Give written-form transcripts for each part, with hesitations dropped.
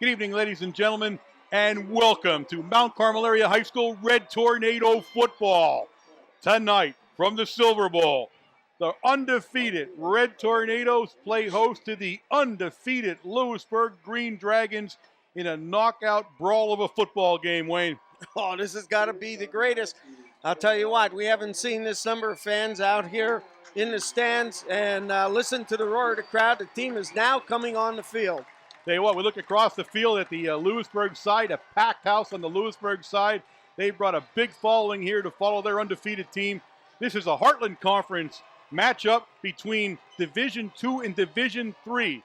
Good evening, ladies and gentlemen, and welcome to Mount Carmel Area High School Red Tornado Football. Tonight, from the Silver Bowl, the undefeated Red Tornadoes play host to the undefeated Lewisburg Green Dragons in a knockout brawl of a football game, Wayne. Oh, this has got to be the greatest. I'll tell you what, we haven't seen this number of fans out here in the stands, and listen to the roar of the crowd. The team is now coming on the field. Tell you what, we look across the field at the Lewisburg side, a packed house on the Lewisburg side. They brought a big following here to follow their undefeated team. This is a Heartland Conference matchup between Division II and Division III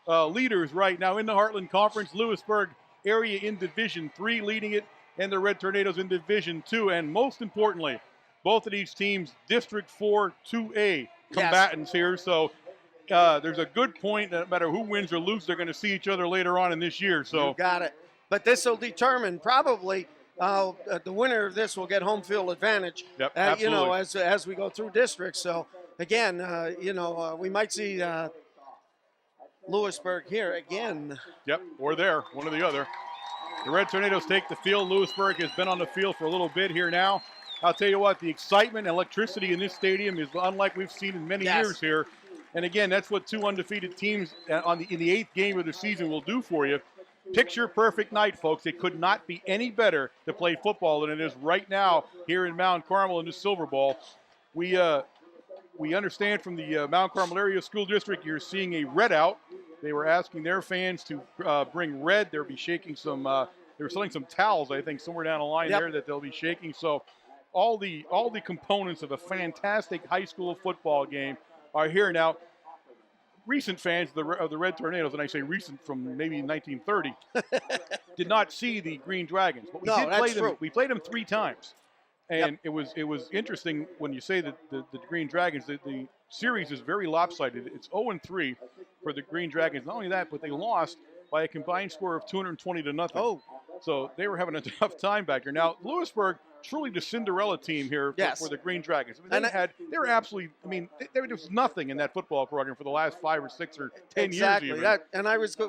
leaders right now in the Heartland Conference. Lewisburg area in Division III leading it, and the Red Tornadoes in Division II. And most importantly, both of these teams, District 4 2A combatants here. So there's a good point that no matter who wins or loses, they're going to see each other later on in this year. So you got it. But this will determine probably the winner of this will get home field advantage. Yep, absolutely. As we go through districts. So again, we might see Lewisburg here again. Yep, or there, one or the other. The Red Tornadoes take the field. Lewisburg has been on the field for a little bit here now. I'll tell you what, the excitement and electricity in this stadium is unlike we've seen in many years here. And again, that's what two undefeated teams in the eighth game of the season will do for you. Picture perfect night, folks. It could not be any better to play football than it is right now here in Mount Carmel in the Silver Bowl. We understand from the Mount Carmel Area School District you're seeing a red out. They were asking their fans to bring red. They'll be shaking some. They were selling some towels, I think, somewhere down the line there that they'll be shaking. So all the components of a fantastic high school football game are here now. Recent fans of the Red Tornadoes, and I say recent from maybe 1930, did not see the Green Dragons, but we did play them. We played them 3 times, and it was interesting when you say that the Green Dragons. The series is very lopsided. It's 0-3 for the Green Dragons. Not only that, but they lost by a combined score of 220-0. Oh, so they were having a tough time back here. Now Lewisburg, truly the Cinderella team here for the Green Dragons. I mean, they were absolutely, there was nothing in that football program for the last 5 or 6 or 10 years even.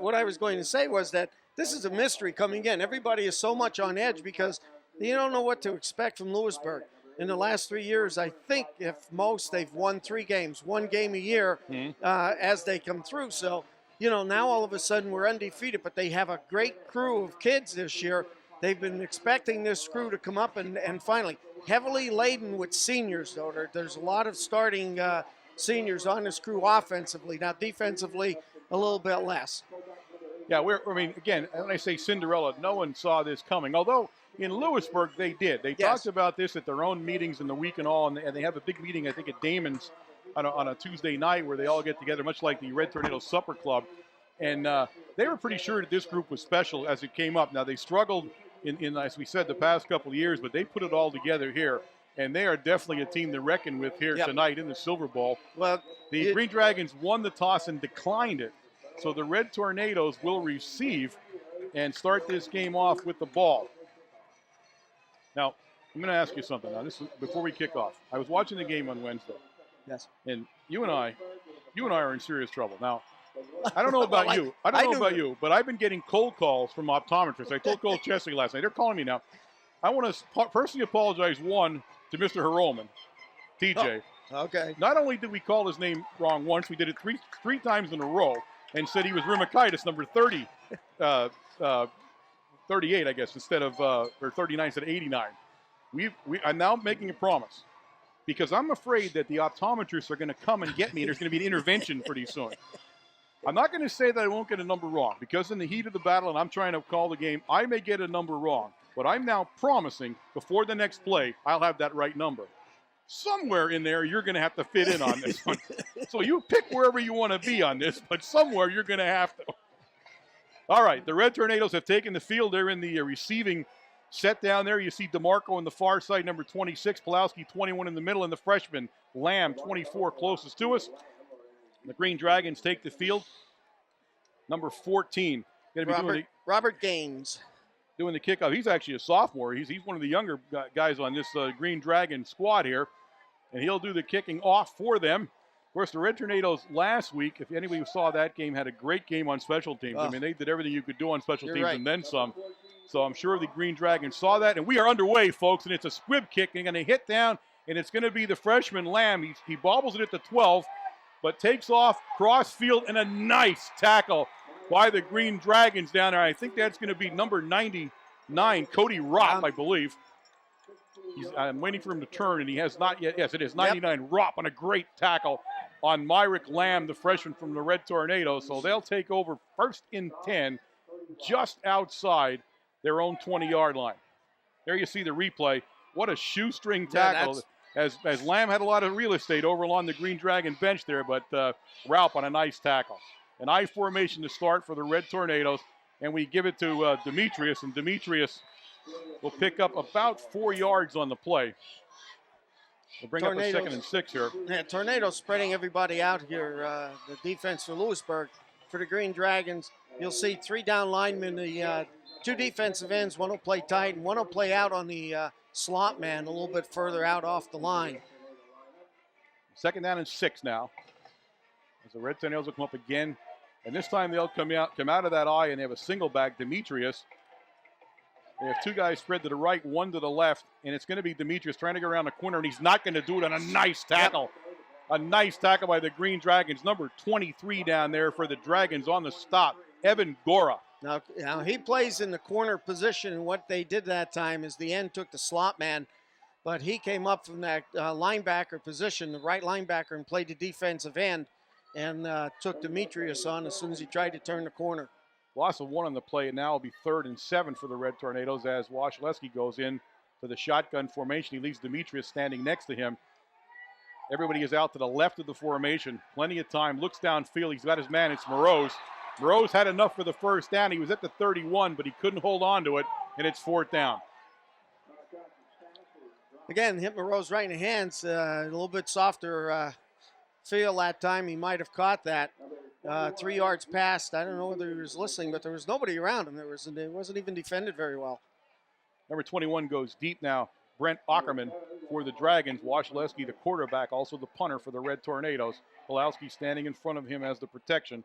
What I was going to say was that this is a mystery coming in. Everybody is so much on edge because you don't know what to expect from Lewisburg. In the last 3 years, I think if most, they've won 3 games, 1 game a year as they come through. So, now all of a sudden we're undefeated, but they have a great crew of kids this year. They've been expecting this crew to come up and finally, heavily laden with seniors, though. There's a lot of starting seniors on this crew offensively. Now, defensively, a little bit less. Yeah, again, when I say Cinderella, no one saw this coming. Although in Lewisburg, they did. They talked about this at their own meetings in the week and all, and they have a big meeting, I think, at Damon's on a Tuesday night where they all get together, much like the Red Tornado Supper Club. And they were pretty sure that this group was special as it came up. Now, they struggled in, as we said, the past couple of years, but they put it all together here. And they are definitely a team to reckon with here tonight in the Silver Bowl. Well, the Green Dragons won the toss and declined it. So the Red Tornadoes will receive and start this game off with the ball. Now, I'm going to ask you something. Now, this is before we kick off. I was watching the game on Wednesday. Yes. And you and I are in serious trouble. Now, I don't know about you. I don't know about you, but I've been getting cold calls from optometrists. I told Cole Chesley last night. They're calling me now. I want to personally apologize, one, to Mr. Heroman, TJ. Oh, okay. Not only did we call his name wrong once, we did it three times in a row and said he was rheumatitis number 38, I guess, instead of, or 39 instead of 89. I'm now making a promise because I'm afraid that the optometrists are going to come and get me and there's going to be an intervention pretty soon. I'm not going to say that I won't get a number wrong because in the heat of the battle and I'm trying to call the game, I may get a number wrong. But I'm now promising before the next play, I'll have that right number. Somewhere in there, you're going to have to fit in on this one. So you pick wherever you want to be on this, but somewhere you're going to have to. All right, the Red Tornadoes have taken the field. They're in the receiving set down there. You see DeMarco on the far side, number 26, Pulowski 21 in the middle, and the freshman, Lamb, 24 closest to us. The Green Dragons take the field. Number 14. Robert Gaines. Doing the kickoff. He's actually a sophomore. He's one of the younger guys on this Green Dragon squad here. And he'll do the kicking off for them. Of course, the Red Tornadoes last week, if anybody saw that game, had a great game on special teams. I mean, they did everything you could do on special teams and then some. So I'm sure the Green Dragons saw that. And we are underway, folks, and it's a squib kick. And going to hit down, and it's going to be the freshman Lamb. He bobbles it at the 12, but takes off cross field, and a nice tackle by the Green Dragons down there. I think that's going to be number 99, Cody Ropp, I believe. I'm waiting for him to turn, and he has not yet. Yes, it is 99. Ropp on a great tackle on Myrick Lamb, the freshman from the Red Tornadoes. So they'll take over first and 10 just outside their own 20-yard line. There you see the replay. What a shoestring tackle. As Lamb had a lot of real estate over along the Green Dragon bench there, but Raup on a nice tackle. An I formation to start for the Red Tornadoes, and we give it to Demetrius, and Demetrius will pick up about 4 yards on the play. We'll bring up a 2nd and 6 here. Yeah, Tornadoes spreading everybody out here. The defense for Lewisburg. For the Green Dragons, you'll see 3 down linemen, the 2 defensive ends. One will play tight, and one will play out on the slot man a little bit further out off the line. 2nd down and 6 now. As the Red Tornadoes will come up again. And this time they'll come out of that eye, and they have a single back, Demetrius. They have 2 guys spread to the right, 1 to the left, and it's going to be Demetrius trying to go around the corner, and he's not going to do it on a nice tackle. A nice tackle by the Green Dragons. Number 23 down there for the Dragons on the stop, Evan Gora. Now he plays in the corner position, and what they did that time is the end took the slot man, but he came up from that linebacker position, the right linebacker, and played the defensive end, and took Demetrius on as soon as he tried to turn the corner. Loss of 1 on the play, and now will be 3rd and 7 for the Red Tornadoes as Wasilewski goes in to the shotgun formation. He leaves Demetrius standing next to him. Everybody is out to the left of the formation. Plenty of time. Looks downfield. He's got his man. It's Moroz. Moroz had enough for the first down. He was at the 31, but he couldn't hold on to it, and it's 4th down. Again, hit Moroz right in the hands. A little bit softer feel that time. He might have caught that. 3 yards past. I don't know whether he was listening, but there was nobody around him. It wasn't even defended very well. Number 21 goes deep now. Brent Ackerman for the Dragons. Wasilewski, the quarterback, also the punter for the Red Tornadoes. Pulowski standing in front of him as the protection.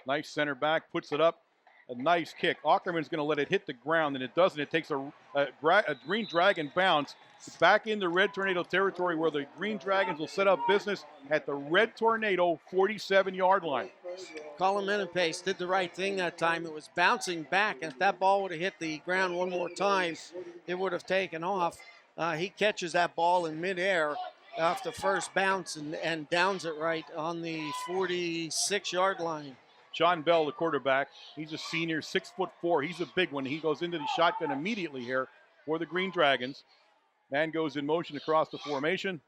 Nice center back, puts it up. A nice kick. Ackerman's going to let it hit the ground, and it doesn't. It takes a Green Dragon bounce. It's back into Red Tornado territory where the Green Dragons will set up business at the Red Tornado 47-yard line. Colin Menapace did the right thing that time. It was bouncing back, and if that ball would have hit the ground one more time, it would have taken off. He catches that ball in midair off the first bounce and downs it right on the 46-yard line. Sean Bell, the quarterback, he's a senior, 6'4". He's a big one. He goes into the shotgun immediately here for the Green Dragons. Man goes in motion across the formation.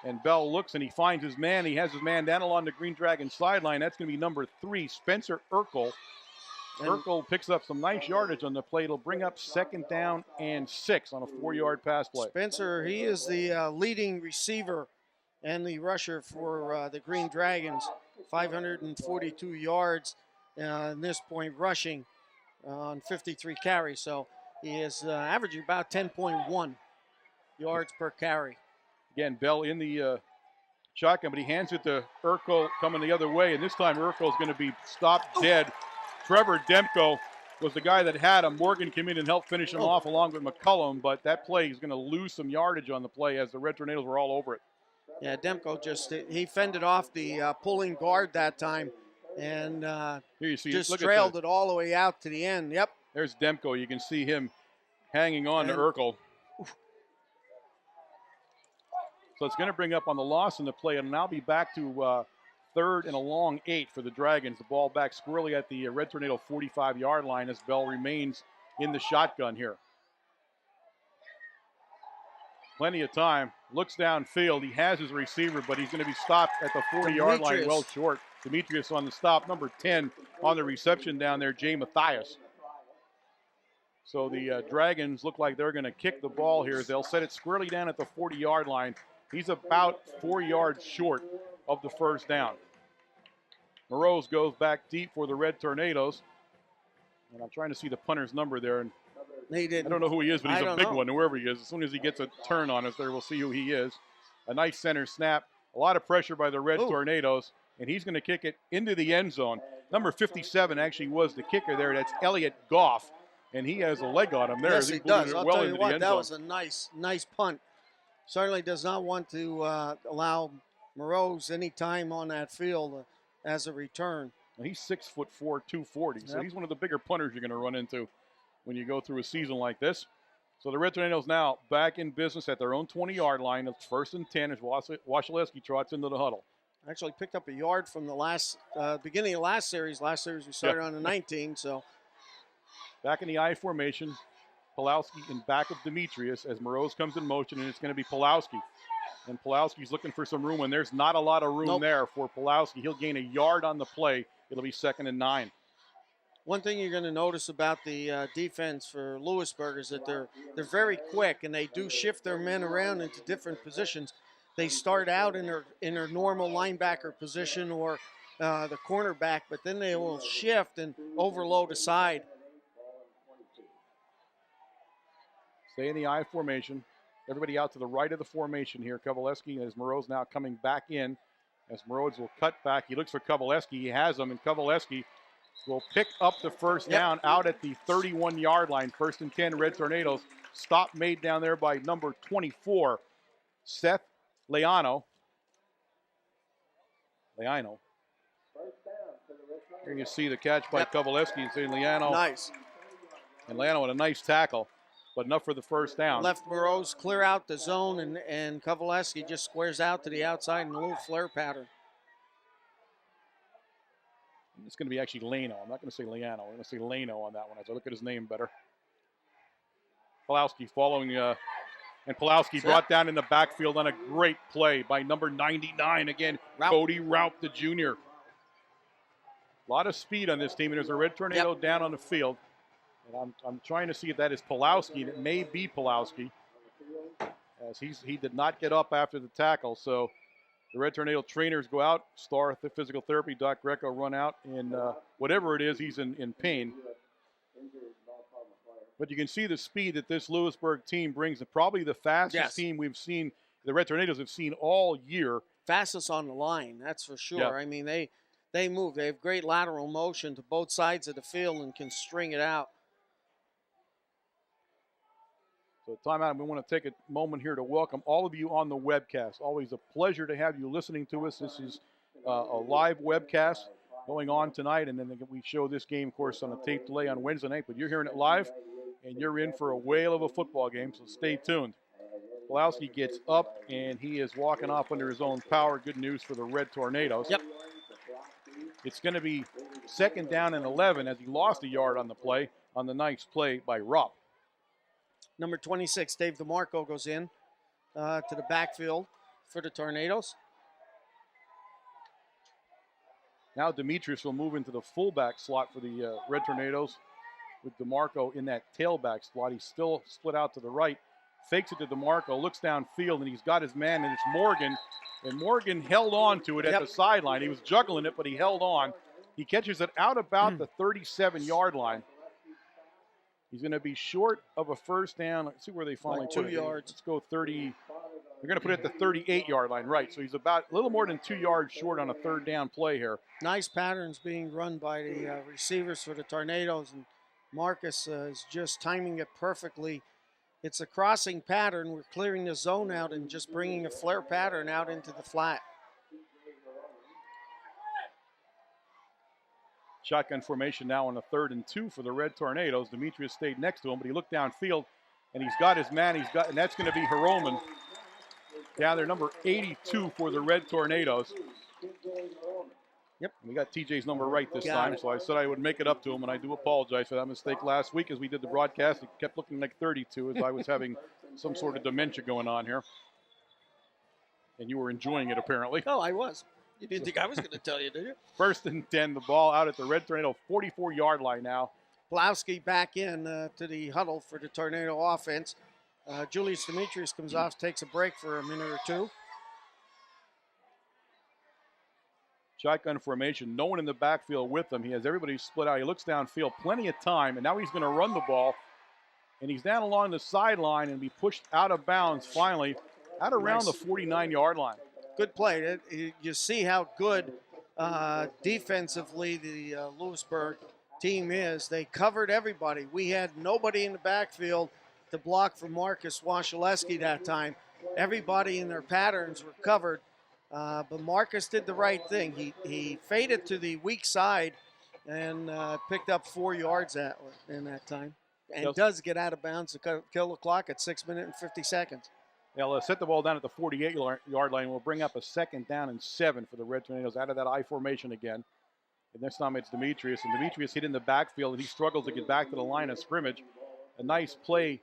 And Bell looks and he finds his man. He has his man down along the Green Dragon sideline. That's going to be number 3, Spencer Urkel. Urkel picks up some nice yardage on the play. It'll bring up 2nd down and 6 on a 4-yard pass play. Spencer, he is the leading receiver and the rusher for the Green Dragons. 542 yards in this point rushing on 53 carries. So he is averaging about 10.1 yards per carry. Again, Bell in the shotgun, but he hands it to Urkel coming the other way, and this time Urkel's going to be stopped dead. Trevor Demko was the guy that had him. Morgan came in and helped finish him off along with McCullum, but that play is going to lose some yardage on the play as the Red Tornadoes were all over it. Yeah, Demko he fended off the pulling guard that time and here you see, just trailed it all the way out to the end. Yep. There's Demko. You can see him hanging on to Urkel. So it's going to bring up on the loss in the play, and now be back to 3rd and a long 8 for the Dragons. The ball back squarely at the Red Tornado 45-yard line as Bell remains in the shotgun here. Plenty of time. Looks downfield. He has his receiver, but he's going to be stopped at the 40-yard line, well short. Demetrius on the stop. Number 10 on the reception down there, Jay Mathias. So the Dragons look like they're going to kick the ball here. They'll set it squarely down at the 40-yard line. He's about 4 yards short of the first down. Moroz goes back deep for the Red Tornadoes. And I'm trying to see the punter's number there. And I don't know who he is, but he's a big one, whoever he is. As soon as he gets a turn on us there, we'll see who he is. A nice center snap. A lot of pressure by the Red Ooh. Tornadoes, and he's going to kick it into the end zone. Number 57 actually was the kicker there. That's Elliot Goff, and he has a leg on him there. Yes, as he booted does. it I'll well tell you into the what, end that zone. was a nice punt. Certainly does not want to allow Morose any time on that field as a return. Well, he's 6'4", 240, so Yep. he's one of the bigger punters you're going to run into when you go through a season like this. So the Red Tornadoes now back in business at their own 20-yard line. It's 1st and 10 as Wasilewski trots into the huddle. Actually picked up a yard from the last beginning of last series. Last series we started on the 19, so. Back in the I formation, Pulowski in back of Demetrius as Morose comes in motion, and it's going to be Pulowski. And Pulowski's looking for some room, and there's not a lot of room there for Pulowski. He'll gain a yard on the play. It'll be 2nd and 9. One thing you're going to notice about the defense for Lewisburg is that they're very quick, and they do shift their men around into different positions. They start out in their normal linebacker position or the cornerback, but then they will shift and overload a side. Stay in the I formation. Everybody out to the right of the formation here. Kovaleski as Morose now coming back in. As Morose will cut back. He looks for Kovaleski. He has him, and Kovaleski will pick up the first down out at the 31-yard line. 1st and 10, Red Tornadoes. Stop made down there by number 24, Seth Leano. Here you see the catch by Kovaleski and saying Leano. Nice. And Leano with a nice tackle, but enough for the first down. Left Morose clear out the zone, and Kovaleski just squares out to the outside in a little flare pattern. It's going to be actually Lano. I'm not going to say Leano. I'm going to say Lano on that one as I look at his name better. Pulowski following, and Pulowski brought down in the backfield on a great play by number 99 again, Cody Raup, the junior. A lot of speed on this team, and there's a Red Tornado down on the field. And I'm trying to see if that is Pulowski, and it may be Pulowski, as he did not get up after the tackle. So the Red Tornado trainers go out, start the physical therapy. Doc Greco run out, and whatever it is, he's in pain. But you can see the speed that this Lewisburg team brings, and probably the fastest team we've seen, the Red Tornadoes have seen all year. Fastest on the line, that's for sure. I mean, they move. They have great lateral motion to both sides of the field and can string it out. So timeout, we want to take a moment here to welcome all of you on the webcast. Always a pleasure to have you listening to us. This is a live webcast going on tonight, and then we show this game, of course, on a tape delay on Wednesday night, but you're hearing it live, and you're in for a whale of a football game, so stay tuned. Pulowski gets up, and he is walking off under his own power. Good news for the Red Tornadoes. Yep. It's going to be 2nd down and 11 as he lost a yard on the play, on the nice play by Rupp. Number 26, Dave DeMarco, goes in to the backfield for the Tornadoes. Now Demetrius will move into the fullback slot for the Red Tornadoes with DeMarco in that tailback slot. He's still split out to the right. Fakes it to DeMarco, looks downfield, and he's got his man, and it's Morgan. And Morgan held on to it at the sideline. He was juggling it, but he held on. He catches it out about the 37-yard line. He's going to be short of a first down. Let's see where they finally put it. 2 yards. Let's go 30. They're going to put it at the 38-yard line, right. So he's about a little more than 2 yards short on a 3rd down play here. Nice patterns being run by the receivers for the Tornadoes, and Marcus is just timing it perfectly. It's a crossing pattern. We're clearing the zone out and just bringing a flare pattern out into the flat. Shotgun formation now on a 3rd and 2 for the Red Tornadoes. Demetrius stayed next to him, but he looked downfield, and he's got his man. And that's going to be Heroman down there, number 82 for the Red Tornadoes. Yep. We got TJ's number right this time, so I said I would make it up to him, and I do apologize for that mistake last week as we did the broadcast. It kept looking like 32 as I was having some sort of dementia going on here. And you were enjoying it, apparently. Oh, I was. You didn't think I was going to tell you, did you? 1st and 10, the ball out at the Red Tornado 44-yard line now. Pulowski back in to the huddle for the Tornado offense. Julius Demetrius comes off, takes a break for a minute or two. Shotgun formation, no one in the backfield with him. He has everybody split out. He looks downfield, plenty of time, and now he's going to run the ball. And he's down along the sideline and be pushed out of bounds finally at around the 49-yard line. good play. You see how good defensively the Lewisburg team is. They covered everybody. We had nobody in the backfield to block for Marcus Wasilewski that time. Everybody in their patterns were covered, but Marcus did the right thing. He faded to the weak side and picked up 4 yards in that time. And does get out of bounds to kill the clock at 6 minutes and 50 seconds. They'll set the ball down at the 48-yard line. We'll bring up a 2nd down and 7 for the Red Tornadoes out of that I formation again. And this time it's Demetrius. And Demetrius hit in the backfield, and he struggles to get back to the line of scrimmage. A nice play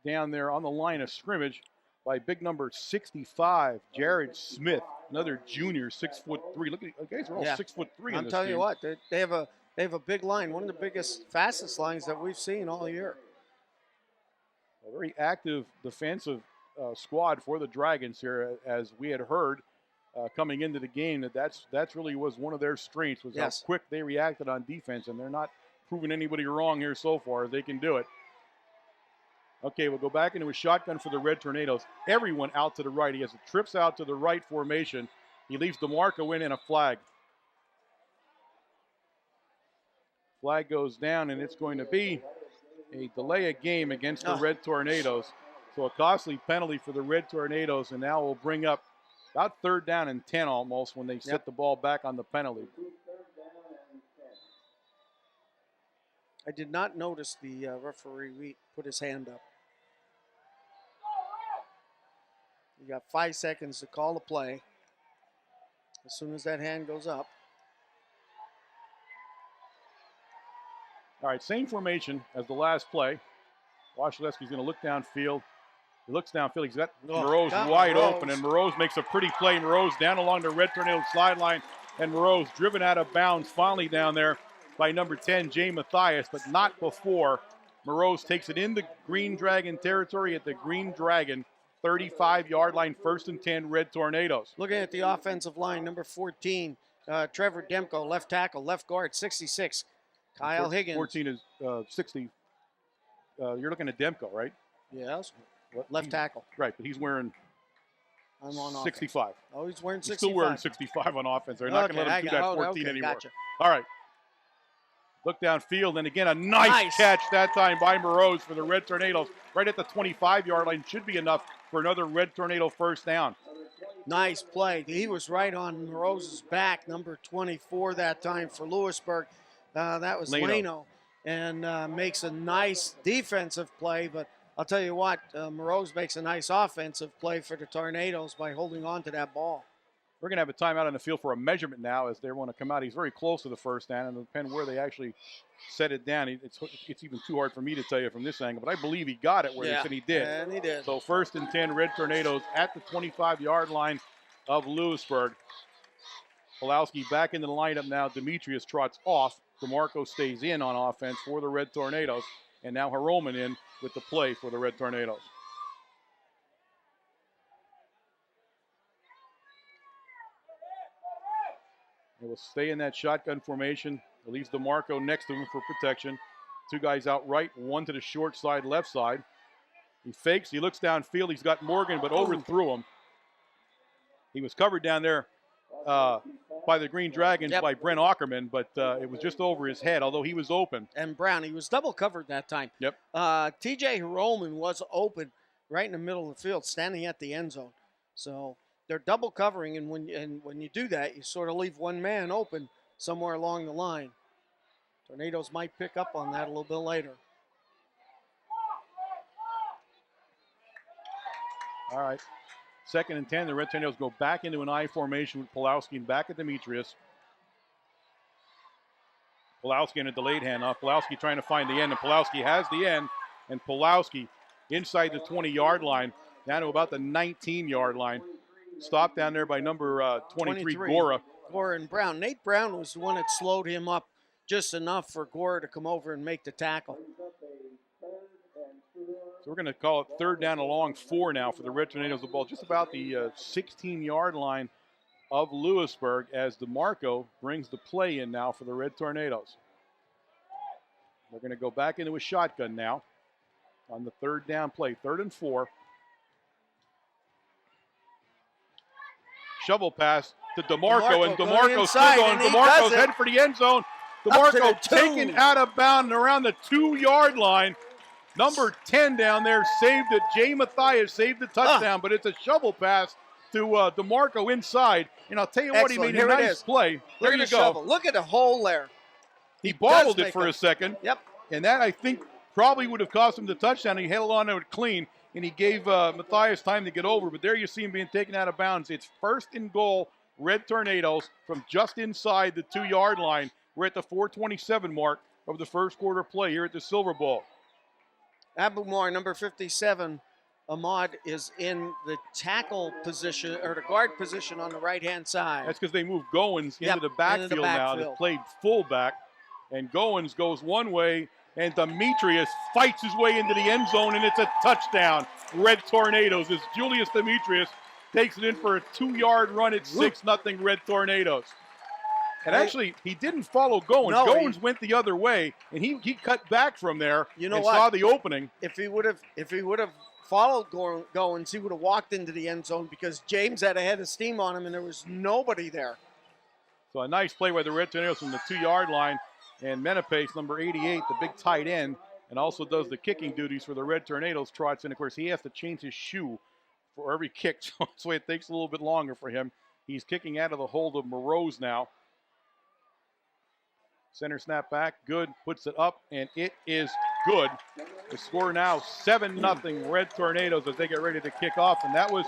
down there on the line of scrimmage by big number 65, Jared Smith, another junior, 6'3". Look at the guys are all 6'3". I'm telling you what, they have a big line, one of the biggest, fastest lines that we've seen all year. A very active defensive squad for the Dragons here, as we had heard coming into the game that's really was one of their strengths, was how quick they reacted on defense, and they're not proving anybody wrong here so far. They can do it. Okay, we'll go back into a shotgun for the Red Tornadoes. Everyone out to the right. He has a trips out to the right formation. He leaves DeMarco in and a flag. Flag goes down, and it's going to be a delay of game against the Red Tornadoes. So a costly penalty for the Red Tornadoes, and now we'll bring up about 3rd down and 10 almost when they set the ball back on the penalty. I did not notice the referee put his hand up. You got 5 seconds to call the play. As soon as that hand goes up. All right, same formation as the last play. Wasilewski's going to look downfield. He looks downfield. He's got Moreau's wide open, and Moreau's makes a pretty play. Moreau's down along the Red Tornado sideline, and Moreau's driven out of bounds finally down there by number 10, Jay Mathias, but not before. Moreau's takes it in the Green Dragon territory at the Green Dragon 35-yard line, 1st and 10, Red Tornadoes. Looking at the offensive line, number 14, Trevor Demko, left tackle, left guard, 66. Kyle Higgins. 14 is 60. You're looking at Demko, right? Yes. Left tackle. Right, but he's wearing 65. Offense. Oh, he's wearing 65. He's still wearing 65 on offense. They're not going to let him do that 14 anymore. Gotcha. All right. Look downfield, and again, a nice catch that time by Moreau's for the Red Tornadoes. Right at the 25-yard line. Should be enough for another Red Tornado 1st down. Nice play. He was right on Moreau's back, number 24 that time for Lewisburg. That was Leno. And makes a nice defensive play, but I'll tell you what, Moreau's makes a nice offensive play for the Tornadoes by holding on to that ball. We're going to have a timeout on the field for a measurement now as they want to come out. He's very close to the 1st down, and it'll depend where they actually set it down. It's even too hard for me to tell you from this angle, but I believe he got it where they said he did. And he did. So 1st and 10, Red Tornadoes at the 25-yard line of Lewisburg. Pulowski back into the lineup now. Demetrius trots off. DeMarco stays in on offense for the Red Tornadoes. And now Hiroman in with the play for the Red Tornadoes. He will stay in that shotgun formation. It leaves DeMarco next to him for protection. 2 guys out right, 1 to the short side, left side. He fakes, he looks downfield. He's got Morgan, but overthrew him. He was covered down there by the Green Dragons by Brent Ackerman, but it was just over his head, although he was open. And Brown, he was double covered that time. Yep. TJ Hiroman was open right in the middle of the field, standing at the end zone. So they're double covering, and when you do that, you sort of leave one man open somewhere along the line. Tornadoes might pick up on that a little bit later. All right. 2nd and 10, the Red Tornadoes go back into an I formation with Pulowski and back at Demetrius. Pulowski in a delayed handoff. Pulowski trying to find the end, and Pulowski has the end. And Pulowski inside the 20-yard line, down to about the 19-yard line. Stopped down there by number 23, Gora. Gora and Brown. Nate Brown was the one that slowed him up just enough for Gora to come over and make the tackle. So we're going to call it 3rd down along 4 now for the Red Tornadoes. The ball just about the 16-yard line of Lewisburg as DeMarco brings the play in now for the Red Tornadoes. They're going to go back into a shotgun now on the 3rd down play, 3rd and 4. shovel pass to DeMarco, and DeMarco going DeMarco's still inside, going. and he DeMarco's does it. heading for the end zone. Up to the DeMarco 2. taken out of bounds around the 2-yard line. Number 10 down there saved it. Jay Mathias saved the touchdown, but it's a shovel pass to DeMarco inside. And I'll tell you what, he Excellent. made a Here it nice is. play. There Look you at the go. shovel. Look at the hole there. He does bobbled it make for a second. Yep. And that, I think, probably would have cost him the touchdown. He held on to it clean, and he gave Mathias time to get over. But there you see him being taken out of bounds. It's 1st and goal, Red Tornadoes, from just inside the 2-yard line. We're at the 4:27 mark of the first quarter play here at the Silver Bowl. Abumar, number 57, Ahmad, is in the tackle position, or the guard position on the right-hand side. That's because they moved Goins into the backfield now. They played fullback. And Goins goes one way, and Demetrius fights his way into the end zone, and it's a touchdown. Red Tornadoes as Julius Demetrius takes it in for a 2-yard run at 6-0 Red Tornadoes. And actually, he didn't follow Goins. No, Goins went the other way, and he cut back from there and what? saw the opening. If he would have followed Goins, he would have walked into the end zone because James had a head of steam on him, and there was nobody there. So a nice play by the Red Tornadoes from the 2-yard line. And Menepace, number 88, the big tight end, and also does the kicking duties for the Red Tornadoes, trots in. Of course, he has to change his shoe for every kick, so that's why it takes a little bit longer for him. He's kicking out of the hold of Morose now. Center snap back, good, puts it up, and it is good. The score now 7-0 Red Tornadoes as they get ready to kick off. And that was,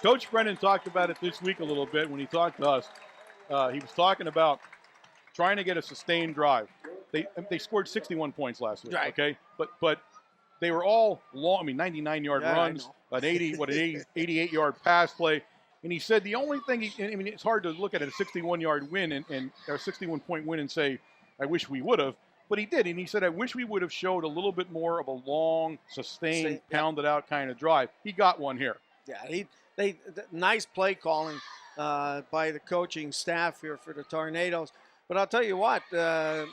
Coach Brennan talked about it this week a little bit when he talked to us. He was talking about trying to get a sustained drive. They scored 61 points last week, right. Okay? But they were all long, 99-yard runs, an 88-yard pass play. And he said the only thing, it's hard to look at a 61-yard win and or a 61-point win and say, I wish we would have. But he did, and he said, I wish we would have showed a little bit more of a long, sustained, pounded-out kind of drive. He got one here. Yeah, nice play calling by the coaching staff here for the Tornadoes. But I'll tell you what, the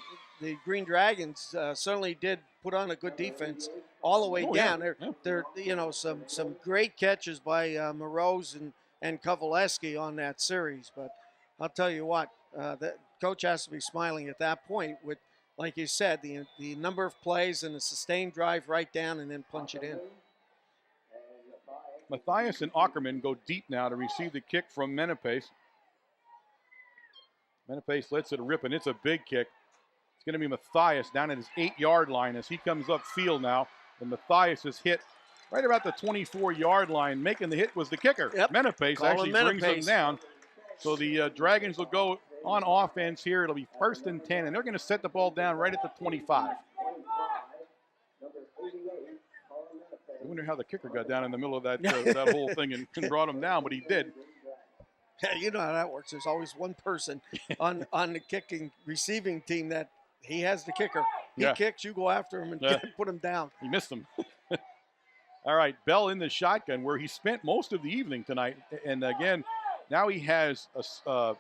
Green Dragons certainly did put on a good defense all the way down. They're some great catches by Morose and Kovaleski on that series. But I'll tell you what, the coach has to be smiling at that point with, like you said, the number of plays and the sustained drive right down and then punch it in. Mathias and Ackerman go deep now to receive the kick from Menepace. Menepace lets it rip, and it's a big kick. It's going to be Mathias down at his 8-yard line as he comes upfield now. And Mathias is hit right about the 24-yard line. Making the hit was the kicker. Menepace actually brings him down. So the Dragons will go on offense here. It'll be 1st and 10, and they're going to set the ball down right at the 25. I wonder how the kicker got down in the middle of that whole thing and brought him down, but he did. Yeah, you know how that works. There's always one person on the kicking receiving team that he has the kicker. He kicks, you go after him and put him down. He missed him. All right, Bell in the shotgun where he spent most of the evening tonight. And again, now he has he's going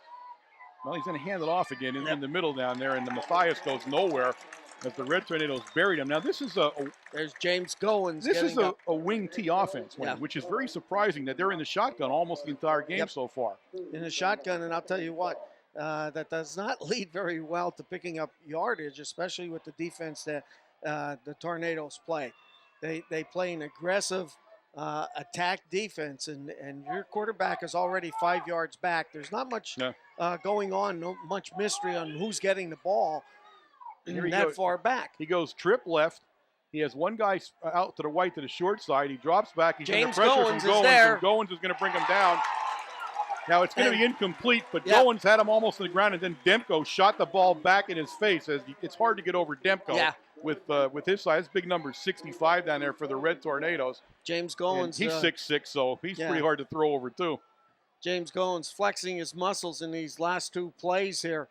to hand it off again in the middle down there, and the Mathias goes nowhere as the Red Tornadoes buried him. Now this is there's James Goins. This is a wing T offense, which is very surprising that they're in the shotgun almost the entire game so far. In the shotgun, and I'll tell you what, that does not lead very well to picking up yardage, especially with the defense that the Tornadoes play. They play an aggressive attack defense, and your quarterback is already 5 yards back. There's not much going on, no much mystery on who's getting the ball that far back. He goes trip left. He has one guy out to the right to the short side. He drops back. He's under pressure from Goins, and Goins is going to bring him down. Now it's going to be incomplete, but Goins had him almost to the ground, and then Demko shot the ball back in his face. It's hard to get over Demko with his size. Big number 65 down there for the Red Tornadoes. James Goins. And he's 6'6", so he's pretty hard to throw over too. James Goins flexing his muscles in these last two plays here,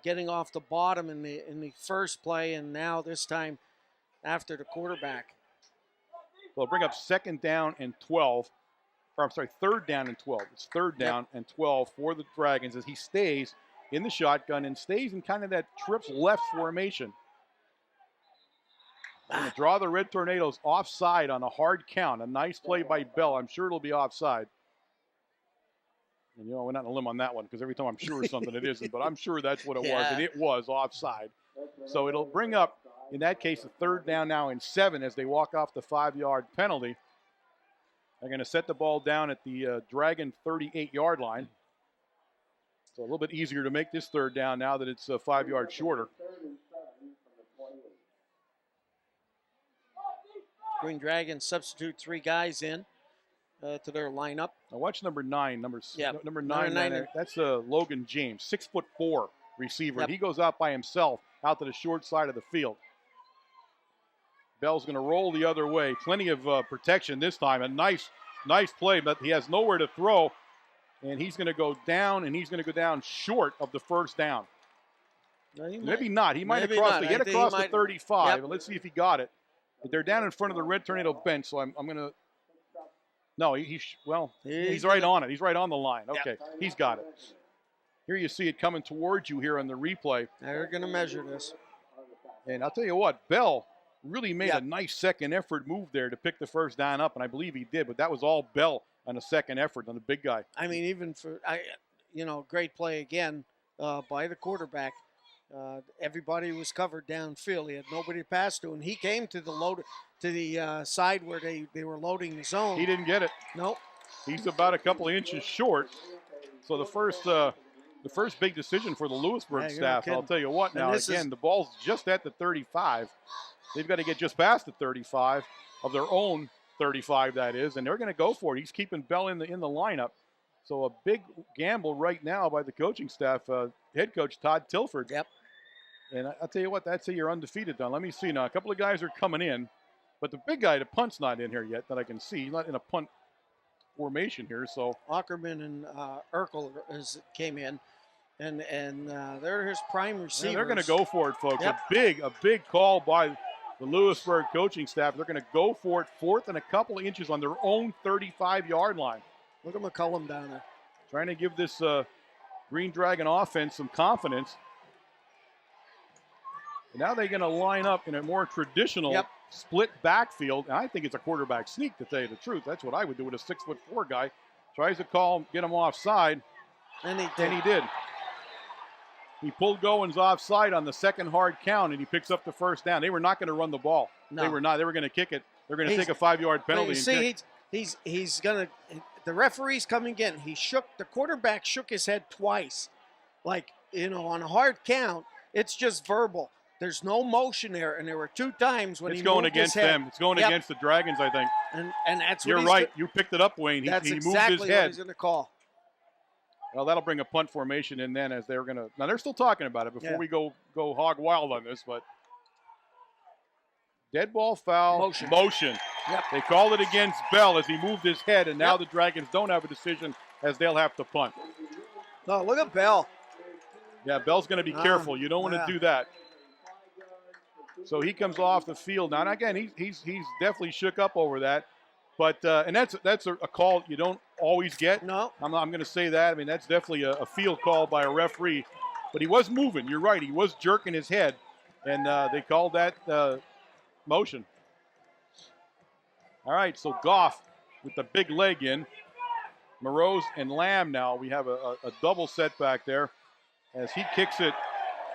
getting off the bottom in the first play, and now this time after the quarterback. They'll bring up 2nd down and 12. Or I'm sorry, 3rd down and 12. It's 3rd down and 12 for the Dragons as he stays in the shotgun and stays in kind of that trips left formation. Going to draw the Red Tornadoes offside on a hard count. A nice play by Bell. I'm sure it'll be offside. And, you know, we're not on a limb on that one because every time I'm sure of something, it isn't. But I'm sure that's what it was, Yeah. and it was offside. So it'll bring up, in that case, a third down now and 7 as they walk off the 5-yard penalty. They're going to set the ball down at the Dragon 38-yard line. So a little bit easier to make this third down now that it's 5 yards shorter. Green Dragons substitute 3 guys in to their lineup. Now watch number 9. Number Number 9 nine. there. That's Logan James, 6'4" receiver. Yep. He goes out by himself out to the short side of the field. Bell's going to roll the other way. Plenty of protection this time. A nice play, but he has nowhere to throw. And he's going to go down, and he's going to go down short of the first down. No, Maybe not. He might have crossed. He hit across the 35. Yep. And let's see if he got it. But they're down in front of the Red Tornado bench, so I'm going to. No, he's right on it. He's right on the line. Okay, He's got it. Here you see it coming towards you here on the replay. They're going to measure this. And I'll tell you what, Bell really made a nice second effort move there to pick the first down up, and I believe he did. But that was all Bell on a second effort on the big guy. I mean, even for great play again by the quarterback. Everybody was covered downfield. He had nobody to pass to, and he came to the side where they were loading the zone. He didn't get it. Nope. He's about a couple of inches short. So the first big decision for the Lewisburg staff, I'll tell you what now, again, the ball's just at the 35. They've got to get just past the 35 of their own 35, that is, and they're going to go for it. He's keeping Bell in the lineup. So a big gamble right now by the coaching staff, head coach Todd Tilford. Yep. And I'll tell you what, that's how you're undefeated, Don. Let me see now. A couple of guys are coming in, but the big guy, the punt's not in here yet that I can see. He's not in a punt formation here. So Ackerman and Urkel came in, and they're his prime receivers. Yeah, they're going to go for it, folks. Yep. A big call by the Lewisburg coaching staff. They're going to go for it, 4th and a couple of inches on their own 35-yard line. Look at McCullum down there. Trying to give this Green Dragon offense some confidence. And now they're going to line up in a more traditional split backfield. And I think it's a quarterback sneak, to tell you the truth. That's what I would do with a 6'4" guy. Tries to get him offside. And he did. He pulled Goins offside on the second hard count, and he picks up the first down. They were not going to run the ball. No. They were not. They were going to kick it. They're going to take a 5-yard penalty. He's going to – the referee's coming in. The quarterback shook his head twice. Like, on a hard count, it's just verbal. There's no motion there, and there were 2 times when it's going against them. It's going against the Dragons, I think. And that's what you're right. You picked it up, Wayne. He moved his head. What he's going to call. Well, that'll bring a punt formation in then, as they're going to. Now they're still talking about it before we go hog wild on this, but dead ball foul. Motion. Yep. They called it against Bell as he moved his head, and now the Dragons don't have a decision as they'll have to punt. No, look at Bell. Yeah, Bell's going to be careful. You don't want to do that. So he comes off the field now. And again, he's definitely shook up over that. But and that's a call you don't always get. No. I'm going to say that. I mean, that's definitely a field call by a referee. But he was moving. You're right. He was jerking his head. And they called that motion. All right, so Goff with the big leg in. Morose and Lamb now. We have a double setback there as he kicks it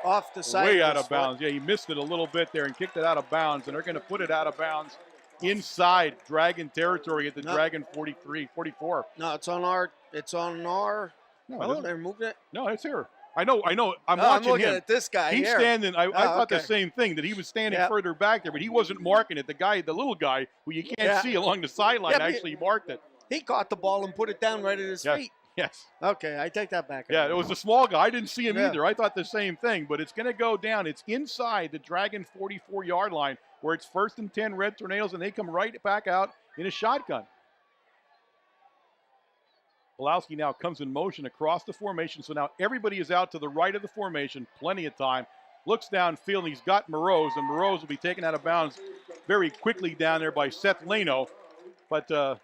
off the side. Way out of bounds. Yeah, he missed it a little bit there and kicked it out of bounds. And they're going to put it out of bounds inside Dragon territory at the Dragon 44. No, it's on our. No, they're moving it. No, it's here. I know. I'm watching looking him. at this guy. He's standing. I thought the same thing, that he was standing further back there, but he wasn't marking it. The little guy who you can't see along the sideline actually marked it. He caught the ball and put it down right at his feet. Yes. Okay, I take that back. Yeah, it was a small guy. I didn't see him either. I thought the same thing, but it's going to go down. It's inside the Dragon 44-yard line where it's 1st and 10 Red Tornadoes, and they come right back out in a shotgun. Pulowski now comes in motion across the formation, so now everybody is out to the right of the formation, plenty of time. Looks downfield, and he's got Morose, and Morose will be taken out of bounds very quickly down there by Seth Leno. But a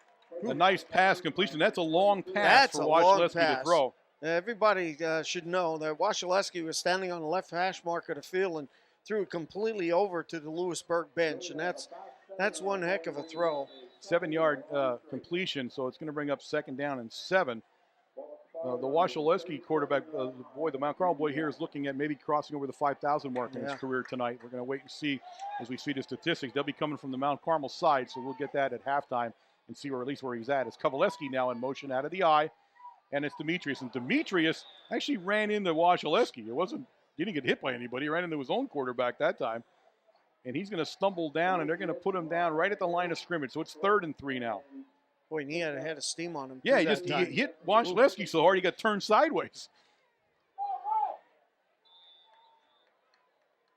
nice pass completion. That's a long pass for Washleski to throw. Everybody should know that Washleski was standing on the left hash mark of the field and threw it completely over to the Lewisburg bench, and that's one heck of a throw. 7-yard completion, so it's going to bring up 2nd down and 7. The Washaleski quarterback, the Mount Carmel boy here is looking at maybe crossing over the 5,000 mark in his career tonight. We're going to wait and see as we see the statistics. They'll be coming from the Mount Carmel side, so we'll get that at halftime and see where at least where he's at. It's Kovaleski now in motion out of the eye, and it's Demetrius. And Demetrius actually ran into Washaleski. He didn't get hit by anybody. He ran into his own quarterback that time. And he's going to stumble down, and they're going to put him down right at the line of scrimmage. So it's 3rd and 3 now. Boy, and he had a head of steam on him. Yeah, he hit Washaleski so hard he got turned sideways.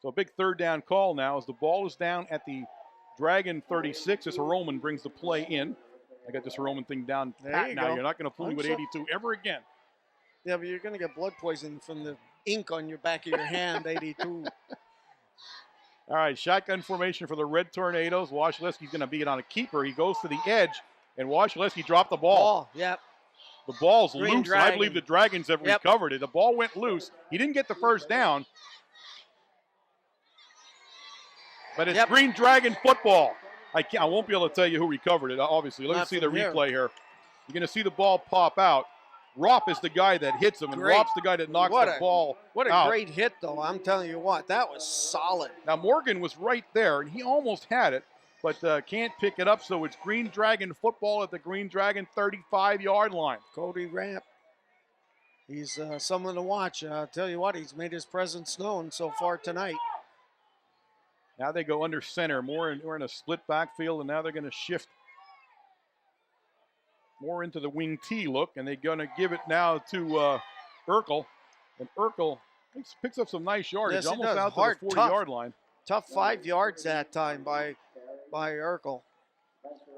So a big 3rd down call now as the ball is down at the Dragon 36 as Roman brings the play in. I got this Roman thing down pat now. You're not going to fool me with 82 ever again. Yeah, but you're going to get blood poisoning from the ink on your back of your hand, 82. All right, shotgun formation for the Red Tornadoes. Washaleski's going to be it on a keeper. He goes to the edge, and Washaleski dropped the ball. Yep. The ball's Green loose, and I believe the Dragons have recovered it. The ball went loose. He didn't get the first down. But it's Green Dragon football. I won't be able to tell you who recovered it, obviously. Let me see the replay here. You're going to see the ball pop out. Ropp is the guy that hits him, and Ropp's the guy that knocks the ball What a out. great hit, though. I'm telling you what, that was solid. Now, Morgan was right there, and he almost had it, but can't pick it up, so it's Green Dragon football at the Green Dragon 35-yard line. Cody Ramp, he's someone to watch. I'll tell you what, he's made his presence known so far tonight. Now they go under center. We're in a split backfield, and now they're going to shift more into the wing T look, and they're going to give it now to Urkel. And Urkel picks up some nice yardage, almost out to the 40-yard line. Tough 5 yards that time by Urkel.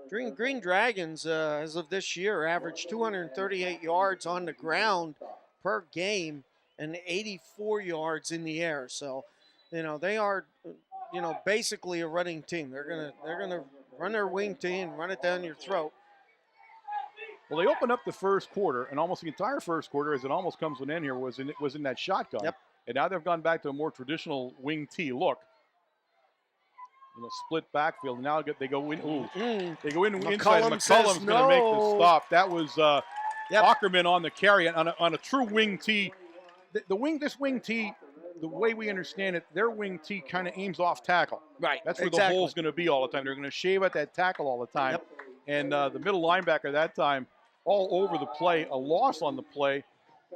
Green Dragons, as of this year, average 238 yards on the ground per game and 84 yards in the air. So, they are, basically a running team. They're gonna run their wing team, run it down your throat. Well, they opened up the first quarter, and almost the entire first quarter, as it almost comes to an end here, was in that shotgun. Yep. And now they've gone back to a more traditional wing T look. Split backfield. Now they go in. They go in inside. McCullum's going to make the stop. That was Ackerman on the carry on a true wing T. This wing T, the way we understand it, their wing T kind of aims off tackle. Right. That's where the hole's going to be all the time. They're going to shave at that tackle all the time. Yep. And the middle linebacker that time, all over the play, a loss on the play,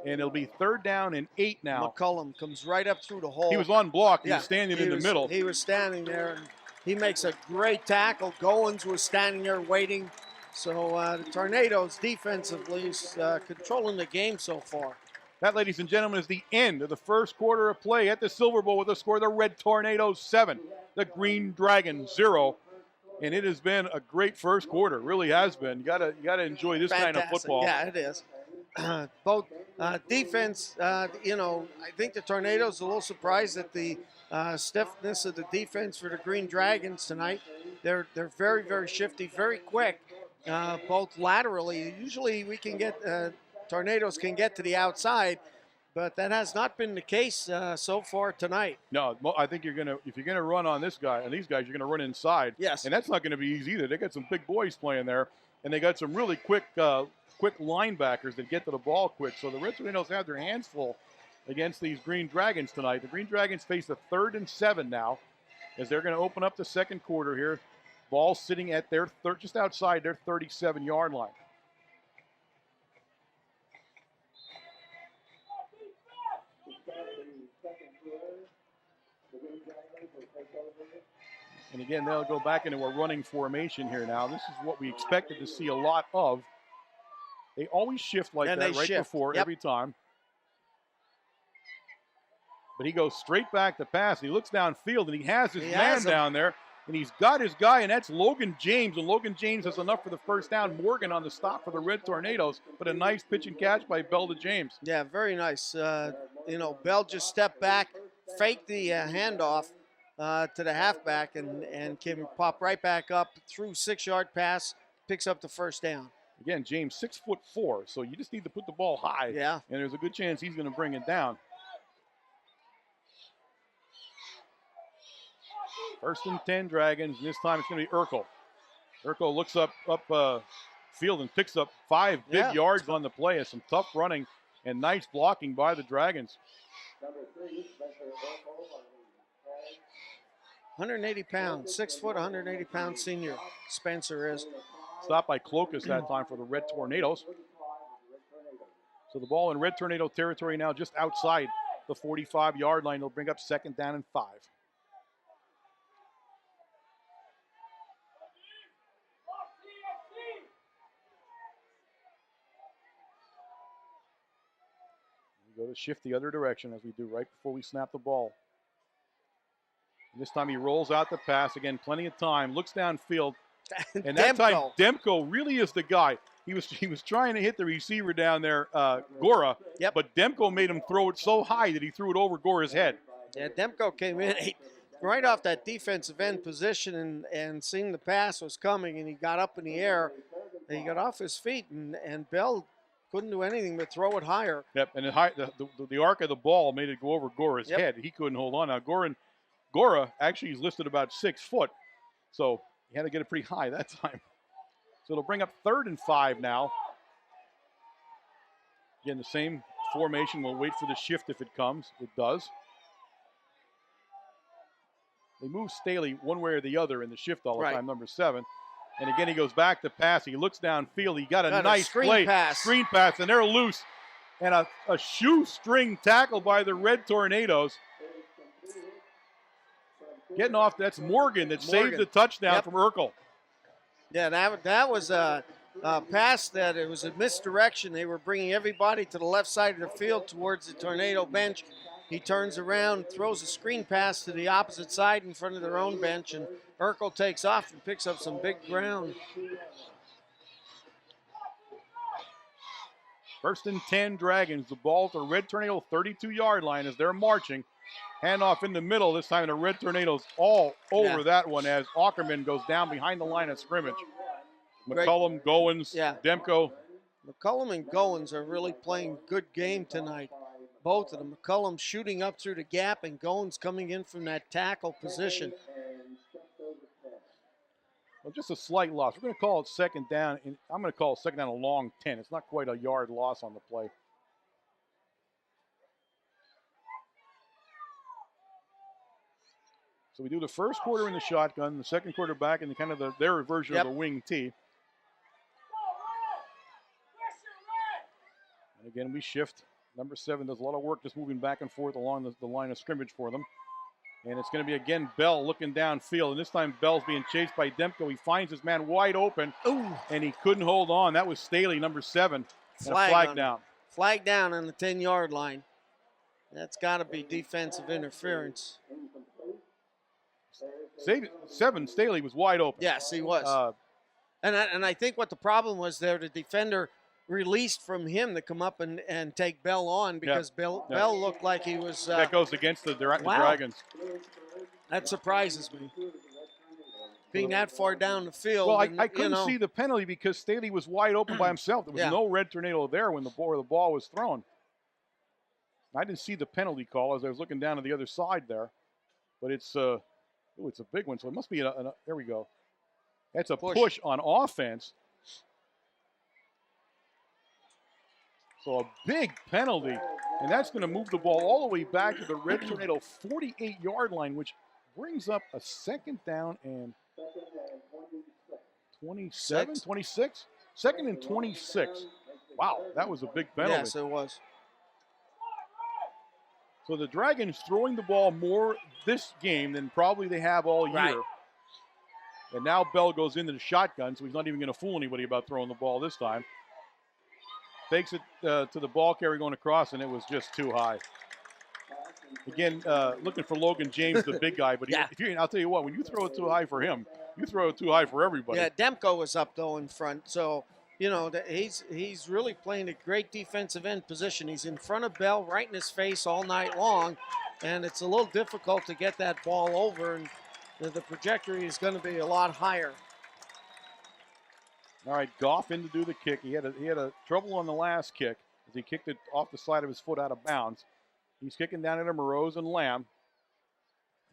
and it'll be 3rd down and 8 now. McCullum comes right up through the hole. He was on block. He was standing in the middle. He was standing there, and he makes a great tackle. Goins was standing there waiting. So the Tornadoes defensively is controlling the game so far. That, ladies and gentlemen, is the end of the first quarter of play at the Silver Bowl with the score: the Red Tornadoes 7, the Green Dragons 0. And it has been a great first quarter. It really has been. You gotta enjoy this kind of football. Yeah, it is. Both defense, I think the Tornadoes are a little surprised at the stiffness of the defense for the Green Dragons tonight. They're very, very shifty, very quick, both laterally. Usually we can get, Tornadoes can get to the outside, but that has not been the case so far tonight. No, I think if you're gonna run on this guy and these guys, you're gonna run inside. Yes. And that's not gonna be easy either. They got some big boys playing there, and they got some really quick linebackers that get to the ball quick. So the Red Tornadoes have their hands full against these Green Dragons tonight. The Green Dragons face a 3rd and 7 now, as they're gonna open up the second quarter here. Ball sitting at their just outside their 37-yard line. And again, they'll go back into a running formation here now. This is what we expected to see a lot of. They always shift like that right before every time. But he goes straight back to pass. He looks downfield, and he has his man down there. And he's got his guy, and that's Logan James. And Logan James has enough for the first down. Morgan on the stop for the Red Tornadoes. But a nice pitch and catch by Bell to James. Yeah, very nice. Bell just stepped back, faked the handoff to the halfback, and can pop right back up through 6-yard pass, picks up the first down. Again, James 6'4", so you just need to put the ball high. Yeah. And there's a good chance he's going to bring it down. 1st and 10 Dragons, and this time it's going to be Urkel. Urkel looks up field and picks up 5 big yards on the play. Has some tough running And nice blocking by the Dragons. 180 pounds, 6 foot, 180 pound senior. Spencer is. Stopped by Clokus that time for the Red Tornadoes. So the ball in Red Tornado territory now just outside the 45-yard line. They'll bring up 2nd down and 5. We go to shift the other direction as we do right before we snap the ball. And this time he rolls out the pass. Again, plenty of time. Looks downfield. And that time, Demko really is the guy. He was trying to hit the receiver down there, Gora. Yep. But Demko made him throw it so high that he threw it over Gora's head. Yeah, Demko came in right off that defensive end position and seeing the pass was coming, and he got up in the air. And he got off his feet, and Bell couldn't do anything but throw it higher. Yep, and the arc of the ball made it go over Gora's head. He couldn't hold on. Now, Gora actually is listed about 6 foot, so he had to get it pretty high that time. So it'll bring up 3rd and 5 now. Again, the same formation. We'll wait for the shift if it comes. It does. They move Staley one way or the other in the shift all the time, number 7. And again, he goes back to pass. He looks downfield. He got a nice screen pass, and they're loose. And a shoestring tackle by the Red Tornadoes. Getting off, that's Morgan that saved the touchdown from Urkel. Yeah, that was a pass that it was a misdirection. They were bringing everybody to the left side of the field towards the Tornado bench. He turns around, throws a screen pass to the opposite side in front of their own bench, and Urkel takes off and picks up some big ground. 1st and 10 Dragons. The ball at the Red Tornado 32-yard line as they're marching. Handoff in the middle. This time the Red Tornadoes all over that one as Ackerman goes down behind the line of scrimmage. McCullum, Goins, Demko. McCullum and Goins are really playing good game tonight. Both of them. McCullum shooting up through the gap and Goins coming in from that tackle position. Well, just a slight loss. We're going to call it 2nd down. I'm going to call it 2nd down a long 10. It's not quite a yard loss on the play. So we do the first quarter in the shotgun, the second quarter back in the kind of their version of the wing T. And again, we shift. Number 7 does a lot of work just moving back and forth along the line of scrimmage for them. And it's going to be, again, Bell looking downfield. And this time Bell's being chased by Demko. He finds his man wide open. And he couldn't hold on. That was Staley, number 7. Flag down. Flag down on the 10-yard line. That's got to be defensive interference. 7, Staley was wide open. Yes, he was. And I think what the problem was there, the defender released from him to come up and take Bell on because Bell looked like he was. That goes against the Dragons. That surprises me. Being that far down the field. Well, I couldn't see the penalty because Staley was wide open by himself. There was no Red Tornado there when the ball was thrown. I didn't see the penalty call as I was looking down to the other side there. But it's it's a big one. So it must be there we go. That's a push on offense. So a big penalty, and that's going to move the ball all the way back to the Red Tornado 48-yard line, which brings up a 2nd down and 26? 2nd and 26. Wow, that was a big penalty. Yes, it was. So the Dragons throwing the ball more this game than probably they have all year. Right. And now Bell goes into the shotgun, so he's not even going to fool anybody about throwing the ball this time. Takes it to the ball carrier going across, and it was just too high. Again, looking for Logan James, the big guy. But I'll tell you what, when you throw it too high for him, you throw it too high for everybody. Yeah, Demko was up, though, in front. So, he's really playing a great defensive end position. He's in front of Bell, right in his face all night long. And it's a little difficult to get that ball over. And the trajectory is going to be a lot higher. All right, Goff in to do the kick. He had a trouble on the last kick as he kicked it off the side of his foot out of bounds. He's kicking down at Moroz and Lamb.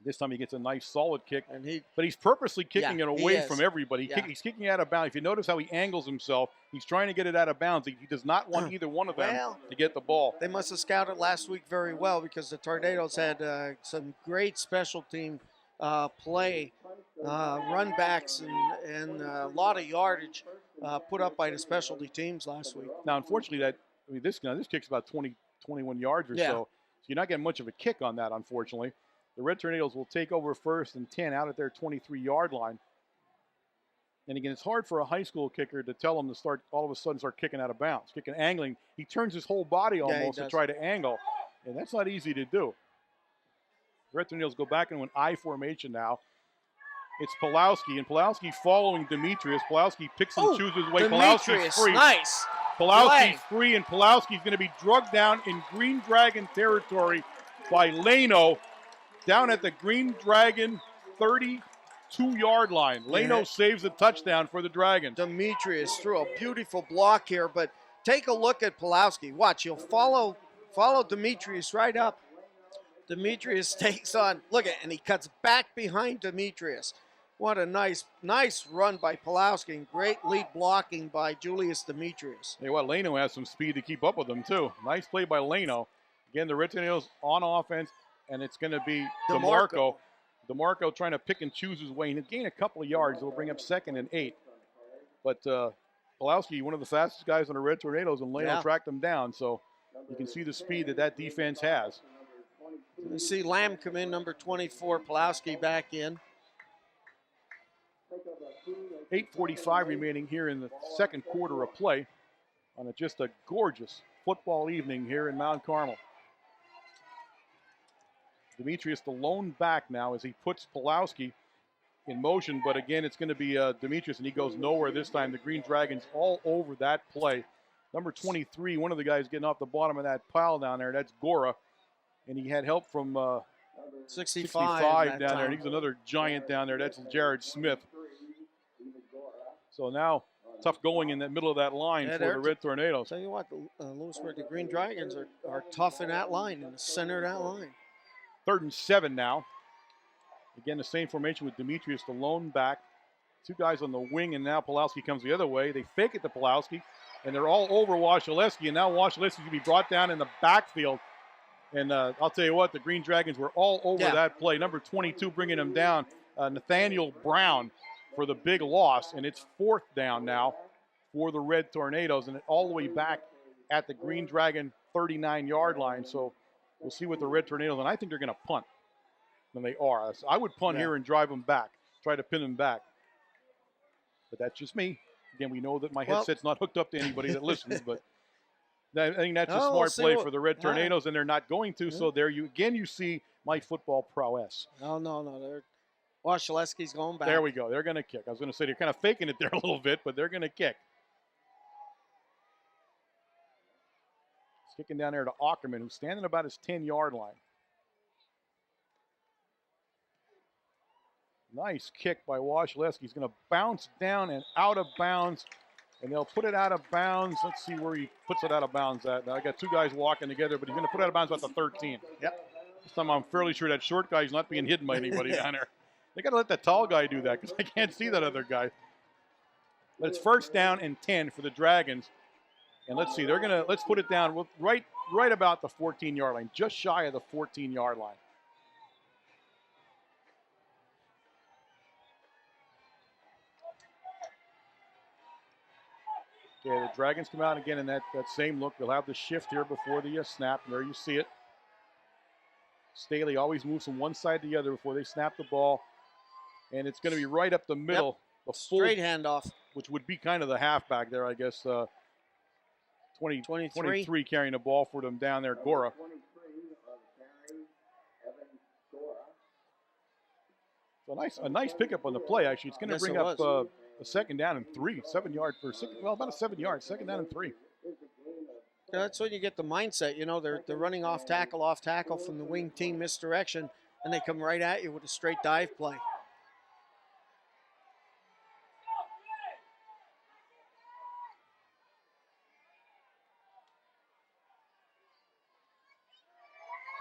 This time he gets a nice solid kick, And but he's purposely kicking it away is. from everybody. Yeah. He's kicking out of bounds. If you notice how he angles himself, he's trying to get it out of bounds. He does not want either one of them to get the ball. They must have scouted last week very well because the Tornadoes had some great special team play, run backs, and a lot of yardage put up by the specialty teams last week. Now, unfortunately, this kick's about 20, 21 yards or so you're not getting much of a kick on that, unfortunately. The Red Tornadoes will take over 1st and 10 out at their 23-yard line. And again, it's hard for a high school kicker to tell him to start all of a sudden start kicking out of bounds, kicking, angling. He turns his whole body almost to try to angle, and that's not easy to do. The Red Tornadoes go back into an I formation now. It's Pulowski, and Pulowski following Demetrius. Pulowski picks and chooses his way. Pulowski's free. Nice. Pulowski's free, and Pulowski's going to be drugged down in Green Dragon territory by Leno down at the Green Dragon 32-yard line. Leno saves a touchdown for the Dragons. Demetrius threw a beautiful block here, but take a look at Pulowski. Watch, he'll follow Demetrius right up. Demetrius takes on, look at, and he cuts back behind Demetrius. What a nice run by Pulowski, and great lead blocking by Julius Demetrius. Hey, what, Leno has some speed to keep up with them, too. Nice play by Leno. Again, the Red Tornadoes on offense, and it's going to be DeMarco. DeMarco trying to pick and choose his way. And he'll gain a couple of yards. It'll bring up 2nd and 8. But Pulowski, one of the fastest guys on the Red Tornadoes, and Leno tracked him down. So you can see the speed that defense has. You see Lamb come in, number 24, Pulowski back in. 8:45 remaining here in the 2nd quarter of play on just a gorgeous football evening here in Mount Carmel. Demetrius the lone back now as he puts Pulowski in motion, but again it's going to be Demetrius, and he goes nowhere this time. The Green Dragons all over that play. Number 23, one of the guys getting off the bottom of that pile down there, that's Gora, and he had help from 65 down there, and he's another giant down there. That's Jared Smith. So now tough going in the middle of that line for the Red Tornadoes. Tell you what, Lewisburg, the Green Dragons are tough in that line, in the center of that line. 3rd and 7 now. Again, the same formation with Demetrius, the lone back. 2 guys on the wing, and now Pulowski comes the other way. They fake it to Pulowski, and they're all over Washaleski, and now Washaleski's going to be brought down in the backfield. And I'll tell you what, the Green Dragons were all over that play. Number 22 bringing him down, Nathaniel Brown, for the big loss, and it's 4th down now for the Red Tornadoes, and all the way back at the Green Dragon 39-yard line. So we'll see what the Red Tornadoes, and I think they're going to punt. And they are. So I would punt here and drive them back, try to pin them back. But that's just me. Again, we know that my headset's not hooked up to anybody that listens, but I think that's a smart play for the Red Tornadoes, and they're not going to. So there you see my football prowess. No. Washaleski's going back. There we go. They're going to kick. I was going to say they're kind of faking it there a little bit, but they're going to kick. It's kicking down there to Ackerman, who's standing about his 10-yard line. Nice kick by Washaleski. He's going to bounce down and out of bounds, and they'll put it out of bounds. Let's see where he puts it out of bounds at. Now, I got 2 guys walking together, but he's going to put it out of bounds about the 13. Yep. This time I'm fairly sure that short guy's not being hidden by anybody down there. They got to let that tall guy do that because I can't see that other guy. But it's 1st down and 10 for the Dragons. And let's see, let's put it down right about the 14-yard line, just shy of the 14-yard line. Okay, the Dragons come out again in that same look. They'll have the shift here before the snap. There you see it. Staley always moves from one side to the other before they snap the ball. And it's going to be right up the middle. Yep. Straight handoff. Which would be kind of the halfback there, I guess. 23 carrying the ball for them down there, Gora. So a nice pickup on the play, actually. It's going to bring up a 2nd down and 3. 7 yard for about a 7 yard. 2nd down and 3. That's when you get the mindset. You know, they're running off tackle from the wing team misdirection, and they come right at you with a straight dive play.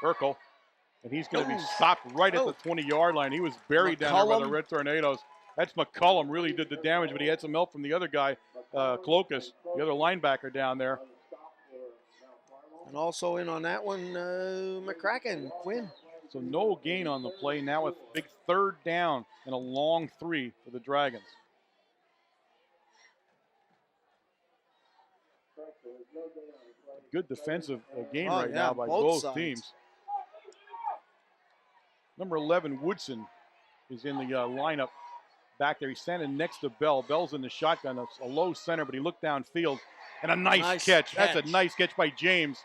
Urkel And he's going to be stopped right at the 20-yard line. He was buried down there by the Red Tornadoes. That's McCullum really did the damage, but he had some help from the other guy, Clokus, the other linebacker down there. And also in on that one, McCracken, Quinn. So no gain on the play. Now a big third down and a long 3 for the Dragons. Good defensive game now by both teams. Number 11, Woodson, is in the lineup back there. He's standing next to Bell. Bell's in the shotgun. It's a low center, but he looked downfield. And a nice catch. That's a nice catch by James.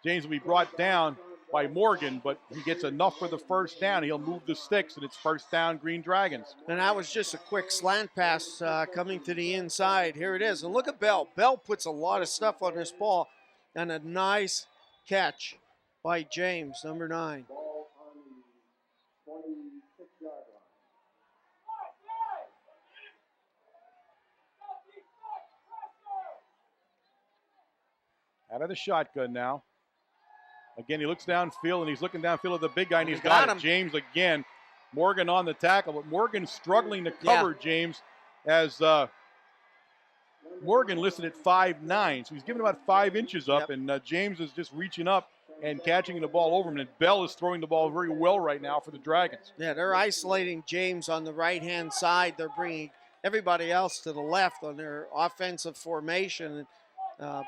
James will be brought down by Morgan, but he gets enough for the first down. He'll move the sticks, and it's first down, Green Dragons. And that was just a quick slant pass coming to the inside. Here it is. And look at Bell. Bell puts a lot of stuff on this ball. And a nice catch by James, number 9. Out of the shotgun now. Again, he looks downfield, and he's looking downfield at the big guy, and he's got him. James again. Morgan on the tackle, but Morgan struggling to cover James as Morgan listed at 5'9", so he's giving about 5 inches up, and James is just reaching up and catching the ball over him, and Bell is throwing the ball very well right now for the Dragons. Yeah, they're isolating James on the right-hand side. They're bringing everybody else to the left on their offensive formation.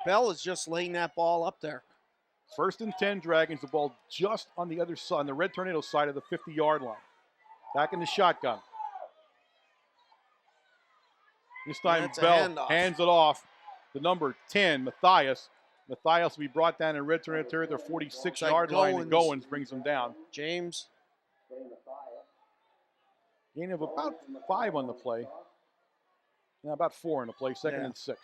Bell is just laying that ball up there. First and 10 Dragons, the ball just on the other side, on the Red Tornado side of the 50-yard line. Back in the shotgun. This time Bell hands it off to number 10, Matthias. Matthias will be brought down in Red Tornado territory at their 46-yard line, and Goins brings him down. James. Gain of about 5 on the play. Yeah, about 4 on the play, second and 6.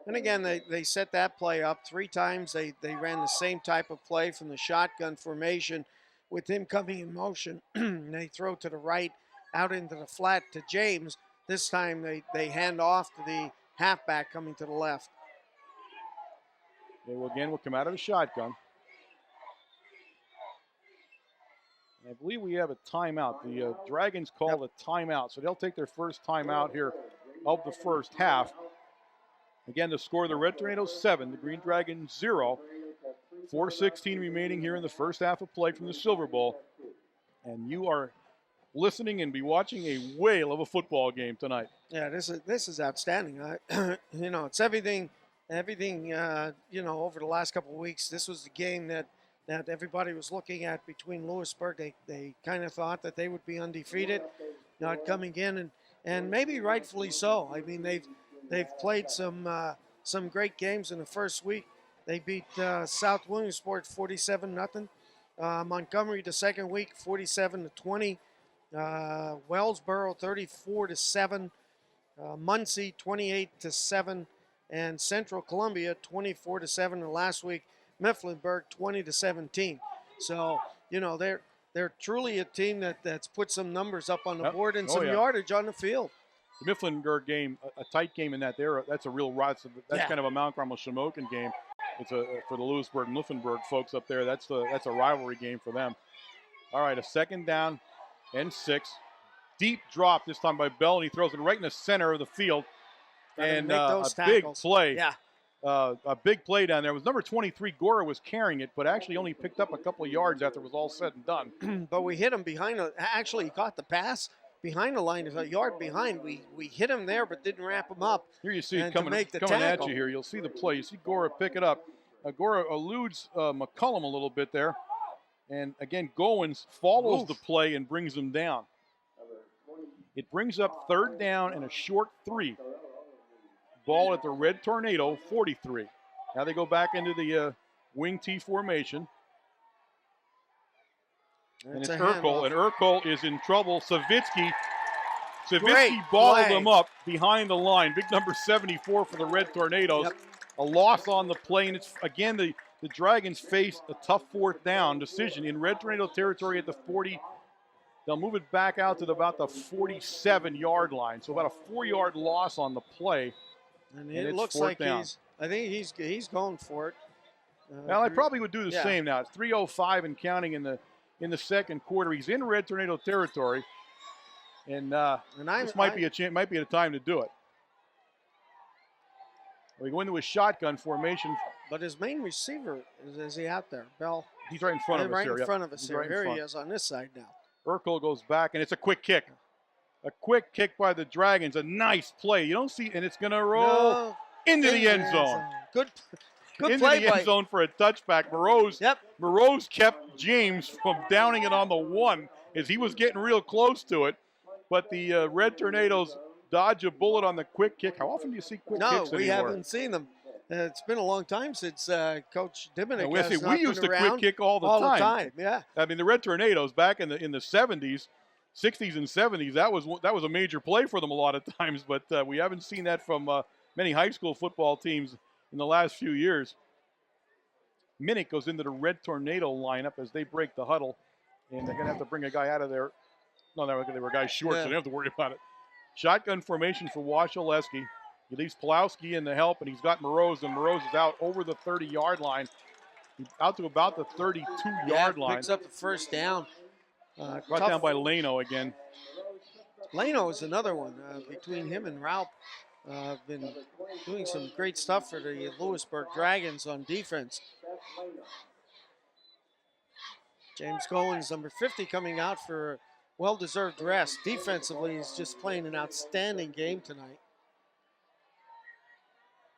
And again, they set that play up 3 times. They ran the same type of play from the shotgun formation with him coming in motion. They throw to the right, out into the flat to James. This time they hand off to the halfback coming to the left. They will come out of the shotgun. And I believe we have a timeout. The Dragons called a timeout, so they'll take their first timeout here of the first half. Again, the score, the Red Tornadoes 7, the Green Dragons 0. 4:16 remaining here in the first half of play from the Silver Bowl. And you are listening and be watching a whale of a football game tonight. Yeah, this is outstanding. It's everything. Over the last couple of weeks, this was the game that everybody was looking at between Lewisburg. They kind of thought that they would be undefeated, not coming in, and maybe rightfully so. I mean, they've played some great games in the first week. They beat South Williamsport 47-0. Montgomery the second week 47-20. Wellsboro 34-7. Muncie 28-7. And Central Columbia 24-7. And last week Mifflinburg 20-17. So they're truly a team that's put some numbers up on the board and some yardage on the field. The Mifflinburg game, a tight game in that. That's a real rod. That's kind of a Mount Carmel Shamokin game. It's for the Lewisburg and Mifflinburg folks up there. That's a rivalry game for them. All right, a second down and 6. Deep drop this time by Bell, and he throws it right in the center of the field. And a big play. Yeah. A big play down there. It was number 23, Gora, was carrying it, but actually only picked up a couple of yards after it was all said and done. But we hit him behind. Actually, he caught the pass behind the line, a yard behind. We hit him there, but didn't wrap him up. Here you see it coming at you here. You'll see the play. You see Gora pick it up. Gora eludes McCullum a little bit there. And again, Goins follows the play and brings him down. It brings up third down and a short 3. Ball at the Red Tornado, 43. Now they go back into the wing T formation. And it's Urkel, and Urkel is in trouble. Savitsky balled him up behind the line. Big number 74 for the Red Tornadoes. Yep. A loss on the play, and it's again the Dragons face a tough fourth down decision in Red Tornado territory at the 40. They'll move it back out to about the 47-yard line, so about a 4-yard loss on the play. And it looks like I think he's going for it. Well, I probably would do the Yeah. same now. It's 3:05 and counting in the second quarter. He's in Red Tornado territory, and this might be a time to do it. We go into a shotgun formation. But his main receiver, is he out there? Bell? He's right in front of us here. Right in front of us He's here. right in Here front. he is on this side now. Urkel goes back, and it's a quick kick. A quick kick by the Dragons. A nice play. You don't see, and it's going to roll into the end zone. Good into play the end zone for a touchback. Moreau's kept James from downing it on the one as he was getting real close to it. But the Red Tornadoes dodge a bullet on the quick kick. How often do you see quick kicks anymore? No, we haven't seen them. It's been a long time since Coach Diminick has we used to quick kick all the time. Yeah. I mean, the Red Tornadoes back in the 70s, 60s and 70s, that was a major play for them a lot of times. But we haven't seen that from many high school football teams in the last few years. Minnick goes into the Red Tornado lineup as they break the huddle, and they're going to have to bring a guy out of there. No, they were guys short, so they don't have to worry about it. Shotgun formation for Wasilewski. He leaves Pulowski in the help, and he's got Moreau, and Moreau is out over the 30-yard line, out to about the 32-yard line. Picks up the first down. Brought down by Leno again. Leno is another one. Between him and Ralph, been doing some great stuff for the Lewisburg Dragons on defense. James Goins, number 50, coming out for well-deserved rest. Defensively, he's just playing an outstanding game tonight.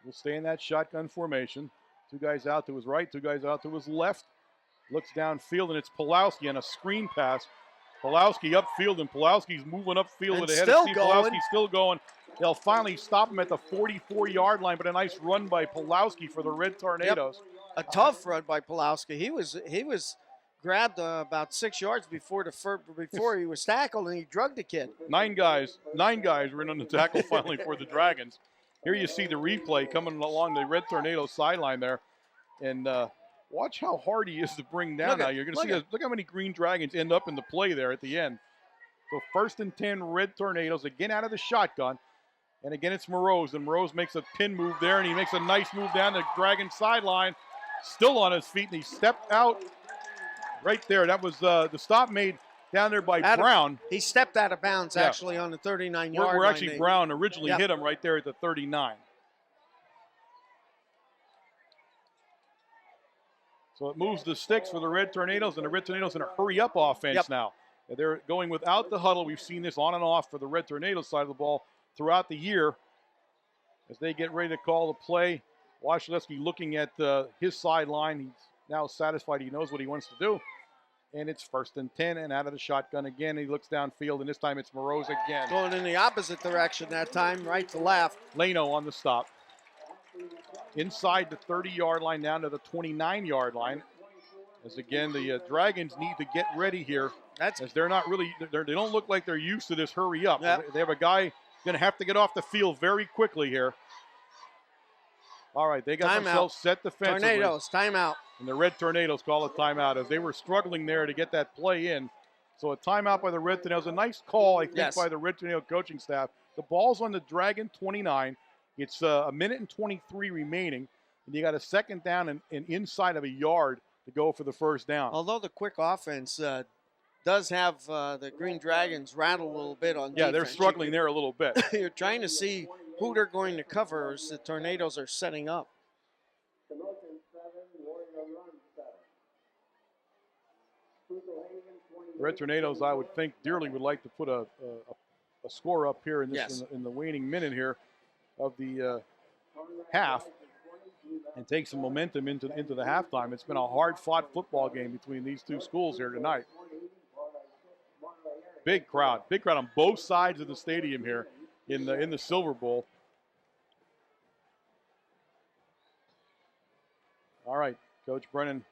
We'll stay in that shotgun formation. Two guys out to his right, two guys out to his left. Looks downfield, and it's Pulowski on a screen pass. Pulowski upfield, and Pulowski's moving upfield with a head of steam. Pulowski's still going. They'll finally stop him at the 44-yard line, but a nice run by Pulowski for the Red Tornadoes. Yep. A tough run by Pulowski. He was grabbed about 6 yards before he was tackled, and he drugged the kid. Nine guys were in on the tackle finally for the Dragons. Here you see the replay coming along the Red Tornado sideline there, and watch how hard he is to bring down. Now you're going to see look how many Green Dragons end up in the play there at the end. So 1st and 10, Red Tornadoes again out of the shotgun, and again it's Moreau, and Moreau makes a pin move there, and he makes a nice move down the Dragon sideline, still on his feet, and he stepped out right there. That was the stop made down there by Brown. He stepped out of bounds actually on the 39-yard line. Where actually Brown originally hit him right there at the 39. So it moves the sticks for the Red Tornadoes, and the Red Tornadoes in a hurry-up offense now. They're going without the huddle. We've seen this on and off for the Red Tornadoes side of the ball throughout the year. As they get ready to call the play, Wasilewski looking at his sideline. He's now satisfied he knows what he wants to do. And it's 1st and 10, and out of the shotgun again. He looks downfield, and this time it's Moreau again. Going in the opposite direction that time, right to left. Leno on the stop. Inside the 30-yard line down to the 29-yard line. As again, the Dragons need to get ready here. As they're not really, they don't look like they're used to this hurry up. Yep. They have a guy going to have to get off the field very quickly here. All right, they got themselves set defensively. Tornadoes, timeout. And the Red Tornadoes call a timeout as they were struggling there to get that play in. So a timeout by the Red Tornadoes. A nice call, I think, by the Red Tornado coaching staff. The ball's on the Dragon 29. It's a minute and 23 remaining. And you got a 2nd down and inside of a yard to go for the 1st down. Although the quick offense does have the Green Dragons rattle a little bit on defense. Yeah, they're struggling there a little bit. You're trying to see who they're going to cover as the Tornadoes are setting up. The Red Tornadoes, I would think, dearly would like to put a score up here in this in the waning minute here of the half and take some momentum into the halftime. It's been a hard-fought football game between these two schools here tonight. Big crowd on both sides of the stadium here in the Silver Bowl. All right, Coach Brennan,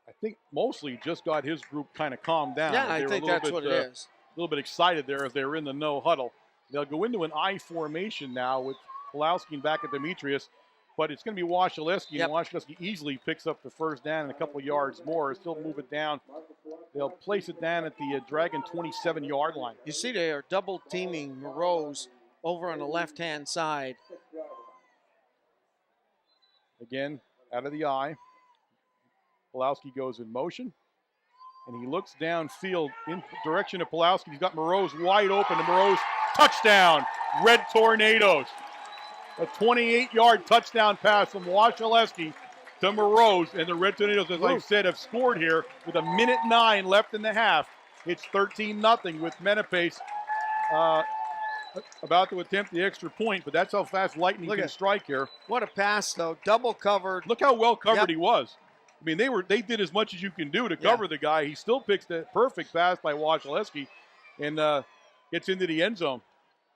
I think mostly just got his group kind of calmed down. Yeah, I think that's what it is. A little bit excited there as they were in the no huddle. They'll go into an I formation now with Pulowski back at Demetrius, but it's going to be Wasilewski, and Wasilewski easily picks up the 1st down and a couple of yards more. Still move it down. They'll place it down at the Dragon 27-yard line. You see they are double teaming Moreau over on the left-hand side. Again, out of the I. Pulowski goes in motion. And he looks downfield in direction of Pulowski. He's got Moroz wide open. And Moroz, touchdown. Red Tornadoes. A 28-yard touchdown pass from Wasilewski to Moroz. And the Red Tornadoes, as I said, have scored here with 1:09 left in the half. It's 13-0 with Menapace about to attempt the extra point. But that's how fast Lightning can strike here. What a pass, though. Double covered. Look how well covered he was. I mean, they did as much as you can do to cover the guy. He still picks the perfect pass by Wasilewski and gets into the end zone.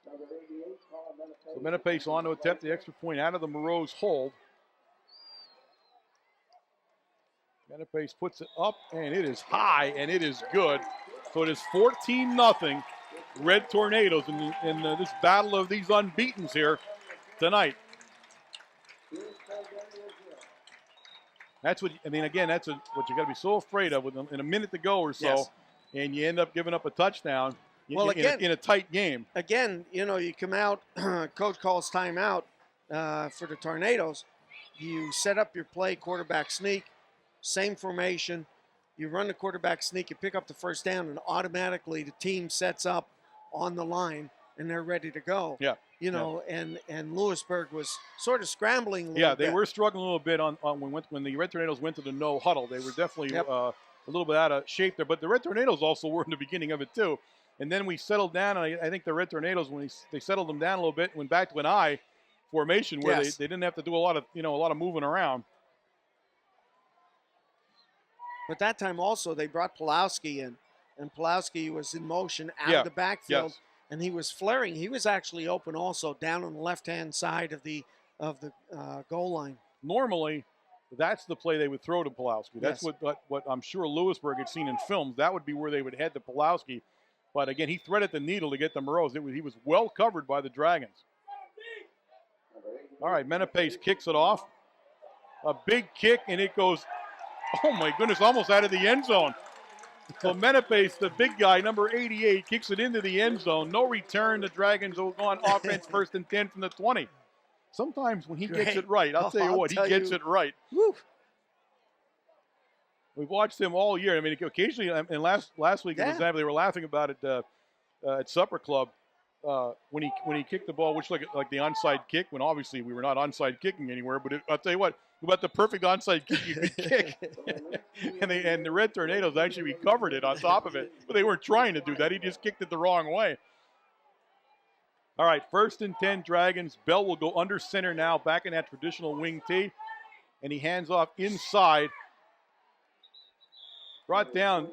So Menapace on to attempt the extra point out of the Moroz hold. Menapace puts it up, and it is high, and it is good. So it is 14-0 Red Tornadoes in this battle of these unbeatens here tonight. That's what again. That's what you got to be so afraid of. In a minute to go or so, and you end up giving up a touchdown. Well, again, in a tight game. Again, you come out. Coach calls timeout for the Tornadoes. You set up your play, quarterback sneak, same formation. You run the quarterback sneak. You pick up the first down, and automatically the team sets up on the line, and they're ready to go. Yeah. And Lewisburg was sort of scrambling a little bit. Yeah, they were struggling a little bit on when the Red Tornadoes went to the no huddle. They were definitely a little bit out of shape there. But the Red Tornadoes also were in the beginning of it too. And then we settled down, and I think the Red Tornadoes, when they settled them down a little bit, went back to an I formation where they didn't have to do a lot of moving around. But that time also they brought Pulowski in, and Pulowski was in motion out of the backfield. Yes. And he was flaring. He was actually open also down on the left-hand side of the goal line. Normally, that's the play they would throw to Pulowski. That's what I'm sure Lewisburg had seen in films. That would be where they would head to Pulowski. But again, he threaded the needle to get to Moroz. He was well covered by the Dragons. All right, Menapace kicks it off. A big kick, and it goes, oh my goodness, almost out of the end zone. So Menapace, the big guy, number 88, kicks it into the end zone. No return. The Dragons will go on offense 1st and 10 from the 20. Sometimes when he gets it right, I'll tell you what, he gets it right. Woo. We've watched him all year. I mean, occasionally, and last week, for example, they were laughing about it at Supper Club when he kicked the ball, which looked like the onside kick, when obviously we were not onside kicking anywhere. But I'll tell you what, about the perfect onside kick you could kick. and the Red Tornadoes actually recovered it on top of it. But they weren't trying to do that. He just kicked it the wrong way. All right, 1st and 10 Dragons. Bell will go under center now, back in that traditional wing tee. And he hands off inside. Brought down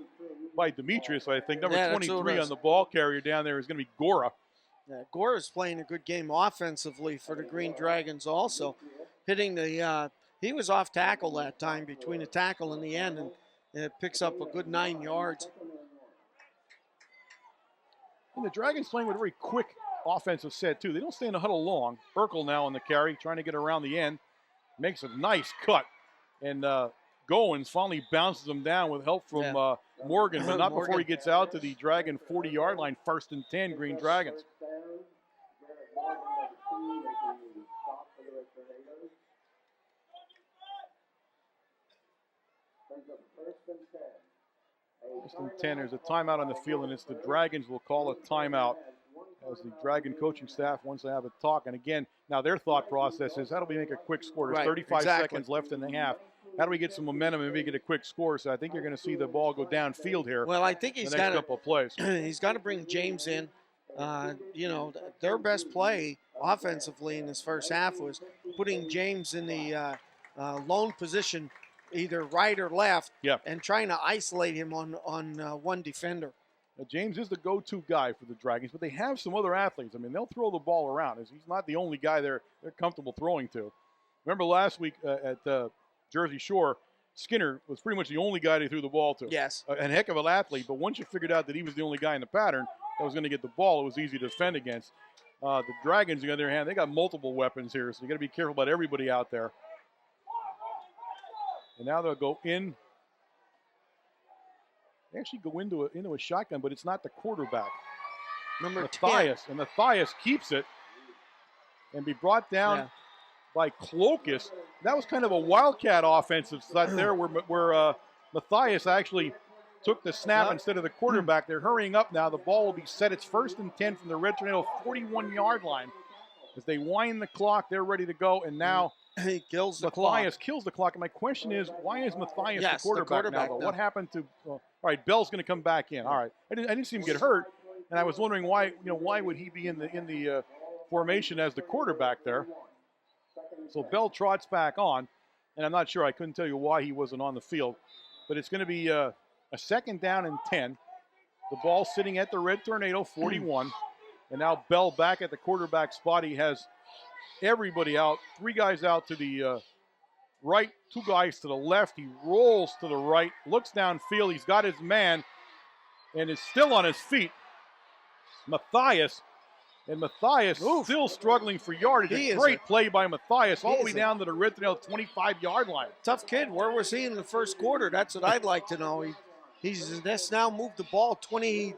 by Demetrius, I think. Number 23 on the ball carrier down there is going to be Gora. Yeah, Gora's playing a good game offensively for the Green Dragons also. Hitting the he was off tackle that time between the tackle and the end, and it picks up a good 9 yards. And the Dragons playing with a very quick offensive set, too. They don't stay in the huddle long. Urkel now on the carry, trying to get around the end. Makes a nice cut. And Goins finally bounces him down with help from Morgan, but not before he gets out to the Dragon 40-yard line. 1st and 10, Green Dragons. First and 10, there's a timeout on the field, and it's the Dragons will call a timeout as the Dragon coaching staff wants to have a talk. And again, now their thought process is, how do we make a quick score? There's 35 seconds left in the half. How do we get some momentum and maybe get a quick score? So I think you're going to see the ball go downfield here. Well, I think he's got couple of plays. He's got to bring James in. Their best play offensively in this first half was putting James in the lone position, either right or left, and trying to isolate him on one defender. Now, James is the go-to guy for the Dragons, but they have some other athletes. I mean, they'll throw the ball around. He's not the only guy they're comfortable throwing to. Remember last week at Jersey Shore, Skinner was pretty much the only guy they threw the ball to. Yes. A heck of an athlete, but once you figured out that he was the only guy in the pattern that was going to get the ball, it was easy to defend against. The Dragons, on the other hand, they got multiple weapons here, so you got to be careful about everybody out there. And now they'll go in. They actually go into a shotgun, but it's not the quarterback. Number Matthias. 10. And Matthias keeps it and be brought down by Clokus. that was kind of a wildcat offensive set there where Matthias actually took the snap instead of the quarterback. They're hurrying up now. The ball will be set. It's 1st and 10 from the Red Tornado 41-yard line. As they wind the clock, they're ready to go. And now he kills the Matthias clock. kills the clock. And my question is, why is Matthias Yes, the quarterback now? What happened to all right, Bell's going to come back in. All right. I didn't see him get hurt. And I was wondering why would he be in the formation as the quarterback there? So Bell trots back on, and I'm not sure. I couldn't tell you why he wasn't on the field. But it's going to be a 2nd down and 10. The ball sitting at the Red Tornado 41. And now Bell back at the quarterback spot. He has everybody out. 3 guys out to the right, 2 guys to the left. He rolls to the right, looks downfield. He's got his man and is still on his feet. Matthias. And Matthias still struggling for yardage. A great play by Matthias all the way down to the Red Tornado 25-yard line. Tough kid. Where was he in the first quarter? That's what I'd like to know. He's just now moved the ball 20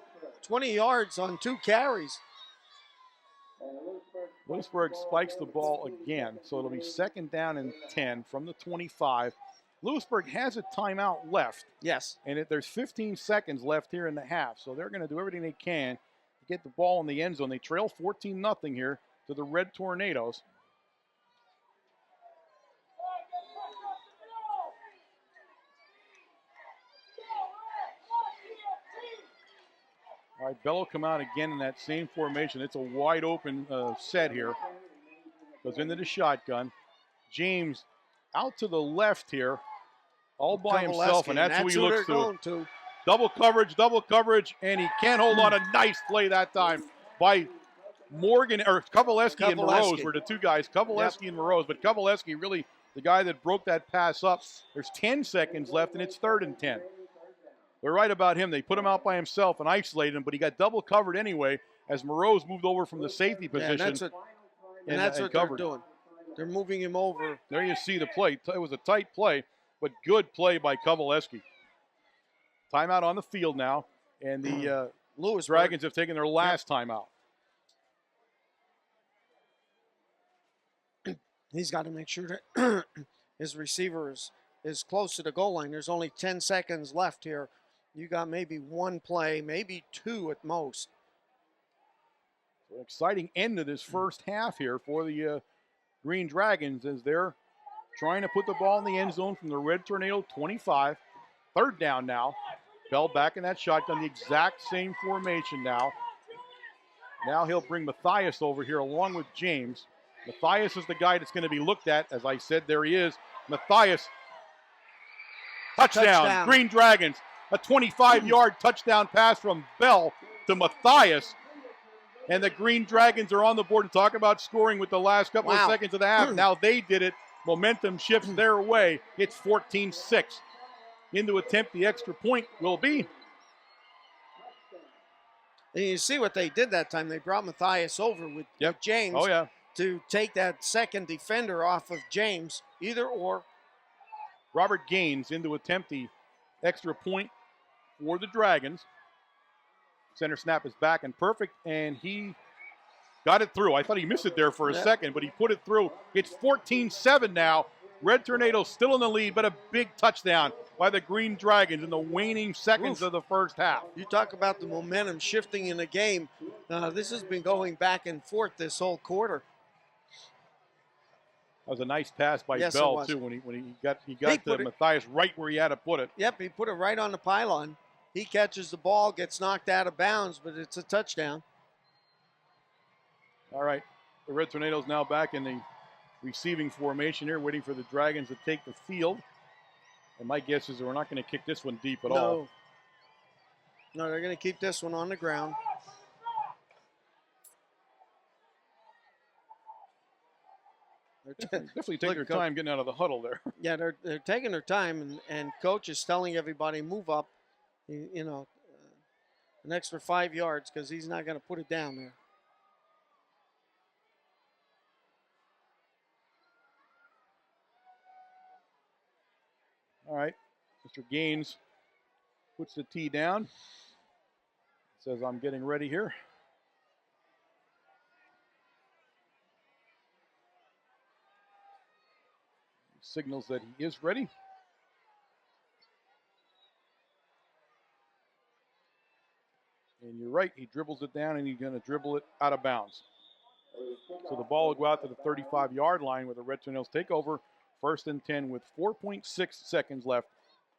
yards on 2 carries. Lewisburg spikes the ball again, so it'll be 2nd down and 10 from the 25. Lewisburg has a timeout left. Yes. And there's 15 seconds left here in the half, so they're going to do everything they can to get the ball in the end zone. They trail 14-0 here to the Red Tornadoes. All right, Bell will come out again in that same formation. It's a wide open set here. Goes into the shotgun. James out to the left here, all by himself, and that's who he looks to. Double coverage, and he can't hold on. A nice play that time by Morgan, or Kovaleski and Moroz were the 2 guys. Kovaleski and Moroz, but Kovaleski really the guy that broke that pass up. There's 10 seconds left, and it's 3rd and 10. They're right about him. They put him out by himself and isolated him, but he got double covered anyway as Moroz moved over from the safety position. And that's what they're doing. They're moving him over. There you see the play. It was a tight play, but good play by Kovaleski. Timeout on the field now, and the Dragons have taken their last timeout. He's got to make sure that his receiver is close to the goal line. There's only 10 seconds left here. You got maybe 1 play, maybe 2 at most. So exciting end to this first half here for the Green Dragons as they're trying to put the ball in the end zone from the Red Tornado 25. 3rd down now. Bell back in that shotgun, the exact same formation now. Now he'll bring Matthias over here along with James. Matthias is the guy that's going to be looked at. As I said, there he is. Matthias. Touchdown. Green Dragons. A 25-yard touchdown pass from Bell to Matthias. And the Green Dragons are on the board to talk about scoring with the last couple of seconds of the half. Now they did it. Momentum shifts their way. It's 14-6. In to attempt the extra point will be. And you see what they did that time. They brought Matthias over with James to take that second defender off of James. Either or. Robert Gaines in to attempt the extra point for the Dragons. Center snap is back and perfect, and he got it through. I thought he missed it there for a second, but he put it through. It's 14-7 now. Red Tornado still in the lead, but a big touchdown by the Green Dragons in the waning seconds of the first half. You talk about the momentum shifting in the game. This has been going back and forth this whole quarter. That was a nice pass by Bell, too, when he got Matthias right where he had to put it. Yep, he put it right on the pylon. He catches the ball, gets knocked out of bounds, but it's a touchdown. All right, the Red Tornadoes now back in the receiving formation here, waiting for the Dragons to take the field. And my guess is we're not going to kick this one deep at all. No, they're going to keep this one on the ground. Definitely take their time getting out of the huddle there. Yeah, they're taking their time, and coach is telling everybody move up, an extra 5 yards because he's not going to put it down there. All right, Mr. Gaines puts the tee down. Says, I'm getting ready here. signals that he is ready. And you're right, he dribbles it down and he's going to dribble it out of bounds. So the ball will go out to the 35-yard line with the Red Tornadoes take over. 1st and 10 with 4.6 seconds left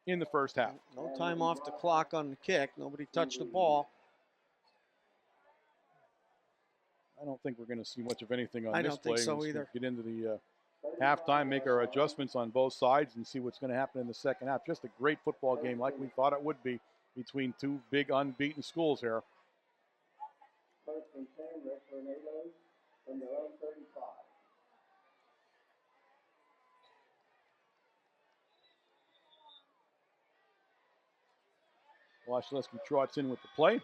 in the first half. No time off the clock on the kick. Nobody touched the ball. I don't think we're going to see much of anything on I this don't play. think so We'll either. get into the halftime, make our adjustments on both sides, and see what's going to happen in the second half. Just a great football game like we thought it would be between two big unbeaten schools here. 1st and 10, Red Tornadoes from their own 35. Wasilewski trots in with the play.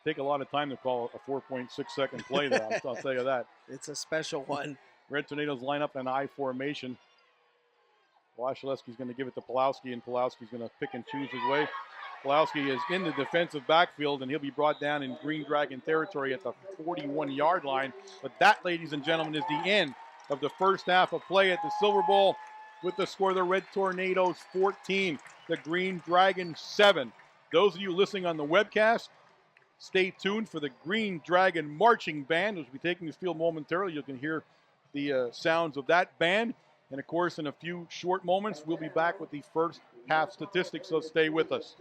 Take a lot of time to call a 4.6-second play there, I'll tell you that. It's a special one. Red Tornadoes line up in an I formation. Wasilewski's going to give it to Pulowski, and Pulowski's going to pick and choose his way. Pulowski is in the defensive backfield, and he'll be brought down in Green Dragon territory at the 41-yard line. But that, ladies and gentlemen, is the end of the first half of play at the Silver Bowl with the score: the Red Tornadoes 14, the Green Dragon 7. Those of you listening on the webcast, stay tuned for the Green Dragon Marching Band, which will be taking this field momentarily. You can hear the sounds of that band. And, of course, in a few short moments, we'll be back with the first half statistics, so stay with us.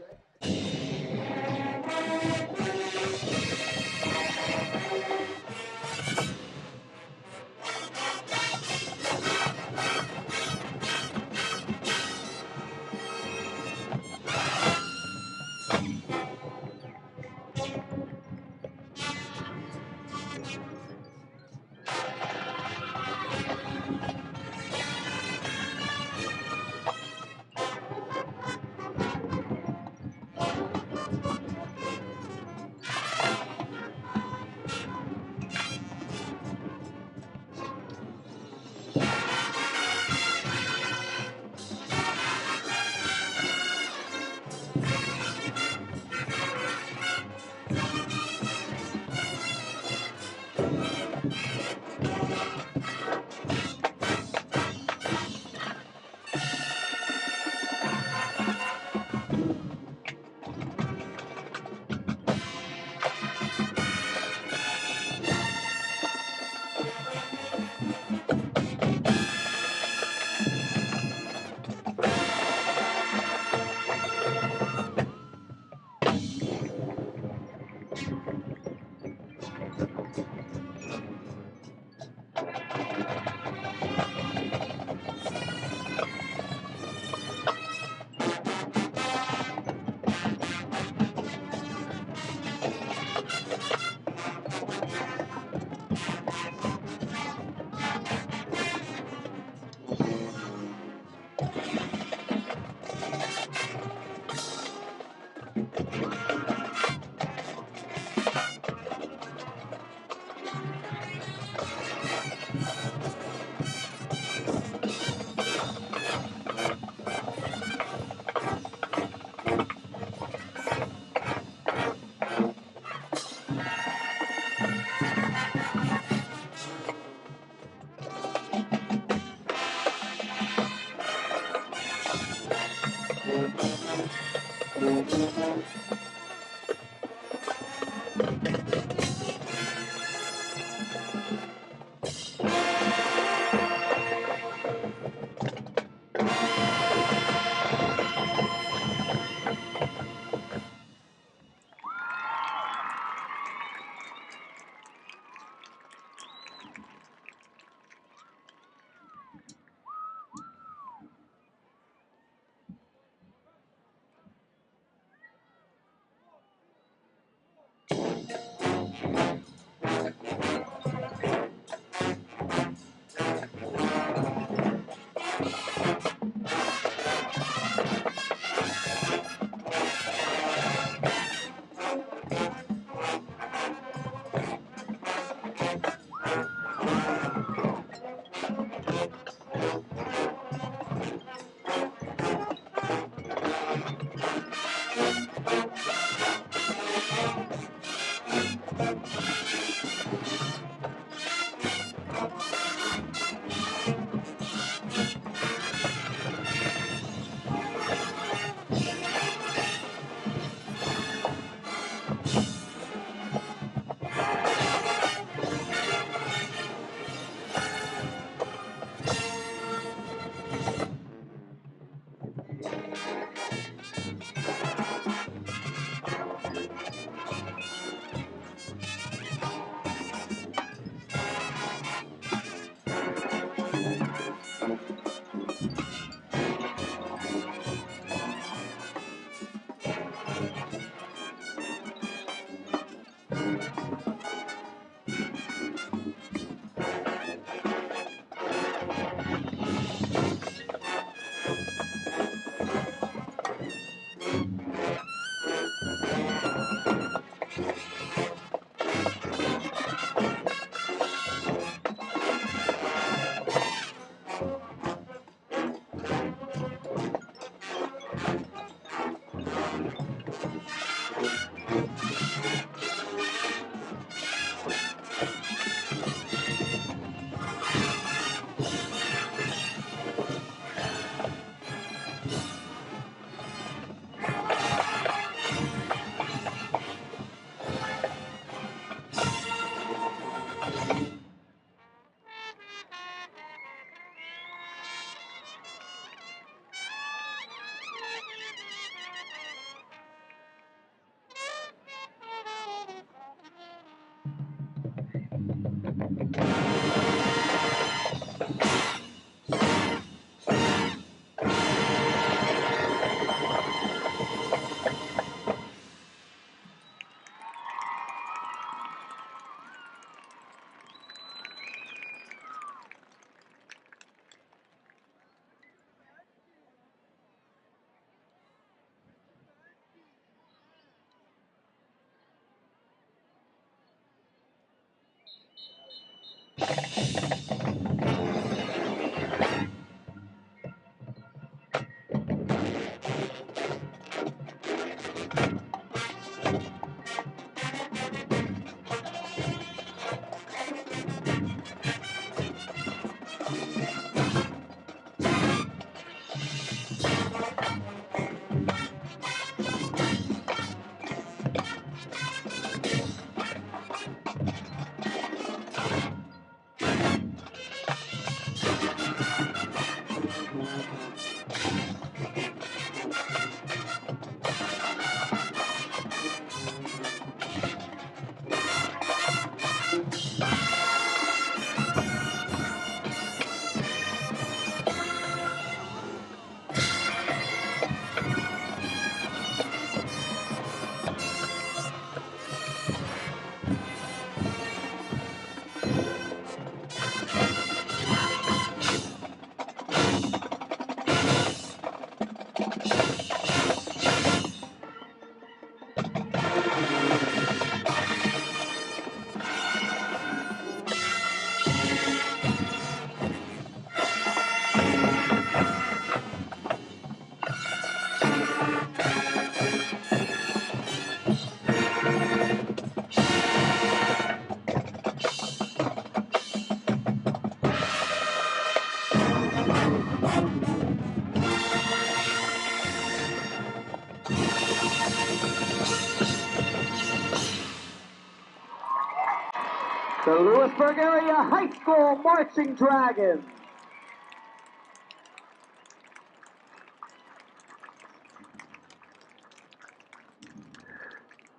The Lewisburg Area High School Marching Dragons.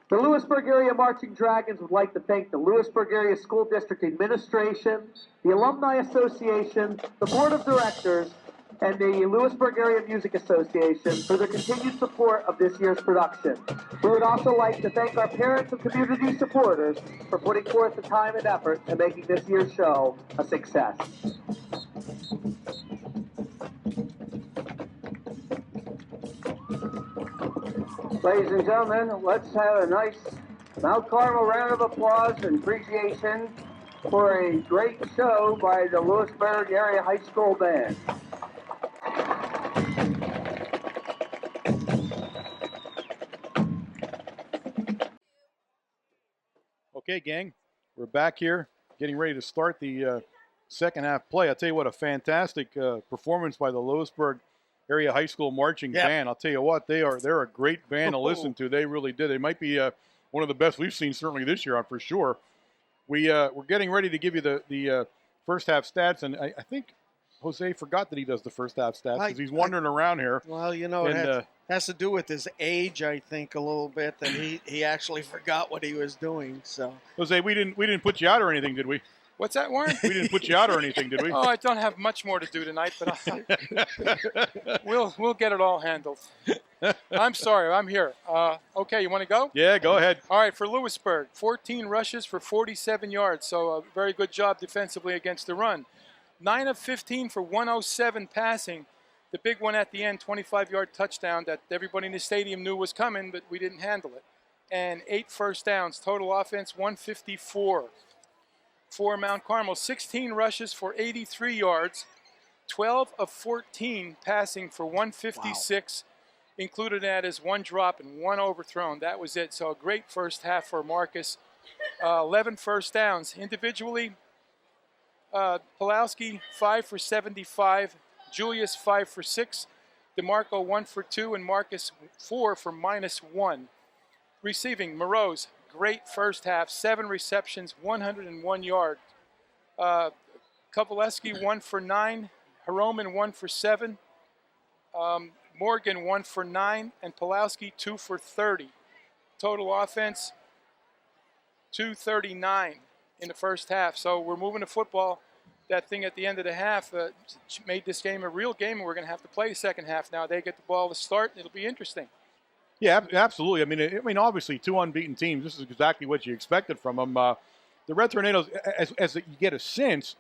The Lewisburg Area Marching Dragons would like to thank the Lewisburg Area School District Administration, the Alumni Association, the Board of Directors, and the Lewisburg Area Music Association for their continued support of this year's production. We would also like to thank our parents and community supporters for putting forth the time and effort and making this year's show a success. Ladies and gentlemen, let's have a nice Mount Carmel round of applause and appreciation for a great show by the Lewisburg Area High School Band. Okay, gang, we're back here getting ready to start the second half play. I'll tell you what, a fantastic performance by the Lewisburg Area High School Marching Band. I'll tell you what, they're a great band to listen to. They really did. They might be one of the best we've seen certainly this year, for sure. We're getting ready to give you the first half stats, and I think Jose forgot that he does the first half stats because he's wandering around here. Well, you know, it has to do with his age, I think, a little bit, that he actually forgot what he was doing. So, Jose, we didn't put you out or anything, did we? What's that, Warren? We didn't put you out or anything, did we? Oh, I don't have much more to do tonight, but we'll get it all handled. I'm sorry, I'm here. Okay, you want to go? Yeah, go ahead. All right, for Lewisburg, 14 rushes for 47 yards, so a very good job defensively against the run. 9 of 15 for 107 passing. The big one at the end, 25-yard touchdown that everybody in the stadium knew was coming, but we didn't handle it. And 8 first downs. Total offense, 154. For Mount Carmel, 16 rushes for 83 yards, 12 of 14 passing for 156. Wow. Included that is 1 drop and 1 overthrown. That was it. So a great first half for Marcus. 11 first downs. Individually, Pulowski 5 for 75, Julius 5 for 6, DeMarco 1 for 2, and Marcus 4 for -1. Receiving, Morose, great first half, 7 receptions, 101 yards. Kovaleski 1 for 9, Hiroman 1 for 7, Morgan 1 for 9, and Pulowski 2 for 30. Total offense 239 in the first half. So we're moving the football. That thing at the end of the half made this game a real game, and we're going to have to play the second half now. They get the ball to start, and it'll be interesting. Yeah, absolutely. I mean, obviously, 2 unbeaten teams. This is exactly what you expected from them. The Red Tornadoes, as you get a sense,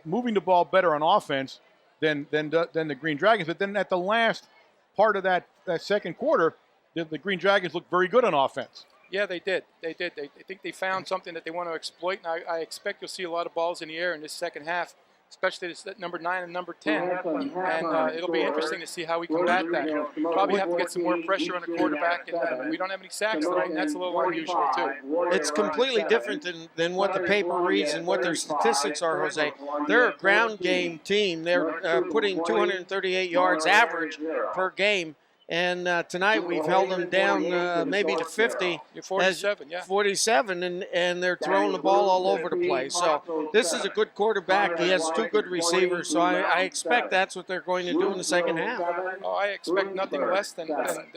moving the ball better on offense than the Green Dragons. But then at the last part of that second quarter, the Green Dragons looked very good on offense. Yeah, they did. They did. I think they found something that they want to exploit, and I expect you'll see a lot of balls in the air in this second half, especially this number 9 and number 10. And it'll be interesting to see how we combat that. Probably have to get some more pressure on the quarterback, and we don't have any sacks tonight, and that's a little unusual too. It's completely different than what the paper reads and what their statistics are, Jose. They're a ground game team. They're putting 238 yards average per game. And tonight we've held them down maybe to 50. 47, yeah. 47, and they're throwing the ball all over the place. So this is a good quarterback. He has 2 good receivers. So I expect that's what they're going to do in the second half. Oh, I expect nothing less than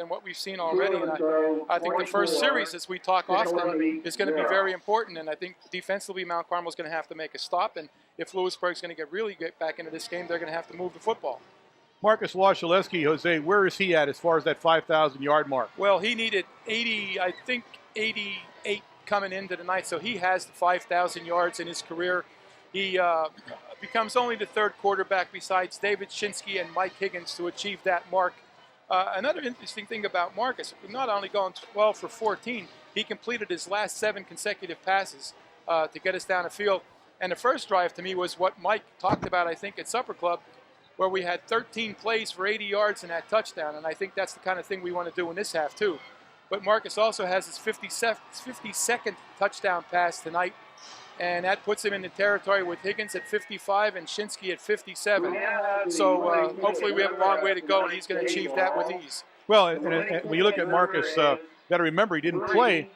what we've seen already. And I think the first series, as we talk often, is going to be very important. And I think defensively, Mount Carmel's going to have to make a stop. And if Lewisburg's going to get back into this game, they're going to have to move the football. Marcus Wasilewski, Jose, where is he at as far as that 5,000-yard mark? Well, he needed 88 coming into the night, so he has the 5,000 yards in his career. He becomes only the 3rd quarterback besides David Shinsky and Mike Higgins to achieve that mark. Another interesting thing about Marcus, not only going 12 for 14, he completed his last 7 consecutive passes to get us down the field. And the first drive to me was what Mike talked about, I think, at Supper Club, where we had 13 plays for 80 yards and that touchdown. And I think that's the kind of thing we want to do in this half, too. But Marcus also has his 52nd touchdown pass tonight, and that puts him in the territory with Higgins at 55 and Shinsky at 57. So hopefully we have a long way to go, and he's going to achieve that with ease. Well, and when you look at Marcus, got to remember he didn't play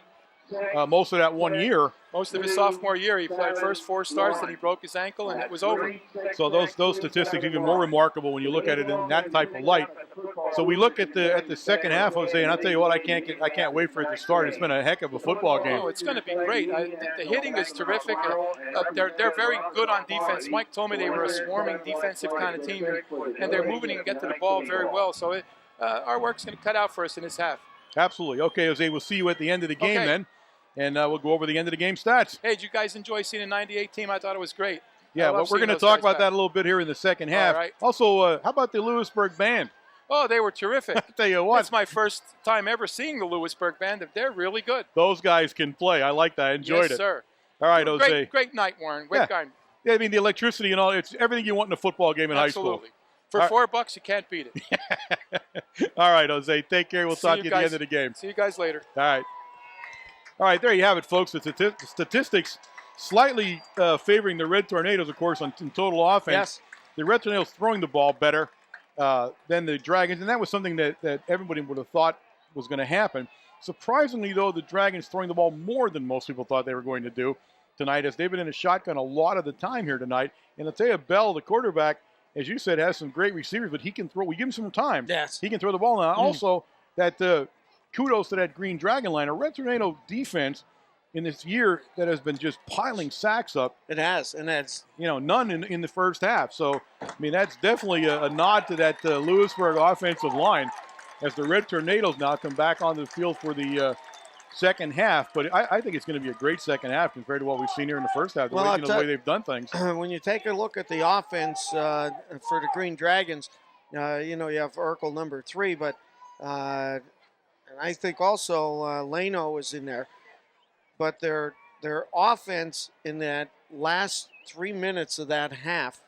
most of that 1 year. Most of his sophomore year, he played first 4 starts, then he broke his ankle, and it was over. So those statistics even more remarkable when you look at it in that type of light. So we look at the second half, Jose, and I'll tell you what, I can't wait for it to start. It's been a heck of a football game. Oh, it's going to be great. The hitting is terrific. They're very good on defense. Mike told me they were a swarming defensive kind of team, and they're moving and get to the ball very well. So our work's going to cut out for us in this half. Absolutely. Okay, Jose, we'll see you at the end of the game then. And we'll go over the end of the game stats. Hey, did you guys enjoy seeing the 98 team? I thought it was great. Yeah, well, we're going to talk about that a little bit here in the second half. All right. Also, how about the Lewisburg band? Oh, they were terrific. I'll tell you what. It's my first time ever seeing the Lewisburg band. They're really good. Those guys can play. I like that. I enjoyed it. Yes, sir. All right, Jose. Great night, Warren. Great guy. Yeah, I mean, the electricity and all, it's everything you want in a football game in high school. Absolutely. For $4, you can't beat it. All right, Jose. Take care. We'll talk to you at the end of the game. See you guys later. All right. All right, there you have it, folks. The statistics slightly favoring the Red Tornadoes, of course, in total offense. Yes. The Red Tornadoes throwing the ball better than the Dragons, and that was something that everybody would have thought was going to happen. Surprisingly, though, the Dragons throwing the ball more than most people thought they were going to do tonight, as they've been in a shotgun a lot of the time here tonight. And I'll tell you, Bell, the quarterback, as you said, has some great receivers, but he can throw. We give him some time. Yes. He can throw the ball now. Also, that kudos to that Green Dragon line. A Red Tornado defense in this year that has been just piling sacks up. It has, and that's none in the first half. So, I mean, that's definitely a nod to that Lewisburg offensive line as the Red Tornadoes now come back on the field for the second half. But I think it's going to be a great second half compared to what we've seen here in the first half, the way they've done things. When you take a look at the offense for the Green Dragons, you have Urkel number 3, but and I think also Leno is in there. But their offense in that last 3 minutes of that half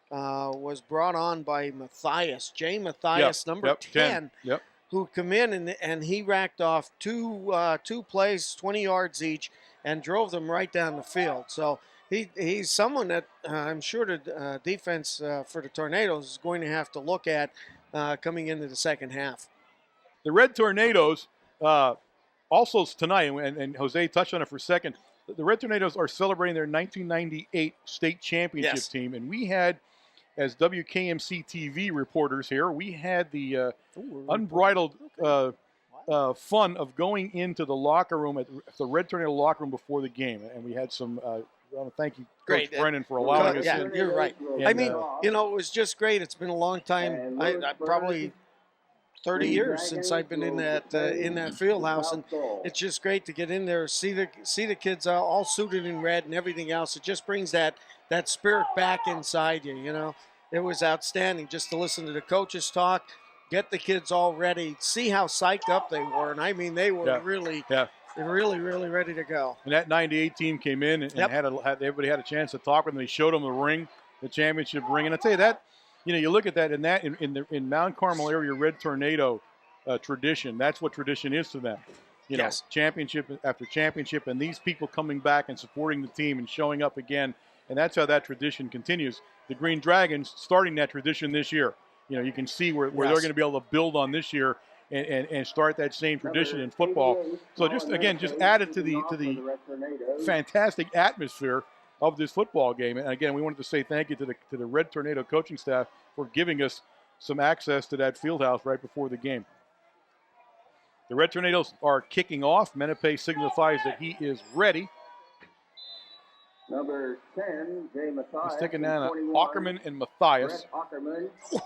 was brought on by Matthias, Jay Matthias, number 10, who come in and he racked off two plays, 20 yards each, and drove them right down the field. So he's someone that I'm sure the defense for the Tornadoes is going to have to look at coming into the second half. The Red Tornadoes also tonight, and Jose touched on it for a second, the Red Tornadoes are celebrating their 1998 state championship team. And we had, as WKMC TV reporters here, we had the unbridled fun of going into the locker room, at the Red Tornado locker room before the game. And we had some, I want to thank you, Coach Brennan, for allowing us in. Yeah, you're right. And, I mean, it was just great. It's been a long time. I probably 30 years since I've been in that field house, and it's just great to get in there, see the kids all suited in red and everything else. It just brings that spirit back inside you. It was outstanding just to listen to the coaches talk, get the kids all ready, see how psyched up they were, and I mean they were really They're really, really ready to go. And that 98 team came in and everybody had a chance to talk with them. They showed them the ring, the championship ring. And I tell you that, you look at that in Mount Carmel area Red Tornado tradition. That's what tradition is to them. Yes. Championship after championship, and these people coming back and supporting the team and showing up again. And that's how that tradition continues. The Green Dragons starting that tradition this year. You can see where they're going to be able to build on this year and start that same tradition in football. So just add it to the fantastic atmosphere of this football game. And again, we wanted to say thank you to the Red Tornado coaching staff for giving us some access to that field house right before the game. The Red Tornadoes are kicking off. Menepe signifies that he is ready. Number 10, Jay Matthias. He's taking down Ackerman and Matthias.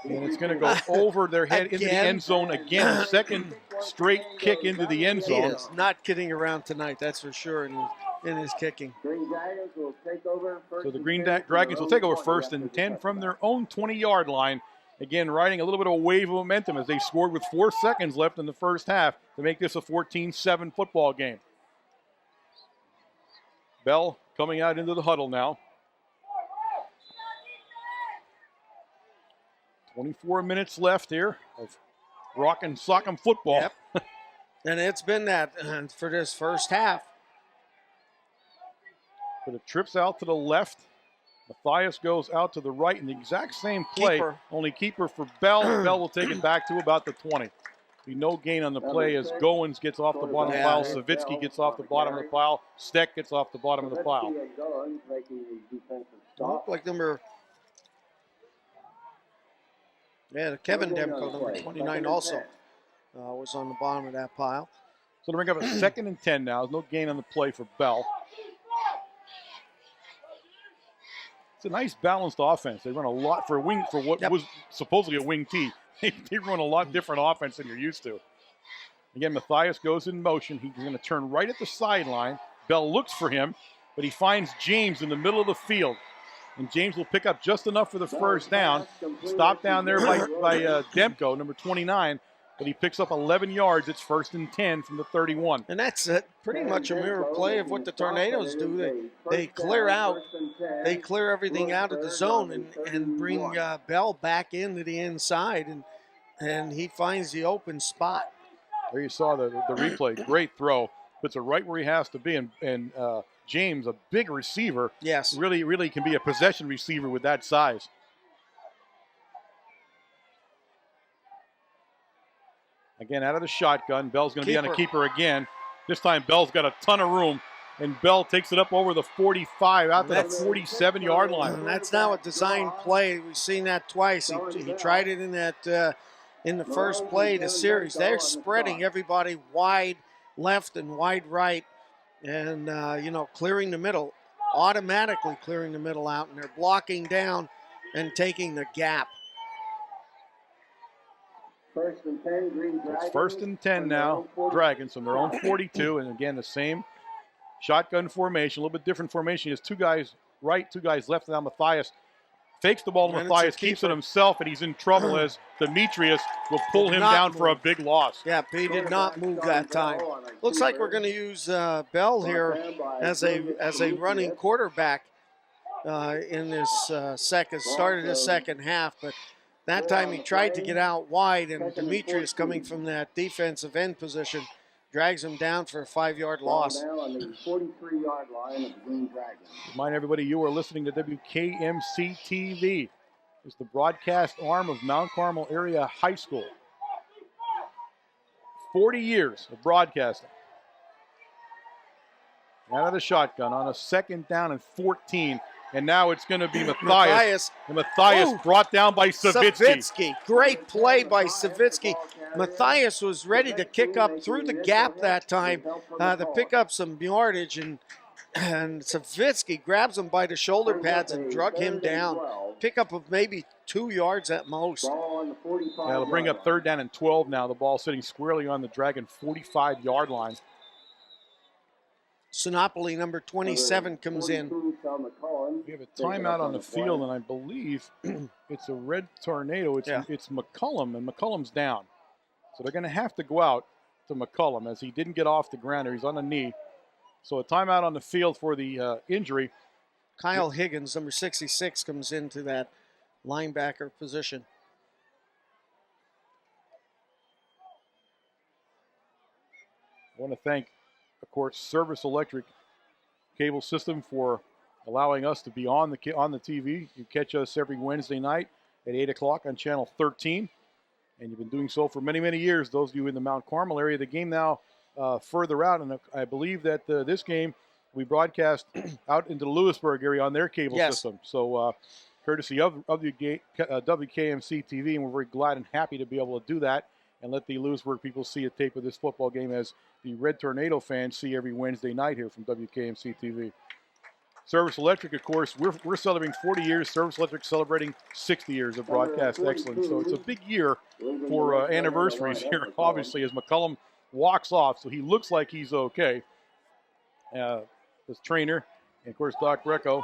And it's going to go over their head into the end zone again. A second straight kick into the end zone. He is not kidding around tonight, that's for sure, in his kicking. Green Dragons will take over first. So the Green Dragons will take over first and 10 from their own 20-yard line. Again, riding a little bit of a wave of momentum as they scored with 4 seconds left in the first half to make this a 14-7 football game. Bell coming out into the huddle now. 24 minutes left here of rockin' sock'em football. Yep. And it's been that for this first half. But it trips out to the left. Matthias goes out to the right in the exact same play. Keeper. Only keeper for Bell. Bell will take it back to about the 20. Be no gain on the play as Goins gets off the bottom of the pile. Savitsky gets off the bottom of the pile. Steck gets off the bottom of the pile. Look like number... Yeah, Kevin Demko, number 29 also was on the bottom of that pile. So to bring up a 2nd and 10 now. There's no gain on the play for Bell. It's a nice balanced offense. They run a lot for what was supposedly a wing T. They run a lot different offense than you're used to. Again, Matthias goes in motion. He's going to turn right at the sideline. Bell looks for him, but he finds James in the middle of the field. And James will pick up just enough for the first down. Stop down there by Demko, number 29. But he picks up 11 yards. It's 1st and 10 from the 31. And that's pretty much a mirror play of what the Tornadoes do. They clear out. They clear everything out of the zone and bring Bell back into the inside. And he finds the open spot. There you saw the replay. Great throw. Puts it right where he has to be. And James, a big receiver, yes, really can be a possession receiver with that size. Again, out of the shotgun. Bell's going to be on a keeper again. This time, Bell's got a ton of room. And Bell takes it up over the 45, out to the 47-yard line. And that's now a design play. We've seen that twice. He tried it in that in the first play of the series. They're spreading everybody wide left and wide right. And, clearing the middle, automatically clearing the middle out. And they're blocking down and taking the gap. 1st and 10, Green Dragons. It's 1st and 10 now, Dragons from their own 42. And again, the same shotgun formation, a little bit different formation. He has 2 guys right, 2 guys left. Now Matthias fakes the ball to Matthias, keeps it himself, and he's in trouble as Demetrius will pull him down for a big loss. Yeah, he did not move that time. Looks like we're going to use Bell here as a running quarterback in this start of the second half. But that time he tried to get out wide, and Demetrius, coming from that defensive end position, drags him down for a 5-yard loss. Now on the 43-yard line of the Green Dragons. Remind everybody you are listening to WKMC TV. It's the broadcast arm of Mount Carmel Area High School. 40 years of broadcasting. Out of the shotgun on a 2nd down and 14. And now it's going to be Matthias. And Matthias brought down by Savitsky. Great play by Savitsky. Matthias was ready to kick up through the gap that time to pick up some yardage. And Savitsky grabs him by the shoulder pads and drug him down. Pickup of maybe 2 yards at most. That'll bring up 3rd down and 12 now. The ball sitting squarely on the Dragon 45-yard line. Sinopoli, number 27, comes in. We have a timeout on the field, and I believe it's a Red Tornado. It's McCullum, and McCullum's down. So they're going to have to go out. to McCullum as he didn't get off the ground there. He's on a knee. So a timeout on the field for the injury. Kyle Higgins, number 66, comes into that linebacker position. I want to thank, of course, Service Electric Cable System for allowing us to be on the TV. You catch us every Wednesday night at 8 o'clock on Channel 13. And you've been doing so for many, many years, those of you in the Mount Carmel area. The game now further out, and I believe that this game we broadcast out into the Lewisburg area on their cable system. So courtesy of WKMC TV, and we're very glad and happy to be able to do that and let the Lewisburg people see a tape of this football game as the Red Tornado fans see every Wednesday night here from WKMC TV. Service Electric, of course, we're celebrating 40 years. Service Electric celebrating 60 years of broadcast excellence. So it's a big year for anniversaries here, obviously, as McCullum walks off. So he looks like he's okay. His trainer, and of course, Doc Greco.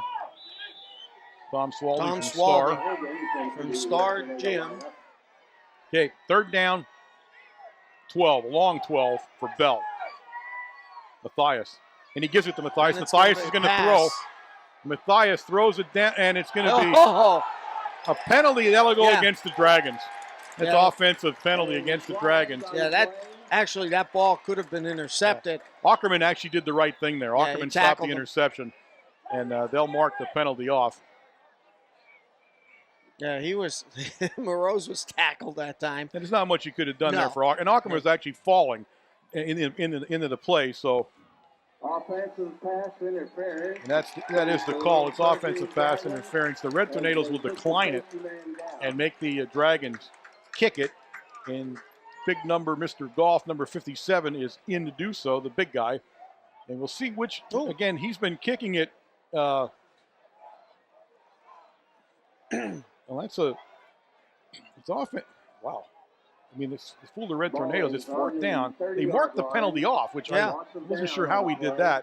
Tom Swaldy from Star Gym. Okay, third down, 12, a long 12 for Bell. Matthias. And he gives it to Matthias. Matthias is going to throw. Matthias throws it down, and it's going to be a penalty that'll go against the Dragons. It's offensive penalty against the Dragons. Yeah, that ball could have been intercepted. Ackerman actually did the right thing there. Ackerman stopped the interception, and they'll mark the penalty off. Yeah, Morose was tackled that time. And there's not much you could have done there for Ackerman. And Ackerman was actually falling into the play, so. Offensive pass interference. And that is the call. It's offensive pass interference. The Red Tornadoes will decline it and make the Dragons kick it. And big number, Mr. Goff, number 57, is in to do so, the big guy. And we'll see which, again, he's been kicking it. Well, it's offense. Wow. I mean, it's full of Red Tornadoes. It's fourth down. They marked the penalty off, which I wasn't sure how we did that.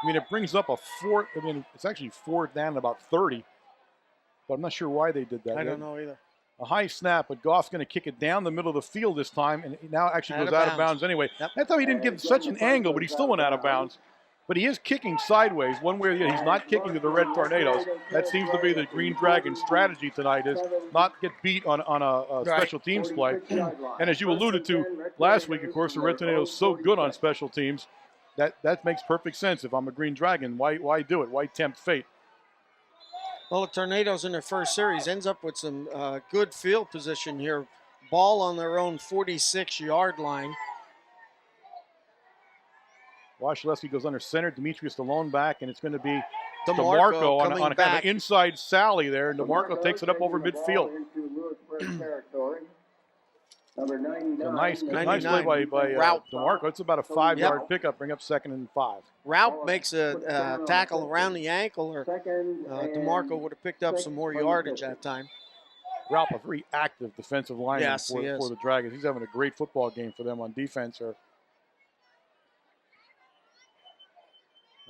I mean, it brings up it's actually fourth down at about 30. But I'm not sure why they did that. I don't know either. A high snap, but Goff's going to kick it down the middle of the field this time, and it now actually goes out of bounds anyway. That's how he didn't give such an angle, but he still went out of bounds. But he is kicking sideways one way or the other. He's not kicking to the Red Tornadoes. That seems to be the Green Dragon strategy tonight, is not get beat on a special teams play. And as you alluded to last week, of course, the Red Tornadoes so good on special teams, that makes perfect sense. If I'm a Green Dragon, why do it? Why tempt fate? Well, the Tornadoes in their first series ends up with some good field position here. Ball on their own 46-yard line. Wasilewski goes under center. Demetrius the lone back, and it's going to be DeMarco on kind of an inside sally there. And DeMarco takes it up over midfield. A nice play by DeMarco. It's about a 5-yard pickup, bring up 2nd and 5. Raup makes a tackle around the ankle, or DeMarco would have picked up some more yardage that time. Raup, a very active defensive lineman for the Dragons. He's having a great football game for them on defense here.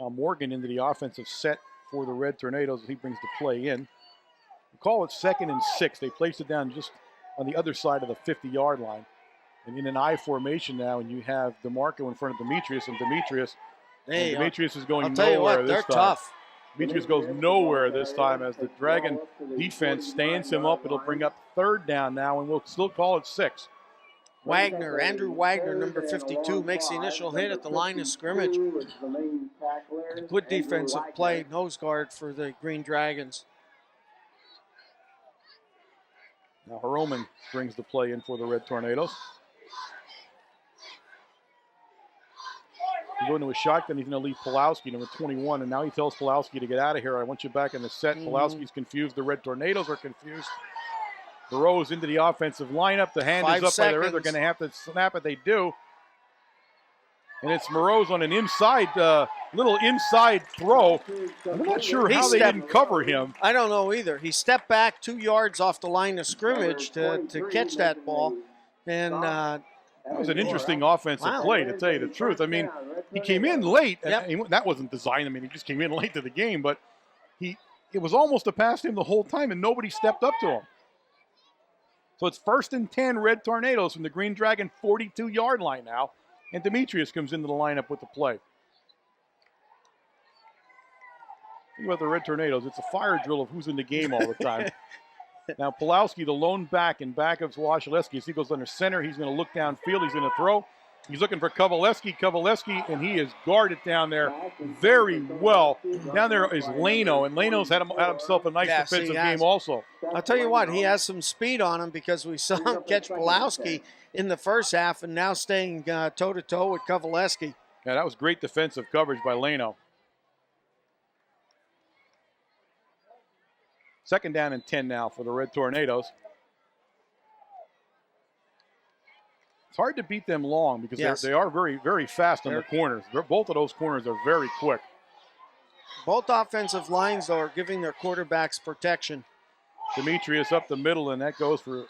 Now Morgan into the offensive set for the Red Tornadoes as he brings the play in. We call it 2nd and 6. They placed it down just on the other side of the 50-yard line. And in an I formation now, and you have DeMarco in front of Demetrius, and Demetrius is going nowhere this time. They're tough. Demetrius goes nowhere this time as the Dragon defense stands him up. It'll bring up 3rd down now, and we'll still call it 6. Andrew Wagner, number 52, makes the initial hit at the line of scrimmage. Good defensive play, nose guard for the Green Dragons. Now Heroman brings the play in for the Red Tornadoes. He's going to a shotgun. He's going to leave Pulowski, number 21, and now he tells Pulowski to get out of here. I want you back in the set. Pulowski's confused. The Red Tornadoes are confused. Burrows into the offensive lineup. The hand is up by the Red. They're going to have to snap it. They do. And it's Moreau's on an inside, little inside throw. I'm not sure how they didn't cover him. I don't know either. He stepped back 2 yards off the line of scrimmage to catch that ball. And that was an interesting offensive play, to tell you the truth. I mean, he came in late. That wasn't designed. I mean, he just came in late to the game. But it was almost a pass to him the whole time, and nobody stepped up to him. So it's 1st and 10 Red Tornadoes from the Green Dragon 42-yard line now. and Demetrius comes into the lineup with the play. Think about the Red Tornadoes. It's a fire drill of who's in the game all the time. Now Pulowski, the lone back in back of Wasilewski. As he goes under center, he's going to look downfield. He's going to throw. He's looking for Kovaleski, and he is guarded down there very well. Down there is Leno, and Leno's had himself a nice defensive game also. I'll tell you what, he has some speed on him because we saw him catch Pulowski in the first half and now staying toe-to-toe with Kovaleski. Yeah, that was great defensive coverage by Leno. Second down and 10 now for the Red Tornadoes. It's hard to beat them long because they are very, very fast on the corners. Both of those corners are very quick. Both offensive lines, though, are giving their quarterbacks protection. Demetrius up the middle, and that goes for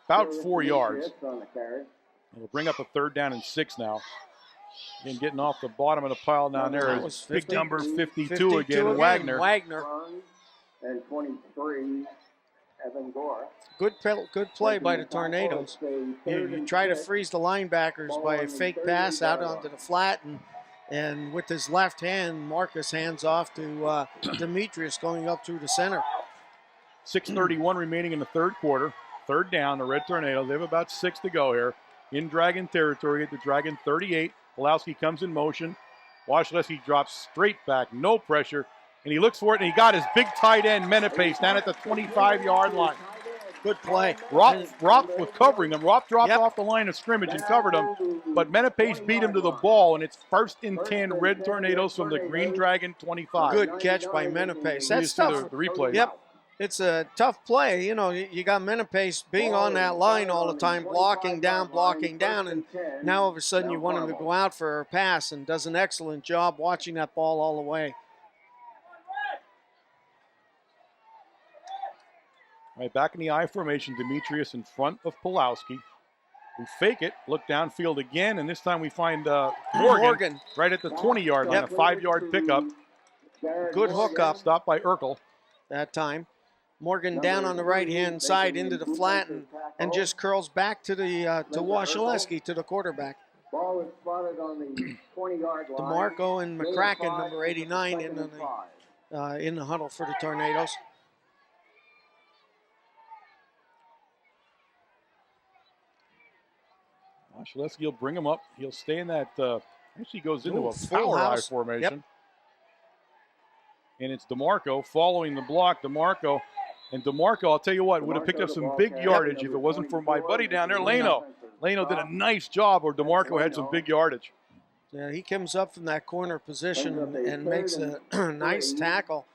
about 4 yards. It'll bring up a 3rd down and 6 now. And getting off the bottom of the pile down there is big number 52 again, Wagner. And 23, Evan Gore. Good play by the Tornadoes. You try to freeze the linebackers by a fake pass out onto the flat, and with his left hand, Marcus hands off to Demetrius going up through the center. 6:31 remaining in the third quarter. 3rd down, the Red Tornadoes. They have about 6 to go here. In Dragon territory at the Dragon 38. Pulowski comes in motion. Wasilewski drops straight back, no pressure. And he looks for it, and he got his big tight end, Menepace, down at the 25-yard line. Good play. Rock was covering him. Rock dropped off the line of scrimmage and covered him. But Menepace beat him to the ball, and it's 1st and 10 Red Tornadoes from the Green Dragon 25. Good catch by Menepace. That's tough. The replay. Yep. It's a tough play. You know, you got Menepace being on that line all the time, blocking down, and now all of a sudden you want him to go out for a pass, and does an excellent job watching that ball all the way. All right, back in the I formation, Demetrius in front of Pulowski. We fake it, look downfield again, and this time we find Morgan right at the 20-yard line, a 5-yard pickup. Good hookup. Stopped by Urkel. That time. Morgan down on the right-hand side into the flat and just curls back to the to Wasilewski, to the quarterback. Ball is spotted on the 20-yard line. DeMarco and McCracken, number 89, in the huddle for the Tornadoes. Wasilewski will bring him up. He'll stay in that. Actually goes into a power I formation. Yep. And it's DeMarco following the block. DeMarco, I'll tell you what, would have picked up some big yardage if it wasn't for my buddy down there, Leno. Leno did a nice job where DeMarco had some big yardage. Yeah, he comes up from that corner position and makes a nice tackle.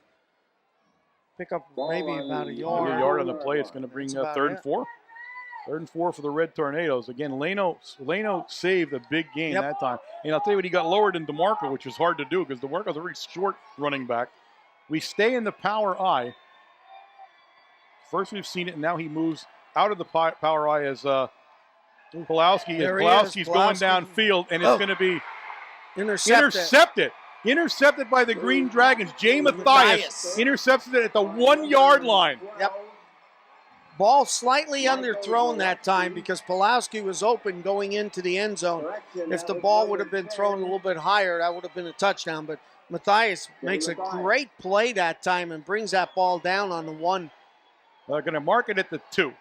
Pick up maybe about a yard. Maybe a yard on the play. It's going to bring 3rd and 4. 3rd and 4 for the Red Tornadoes. Again, Leno saved a big game that time. And I'll tell you what, he got lower than DeMarco, which is hard to do because DeMarco's a very short running back. We stay in the power I. First we've seen it, and now he moves out of the power I as Pulowski. Pulowski's going downfield, and it's going to be intercepted. Intercepted by the Green Dragons. Jay Mathias intercepted it at the 1-yard line. Yep. Ball slightly underthrown that time because Pulowski was open going into the end zone. If the ball would have been thrown a little bit higher, that would have been a touchdown. But Mathias makes a great play that time and brings that ball down on the 1. They're going to mark it at the 2.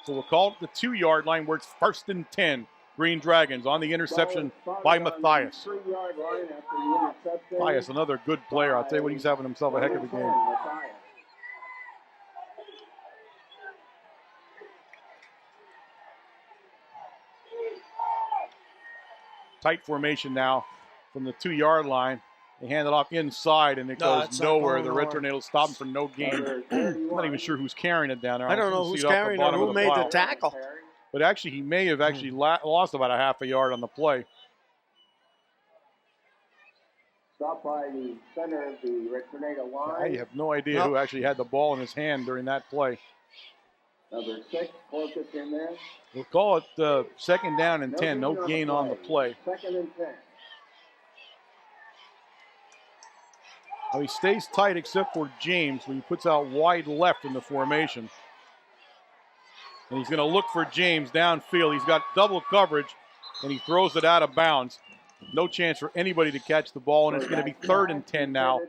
So we'll call it the 2-yard line where it's 1st and 10. Green Dragons on the interception by Mathias. Mathias, another good player. I'll tell you what, he's having himself a heck of a game. Tight formation now from the 2-yard line. They hand it off inside, and it goes nowhere. The Red Tornadoes stop him for no gain. I'm not even sure who's carrying it down there. I don't know who's carrying it or who made the tackle. But actually, he may have lost about a half a yard on the play. Stopped by the center of the Red Tornado line. I have no idea who actually had the ball in his hand during that play. Number 6, closest in there. We'll call it 2nd down and 10. No gain on the play. 2nd and 10. Now he stays tight except for James, when he puts out wide left in the formation. And he's going to look for James downfield. He's got double coverage. and he throws it out of bounds. No chance for anybody to catch the ball, and it's going to be 3rd and 10 now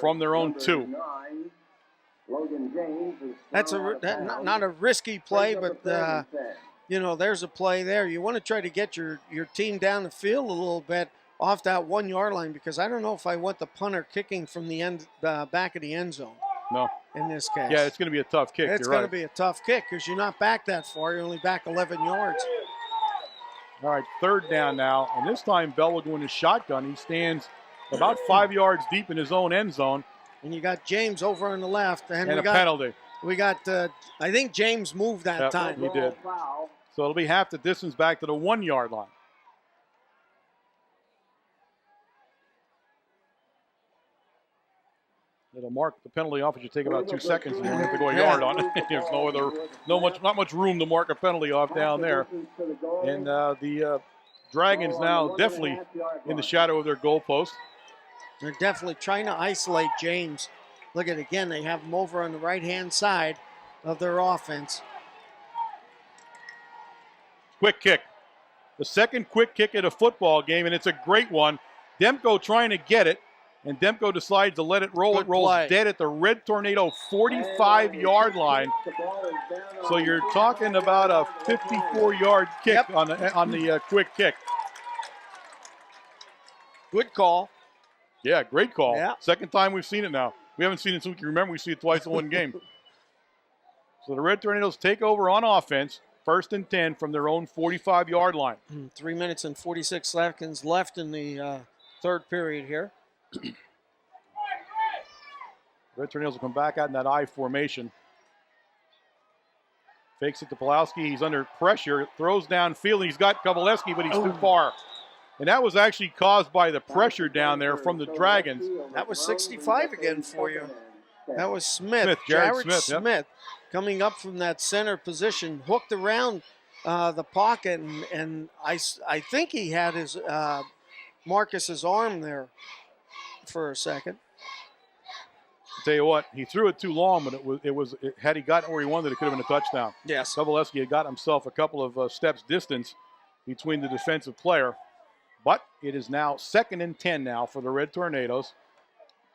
from their own 2. That's not a risky play, but you know, there's a play there. You want to try to get your team down the field a little bit off that 1 yard line, because I don't know if I want the punter kicking from the end back of the end zone. No. In this case. Yeah, it's going to be a tough kick. It's going to be a tough kick because you're not back that far. You're only back 11 yards. All right, 3rd down now, and this time Bell will go in his shotgun. He stands about 5 yards deep in his own end zone. And you got James over on the left. And a penalty. We got, I think James moved that time. He did. So it'll be half the distance back to the 1 yard line. It'll mark the penalty off. It should take about 2 seconds, and then we have to go a yard on it. There's not much room to mark a penalty off down there. And the Dragons now definitely in the shadow of their goalpost. They're definitely trying to isolate James. Look at it again. They have him over on the right-hand side of their offense. Quick kick. The second quick kick at a football game, and it's a great one. Demko trying to get it, and Demko decides to let it roll. It rolls dead at the Red Tornado 45-yard line. So you're talking about a 54-yard kick on the quick kick. Good call. Yeah, great call. Yeah. Second time we've seen it now. We haven't seen it since we can remember. We see it twice in one game. So the Red Tornadoes take over on offense. 1st and 10 from their own 45-yard line. 3 minutes and 46 seconds left in the 3rd period here. Red Tornadoes will come back out in that I formation. Fakes it to Pulowski. He's under pressure. Throws downfield, and he's got Kovaleski, but he's too far. And that was actually caused by the pressure down there from the Dragons. That was 65 again for you. That was Smith. Jared Smith. Smith coming up from that center position, hooked around the pocket, and I think he had his Marcus's arm there for a second. I'll tell you what, he threw it too long, but had he gotten where he wanted, it could have been a touchdown. Yes. Kovaleski had got himself a couple of steps distance between the defensive player. But it is now 2nd and 10 now for the Red Tornadoes.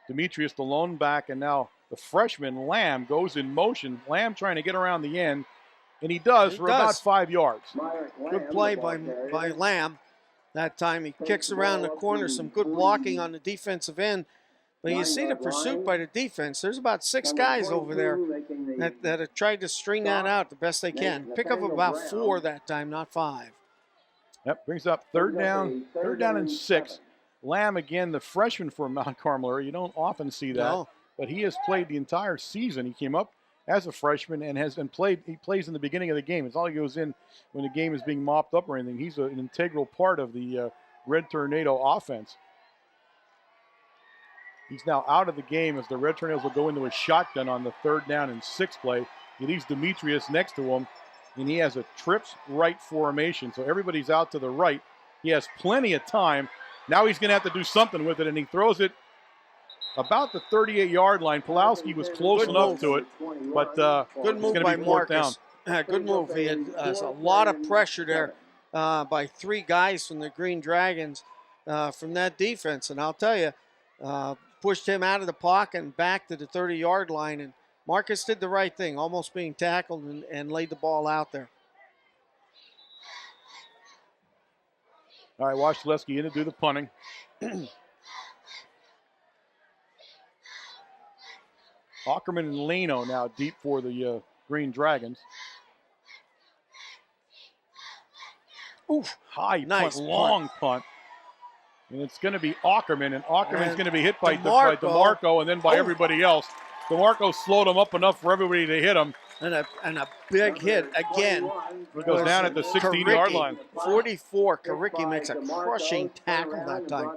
Demetrius, the lone back, and now the freshman, Lamb, goes in motion. Lamb trying to get around the end, and he does for about 5 yards. Good play by Lamb. That time he kicks around the corner, some good blocking on the defensive end. But you see the pursuit by the defense. There's about 6 guys over there that have tried to string that out the best they can. Pick up about 4 that time, not 5. Yep, brings up 3rd down and 6. Lamb, again, the freshman for Mount Carmel. You don't often see that. No. But he has played the entire season. He came up as a freshman and he plays in the beginning of the game. It's all he goes in when the game is being mopped up or anything. He's an integral part of the Red Tornado offense. He's now out of the game as the Red Tornadoes will go into a shotgun on the 3rd down and 6 play. He leaves Demetrius next to him, and he has a trips right formation. So everybody's out to the right. He has plenty of time. Now he's going to have to do something with it, and he throws it about the 38-yard line. Pulowski was close enough to it, but good move by Marcus. Good move. He had a lot of pressure there by 3 guys from the Green Dragons from that defense. And I'll tell you, pushed him out of the pocket and back to the 30-yard line. And Marcus did the right thing, almost being tackled and laid the ball out there. All right, Washleski in to do the punting. Ackerman and Leno now deep for the Green Dragons. Oof, high nice punt, long punt. And it's going to be Ackerman, and Ackerman's going to be hit by DeMarco and then by everybody else. DeMarco slowed him up enough for everybody to hit him. And a big hit again. It goes down at the 16-yard line. 44. Karicki makes a crushing tackle that time.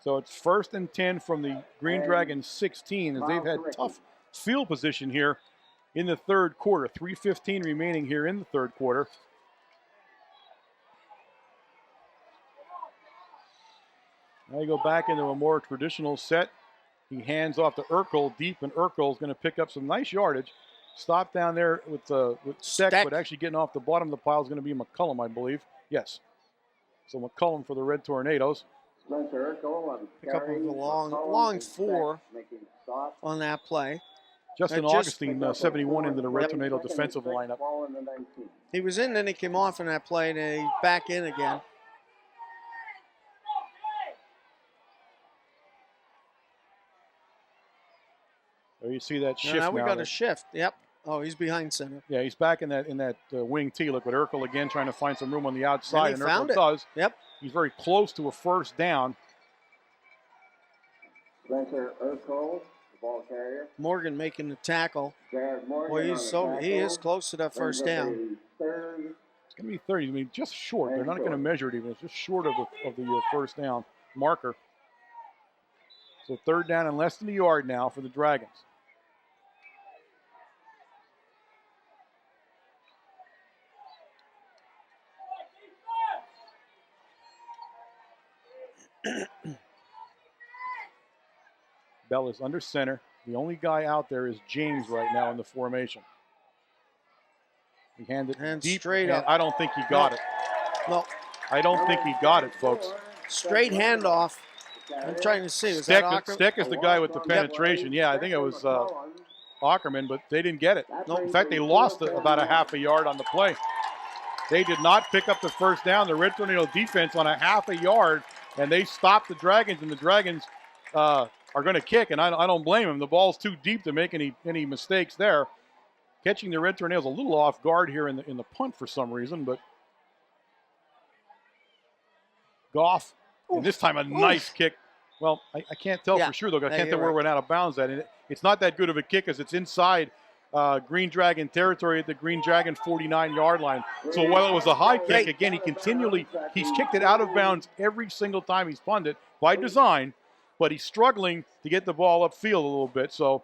So it's 1st and 10 from the Green Dragons 16 as they've had tough field position here in the 3rd quarter. 3:15 remaining here in the 3rd quarter. Now you go back into a more traditional set. He hands off to Urkel deep, and Urkel's going to pick up some nice yardage. Stop down there with Steck, but actually getting off the bottom of the pile is going to be McCullum, I believe. Yes. So McCullum for the Red Tornadoes. Spencer Urkel and Pick up Carey of a long McCollum four making stop. on that play. Justin Just- Augustine, 71 into the Red Tornado defensive lineup. Ball in the 19. He was in, then he came off in that play, and then he's back in again. So you see that shift Now we got there. a shift. Yep. Oh, he's behind center. Yeah, he's back in that wing T. Look at Urkel again trying to find some room on the outside, and found Urkel it. does. Yep. He's very close to a first down. Spencer Urkel, the ball carrier. Morgan making the tackle. Jared Morgan Boy, on the he is tackle. close to that first Brings up down. a third. It's going to be 30. I mean, just short. They're And not going to short. measure it even. It's just short of the first down marker. So third down and less than a yard now for the Dragons. Bell is under center. The only guy out there is James right now in the formation. He handed And deep, straight and up. I don't think he got it. No, I don't think he got it, folks. straight handoff. I'm trying to see. Was that Ackerman? Steck is the guy with the penetration. Yeah, I think it was Ackerman, but they didn't get it. No, in fact, they lost about a half a yard on the play. They did not pick up the first down. The Red Tornado defense on a half a yard, and they stopped the Dragons, and the Dragons are going to kick, and I don't blame them. The ball's too deep to make any mistakes there. Catching the Red Tornadoes a little off guard here in the punt for some reason, but Goff, and this time a nice kick. Well, I can't tell for sure, though. I can't tell where it went out of bounds at. And it's not that good of a kick as it's inside Green Dragon territory at the Green Dragon 49-yard line. So while it was a high kick, again, he's kicked it out of bounds every single time he's punted by design, but he's struggling to get the ball upfield a little bit. So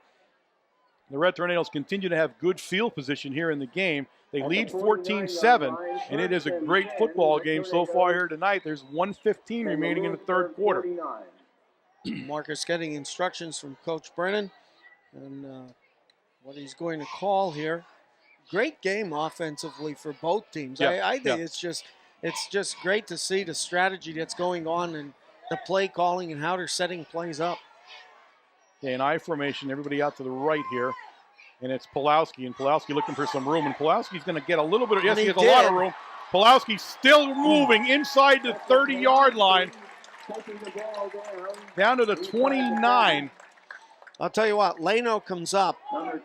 the Red Tornadoes continue to have good field position here in the game. They lead 14-7, and it is a great football game so far here tonight. There's 1:15 remaining in the third quarter. Marcus getting instructions from Coach Brennan and what he's going to call here. Great game offensively for both teams. Yeah, I think it's just great to see the strategy that's going on and the play calling and how they're setting plays up. Okay, an I formation, everybody out to the right here. And it's Pulowski, and Pulowski looking for some room. And Pulowski's going to get a little bit of, yes, he has a lot of room. Pulowski's still moving inside the 30-yard line. Down to the 29. I'll tell you what, Leno comes up,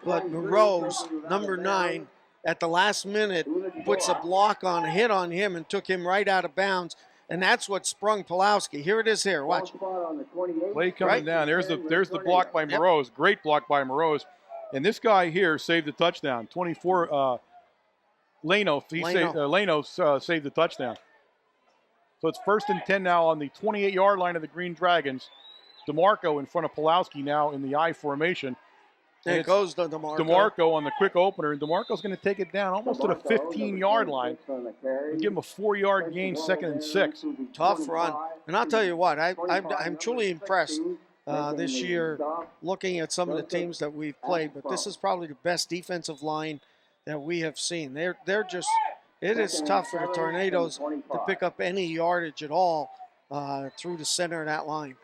but Moreau's, number 9, at the last minute puts a block on, a hit on him, and took him right out of bounds. And that's what sprung Pulowski. Here it is here. Watch. Play coming down. There's the block by Moreau's. Great block by Moreau's. And this guy here saved the touchdown. 24, Leno saved the touchdown. So it's 1st and 10 now on the 28-yard line of the Green Dragons. DeMarco in front of Pulowski now in the I formation. There it goes to DeMarco. DeMarco on the quick opener, and DeMarco's going to take it down almost to the 15-yard line. We'll give him a 4-yard gain, 2nd and 6. Tough run. And I'll tell you what, I'm truly impressed this year looking at some of the teams that we've played, but this is probably the best defensive line that we have seen. They're just, it is tough for the Tornadoes to pick up any yardage at all through the center of that line.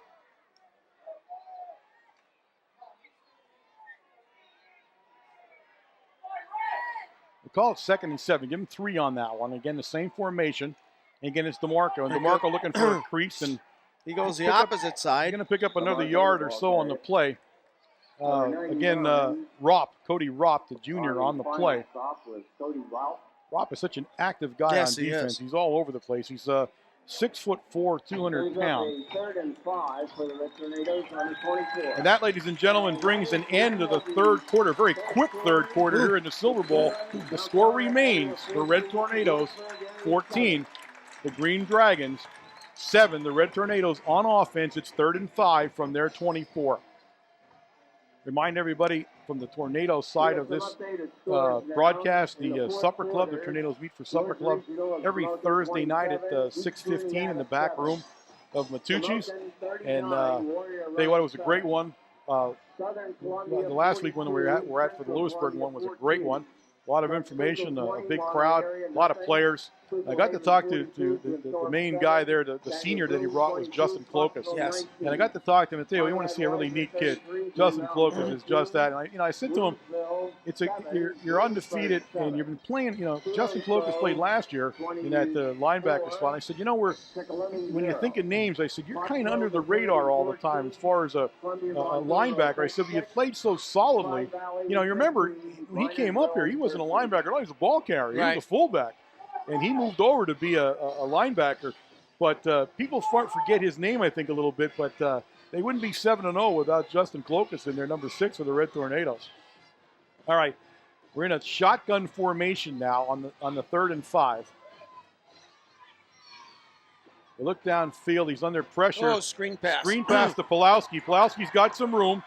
We call it 2nd and 7. Give him 3 on that one. Again, the same formation. And again, it's DeMarco. And DeMarco looking for a crease, and he goes the opposite side. He's going to pick up another yard or so on the play. Again, Cody Ropp, the junior, on the play. Ropp is such an active guy on defense. He's all over the place. He's 6'4", 200 pounds. And that, ladies and gentlemen, brings an end to the third quarter. Very quick third quarter here in the Silver Bowl. The score remains the Red Tornadoes 14, the Green Dragons 7. The Red Tornadoes on offense. It's 3rd and 5 from their 24. Remind everybody from the Tornado side of this broadcast, the Supper Club, the Tornadoes meet for Supper Club every Thursday night at 6:15 in the back room of Matucci's. And tell you what, it was a great one. The last week when we were at for the Lewisburg one was a great one. A lot of information, a big crowd, a lot of players. I got to talk to the main guy there, the senior that he brought was Justin Clokus. Yes. And I got to talk to him and tell you, we want to see a really neat kid. Justin Clokus is just that. And I said to him, you're undefeated and you've been playing. Justin Clokus played last year in that linebacker spot. I said, when you think of names, I said you're kind of under the radar all the time as far as a linebacker. I said, but you played so solidly. You remember when he came up here, he wasn't a linebacker. He was a ball carrier. He was a fullback. And he moved over to be a linebacker. But people forget his name, I think, a little bit. But they wouldn't be 7-0 without Justin Clokus in there, number 6 for the Red Tornadoes. All right, we're in a shotgun formation now on the 3rd and 5. They look downfield. He's under pressure. Oh, screen pass. Screen pass to Pulowski. Pulowski's got some room.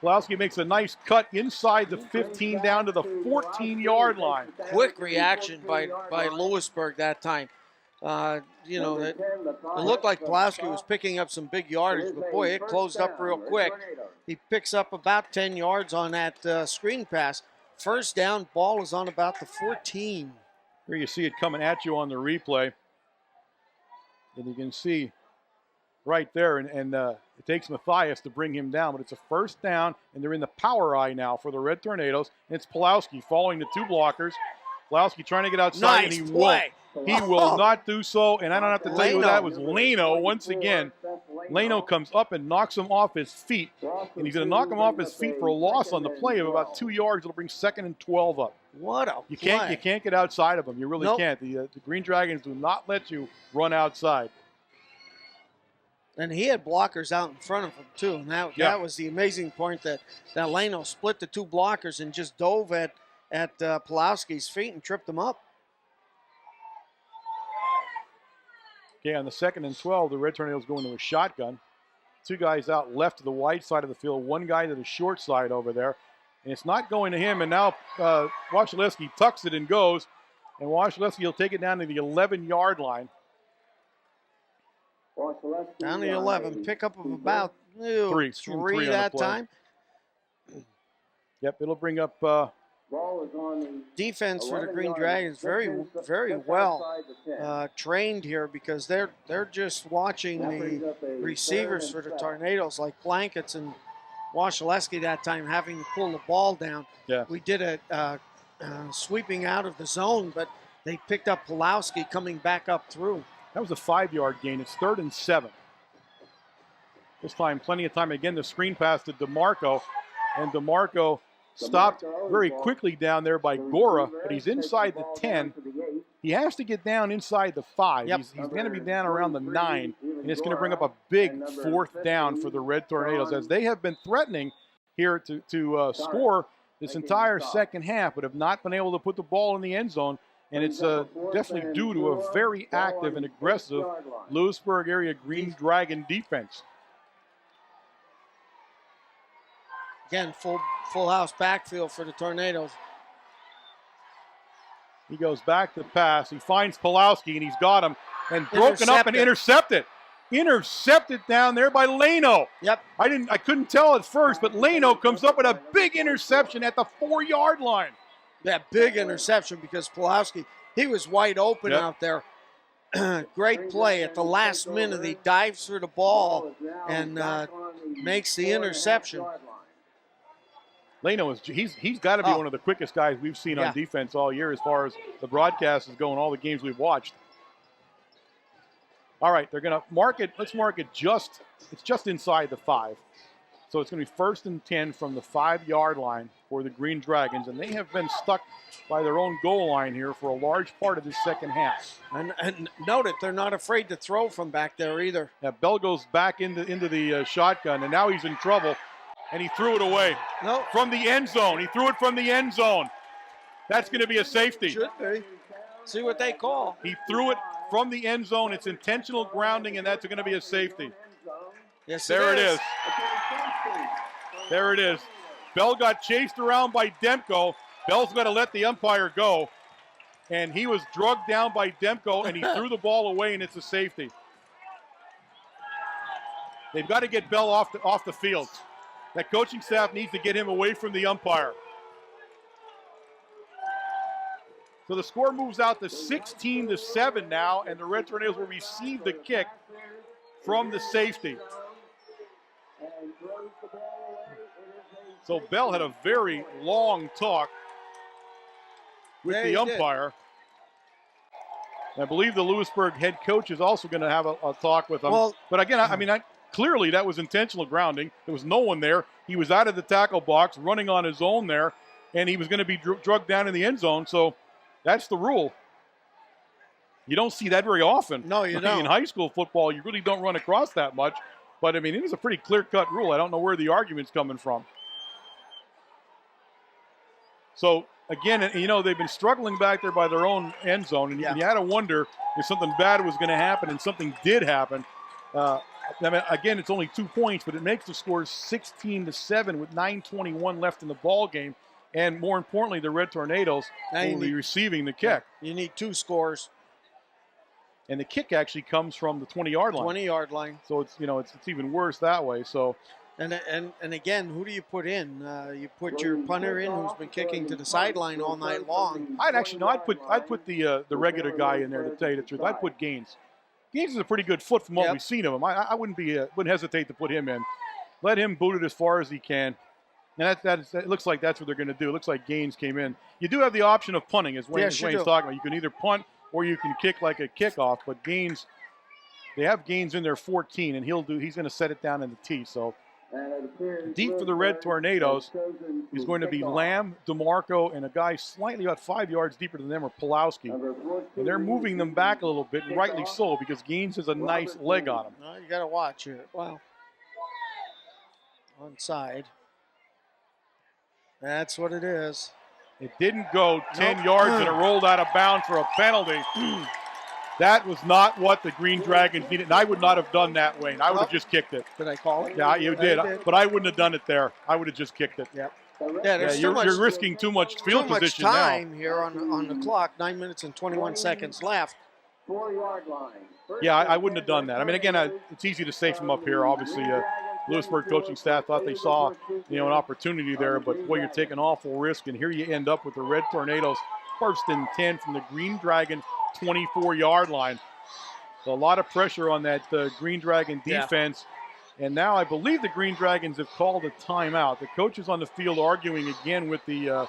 Pulowski makes a nice cut inside the 15 down to the 14-yard line. Quick reaction by Lewisburg that time. It looked like Pulowski was picking up some big yardage, but boy, it closed up real quick. He picks up about 10 yards on that screen pass. First down, ball is on about the 14. Here you see it coming at you on the replay. And you can see right there, and it takes Matthias to bring him down, but it's a first down, and they're in the power eye now for the Red Tornadoes. And it's Pulowski following the 2 blockers. Pulowski trying to get outside, and he won't. He will not do so, and I don't have to tell you who that was. Leno, once again. Leno comes up and knocks him off his feet, and he's going to knock him off his feet for a loss on the play of about 2 yards. It'll bring 2nd and 12 up. What a You can't get outside of them. You really can't. The Green Dragons do not let you run outside. And he had blockers out in front of him, too. And that was the amazing point that Leno split the 2 blockers and just dove at Pulowski's feet and tripped him up. Okay, on the 2nd and 12, the Red Tornadoes go into a shotgun. 2 guys out left to the wide side of the field, 1 guy to the short side over there. And it's not going to him, and now Wasilewski tucks it and goes. And Wasilewski will take it down to the 11-yard line. Down to the 11, pickup of about three that time. Yep, it'll bring up defense for the Green Dragons very, very well trained here, because they're just watching the receivers for the Tornadoes like blankets, and Wasilewski that time having to pull the ball down. Yeah. We did a sweeping out of the zone, but they picked up Pulowski coming back up through. That was a 5-yard gain. It's 3rd and 7. This time, plenty of time. Again, the screen pass to DeMarco. And DeMarco stopped very quickly down there by Gora, but he's inside the 10. He has to get down inside the 5. Yep. He's going to be down around the 9, and it's going to bring up a big 4th down for the Red Tornadoes, as they have been threatening here to score this entire second half, but have not been able to put the ball in the end zone. And it's definitely due to a very active and aggressive Lewisburg area Green Dragon defense. Again, full house backfield for the Tornadoes. He goes back to pass. He finds Pulowski, and he's got him. And broken up and intercepted. Intercepted down there by Leno. Yep. I couldn't tell at first, but Leno comes up with a big interception at the 4-yard line. That big interception, because Pulowski, he was wide open out there. Great play at the last minute. He dives for the ball and makes the interception. Leno he's got to be one of the quickest guys we've seen on defense all year as far as the broadcast is going, all the games we've watched. All right, they're going to mark it. Let's mark it it's just inside the 5. So it's going to be 1st and 10 from the 5-yard line for the Green Dragons, and they have been stuck by their own goal line here for a large part of this second half. And note it, they're not afraid to throw from back there either. Now Bell goes back into the shotgun, and now he's in trouble, and he threw it away from the end zone. He threw it from the end zone. That's going to be a safety. Should be. See what they call. He threw it from the end zone. It's intentional grounding, and that's going to be a safety. Yes, there it is. There it is. Bell got chased around by Demko. Bell's got to let the umpire go. And he was drugged down by Demko, and he threw the ball away, and it's a safety. They've got to get Bell off the field. That coaching staff needs to get him away from the umpire. So the score moves out to 16-7 now, and the Red Tornadoes will receive the kick from the safety. So Bell had a very long talk with the umpire. I believe the Lewisburg head coach is also going to have a talk with him. Well, but again, I mean, clearly that was intentional grounding. There was no one there. He was out of the tackle box, running on his own there, and he was going to be drugged down in the end zone. So that's the rule. You don't see that very often. No, you don't. In high school football, you really don't run across that much. But, I mean, it was a pretty clear-cut rule. I don't know where the argument's coming from. So, again, you know, they've been struggling back there by their own end zone, and you had to wonder if something bad was going to happen, and something did happen. I mean, again, it's only 2 points, but it makes the score 16-7 with 9:21 left in the ball game. And more importantly, the Red Tornadoes will be receiving the kick. You need 2 scores. And the kick actually comes from the 20-yard line. 20-yard line. So it's, you know, it's even worse that way. So. And again, who do you put in? You put your punter in, who's been kicking to the sideline all night long. I'd put the regular guy in there, to tell you the truth. I'd put Gaines. Gaines is a pretty good foot from what we've seen of him. I wouldn't hesitate to put him in. Let him boot it as far as he can. And it looks like that's what they're going to do. It looks like Gaines came in. You do have the option of punting, as Wayne's talking about. You can either punt or you can kick like a kickoff. But Gaines, they have Gaines in there 14, and he's going to set it down in the tee. So. Deep for the Red Tornadoes is going to be Lamb, DeMarco, and a guy slightly about 5 yards deeper than them are Pulowski. And they're moving them back a little bit, and rightly so, because Gaines has a nice leg on him. You got to watch it. Wow. Onside. That's what it is. It didn't go 10 yards, and it rolled out of bounds for a penalty. That was not what the Green Dragons needed, and I would not have done that, Wayne. I would have just kicked it. Did I call it? Yeah, you did, but I wouldn't have done it there. I would have just kicked it. Yep. You're risking too much field position now. Too much time here on the clock. 9 minutes and 21 seconds left. 4-yard line. Yeah, I wouldn't have done that. I mean, again, it's easy to say from up here. Obviously, Lewisburg coaching staff thought they saw, an opportunity there, but boy, you're taking awful risk, and here you end up with the Red Tornadoes 1st and 10 from the Green Dragon 24-yard line. So a lot of pressure on that Green Dragon defense. And now I believe the Green Dragons have called a timeout. The coach is on the field arguing again with the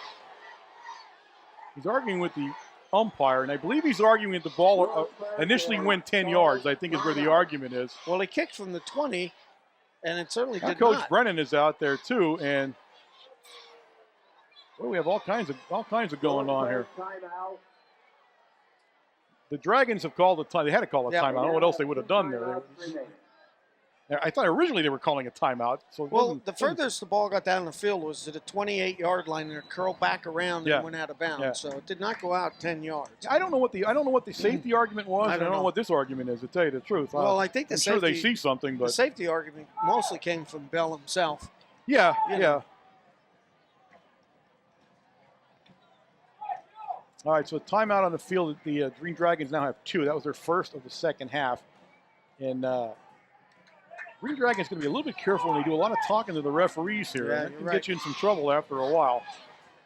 umpire, and I believe he's arguing that the ball initially went 10 yards, I think is where the argument is. Well, he kicked from the 20, and it certainly did Coach not. Brennan is out there too, and we have all kinds of going on here. The Dragons have called a time. They had to call a timeout. I don't know what else they would have done there. I thought originally they were calling a timeout. So the furthest the ball got down the field was to the 28-yard line, and it curled back around and went out of bounds. Yeah. So it did not go out 10 yards. I don't know what the safety argument was. I don't know what this argument is, to tell you the truth. Well, I think I'm sure they see something, but the safety argument mostly came from Bell himself. Yeah. All right, so a timeout on the field. The Green Dragons now have 2. That was their first of the second half. And Green Dragons going to be a little bit careful when they do a lot of talking to the referees here. Yeah, that can get you in some trouble after a while.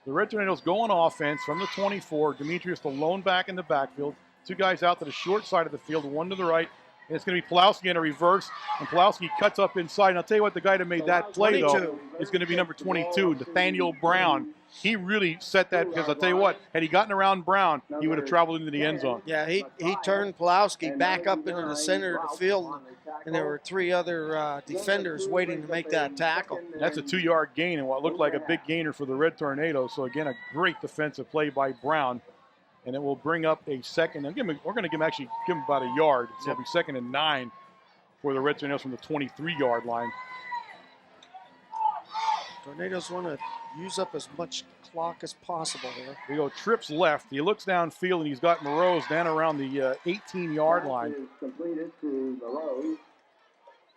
The Red Tornadoes go on offense from the 24. Demetrius the lone back in the backfield. 2 guys out to the short side of the field, 1 to the right. And it's going to be Pulowski in a reverse. And Pulowski cuts up inside. And I'll tell you what, the guy that made that play, 22. though, is going to be number 22, Nathaniel Brown. He really set that, because I'll tell you what, had he gotten around Brown, he would have traveled into the end zone. Yeah, he turned Pulowski back up into the center of the field, and there were 3 other defenders waiting to make that tackle. That's a 2-yard gain and what looked like a big gainer for the Red Tornadoes. So, again, a great defensive play by Brown. And it will bring up a second. And we're going to give him about a yard. So it'll be 2nd and 9 for the Red Tornadoes from the 23-yard line. Tornadoes want to use up as much clock as possible here. We go trips left. He looks downfield, and he's got Moreau's down around the 18-yard line. Completed to Moreau.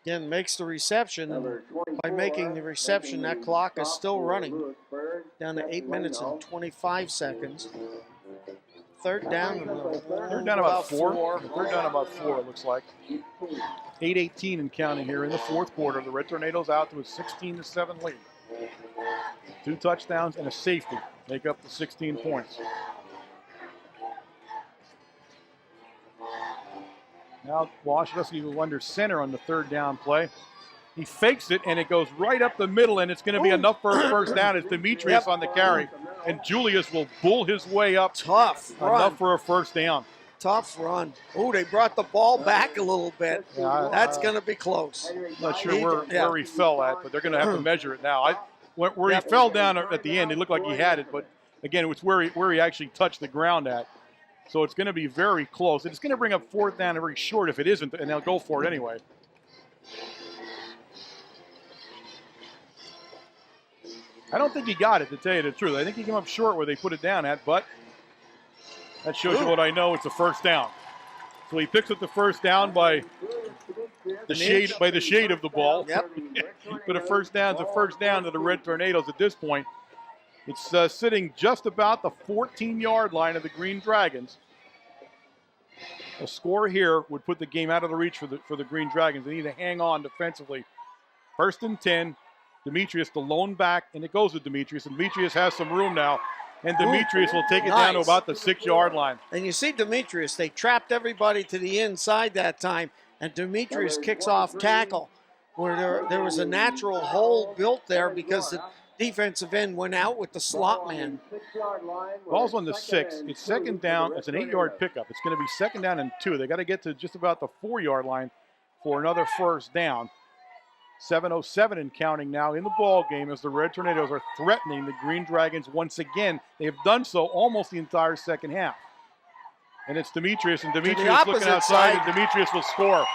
Again, makes the reception. And by making the reception, that clock is still running. Down to 8 minutes and 25 seconds. Third down about 4. Third down about 4, it looks like. 8:18 and counting here in the fourth quarter. The Red Tornadoes out to a 16-7 lead. 2 touchdowns and a safety make up the 16 points. Now Washington will under center on the third down play. He fakes it, and it goes right up the middle, and it's going to be enough for a first down. It's Demetrius on the carry, and Julius will bull his way up. Tough run. Enough for a first down. Tough run. Oh, they brought the ball back a little bit. Yeah, that's going to be close. Not sure where he fell at, but they're going to have to measure it now. Where he fell down at the end, it looked like he had it, but again, it was where he actually touched the ground at. So it's going to be very close. And it's going to bring up fourth down and very short if it isn't, and they'll go for it anyway. I don't think he got it, to tell you the truth. I think he came up short where they put it down at, but that shows you what I know. It's a first down. So he picks up the first down by the shade of the ball. Yep. But a first down's a first down to the Red Tornadoes at this point. It's sitting just about the 14-yard line of the Green Dragons. A score here would put the game out of the reach for the Green Dragons. They need to hang on defensively. First and 10. Demetrius, the lone back, and it goes to Demetrius. And Demetrius has some room now. And Demetrius will take it down to about the 6-yard line. And you see Demetrius, they trapped everybody to the inside that time, and Demetrius kicks off tackle where there was a natural hole built there because the defensive end went out with the slot man. Ball's on the 6. It's second down. It's an 8-yard pickup. It's going to be second down and 2. They got to get to just about the 4-yard line for another first down. 7:07 and counting now in the ball game as the Red Tornadoes are threatening the Green Dragons once again. They have done so almost the entire second half. And it's Demetrius, and Demetrius looking outside, and Demetrius will score.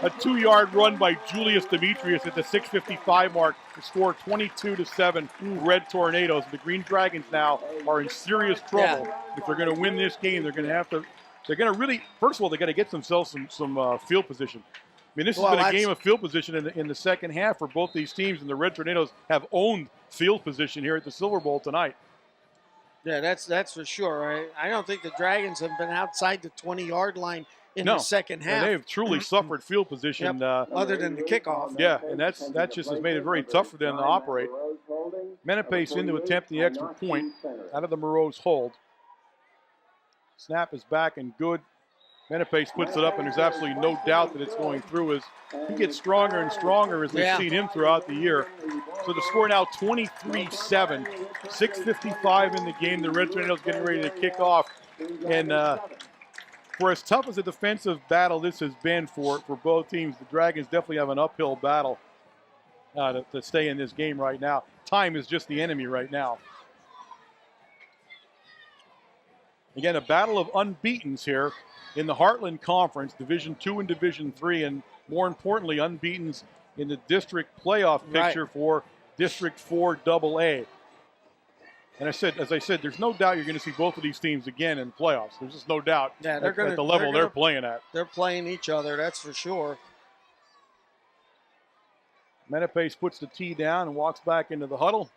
A 2-yard run by Julius Demetrius at the 6:55 mark to score 22-7 Red Tornadoes. The Green Dragons now are in serious trouble. If they're going to win this game, they're going to really, first of all, they got to get themselves some field position. I mean, this has been a game of field position in the second half for both these teams, and the Red Tornadoes have owned field position here at the Silver Bowl tonight. Yeah, that's for sure. I don't think the Dragons have been outside the 20-yard line in the second half. And they have truly suffered field position. Other than the kickoff. Yeah, and that just has made it very tough for them to operate. Menapace in to attempt the extra point out of the Moreau's hold. Snap is back and good. Menapace puts it up, and there's absolutely no doubt that it's going through as he gets stronger and stronger as we've seen him throughout the year. So the score now 23-7, 6:55 in the game. The Red Tornadoes getting ready to kick off. And for as tough as a defensive battle this has been for both teams, the Dragons definitely have an uphill battle to stay in this game right now. Time is just the enemy right now. Again, a battle of unbeatens here in the Heartland Conference, Division II and Division III, and more importantly, unbeatens in the district playoff picture for District 4 AA. And as I said, there's no doubt you're going to see both of these teams again in playoffs. There's just no doubt at the level they're playing at. They're playing each other, that's for sure. Menapace puts the tee down and walks back into the huddle.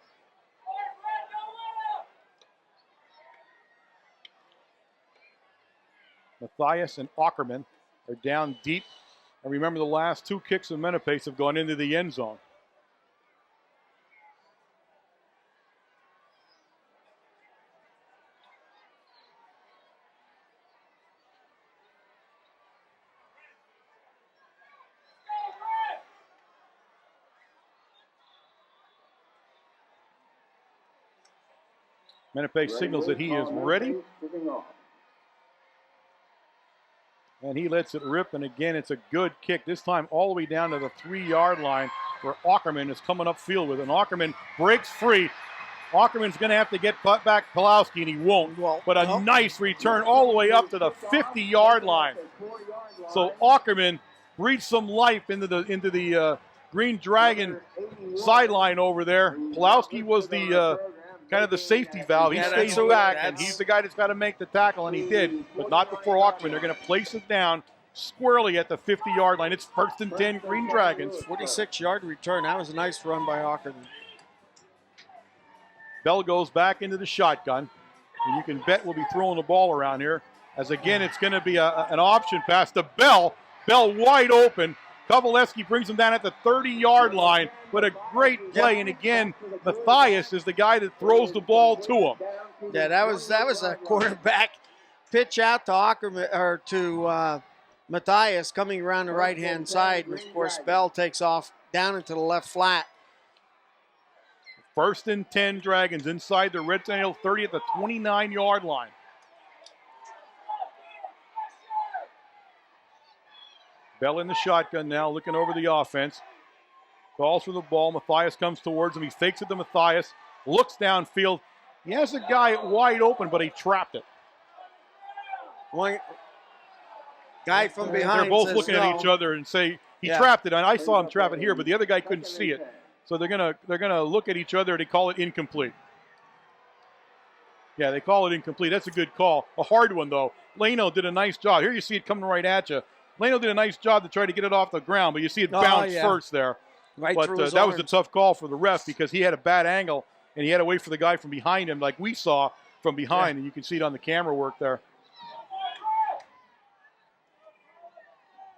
Matthias and Ackerman are down deep. And remember, the last 2 kicks of Menapace have gone into the end zone. Menapace signals that he is ready. And he lets it rip, and again, it's a good kick. This time all the way down to the 3-yard line where Ackerman is coming upfield with it. And Ackerman breaks free. Ackerman's going to have to get back Pulowski, and he won't. But a nice return all the way up to the 50-yard line. So Ackerman breathed some life into the Green Dragon sideline over there. Pulowski was the kind of the safety valve. He stays back, and he's the guy that's got to make the tackle, and he did, but not before Ackerman. They're going to place it down squarely at the 50-yard line. It's first and 10 Green Dragons. 46-yard return. That was a nice run by Ackerman. Bell goes back into the shotgun, and you can bet we'll be throwing the ball around here, as again it's going to be an option pass to Bell. Bell wide open. Kovaleski brings him down at the 30-yard line, but a great play. And again, Matthias is the guy that throws the ball to him. Yeah, that was a quarterback pitch out to Ackerman or to Matthias coming around the right-hand side. And of course, Bell takes off down into the left flat. 1st and 10 Dragons inside the Red Tornado 30 at the 29-yard line. Bell in the shotgun now, looking over the offense. Calls for the ball. Matthias comes towards him. He fakes it to Matthias. Looks downfield. He has a guy wide open, but he trapped it. One guy from behind. They're both says looking no. at each other and say he trapped it. And I saw him trap it here, but the other guy couldn't see it. So they're gonna look at each other. They call it incomplete. Yeah, they call it incomplete. That's a good call. A hard one though. Leno did a nice job. Here you see it coming right at you. Leno did a nice job to try to get it off the ground, but you see it bounce first there. Right but through his that was arms. a tough call for the ref because he had a bad angle and he had to wait for the guy from behind him, like we saw from behind, and you can see it on the camera work there.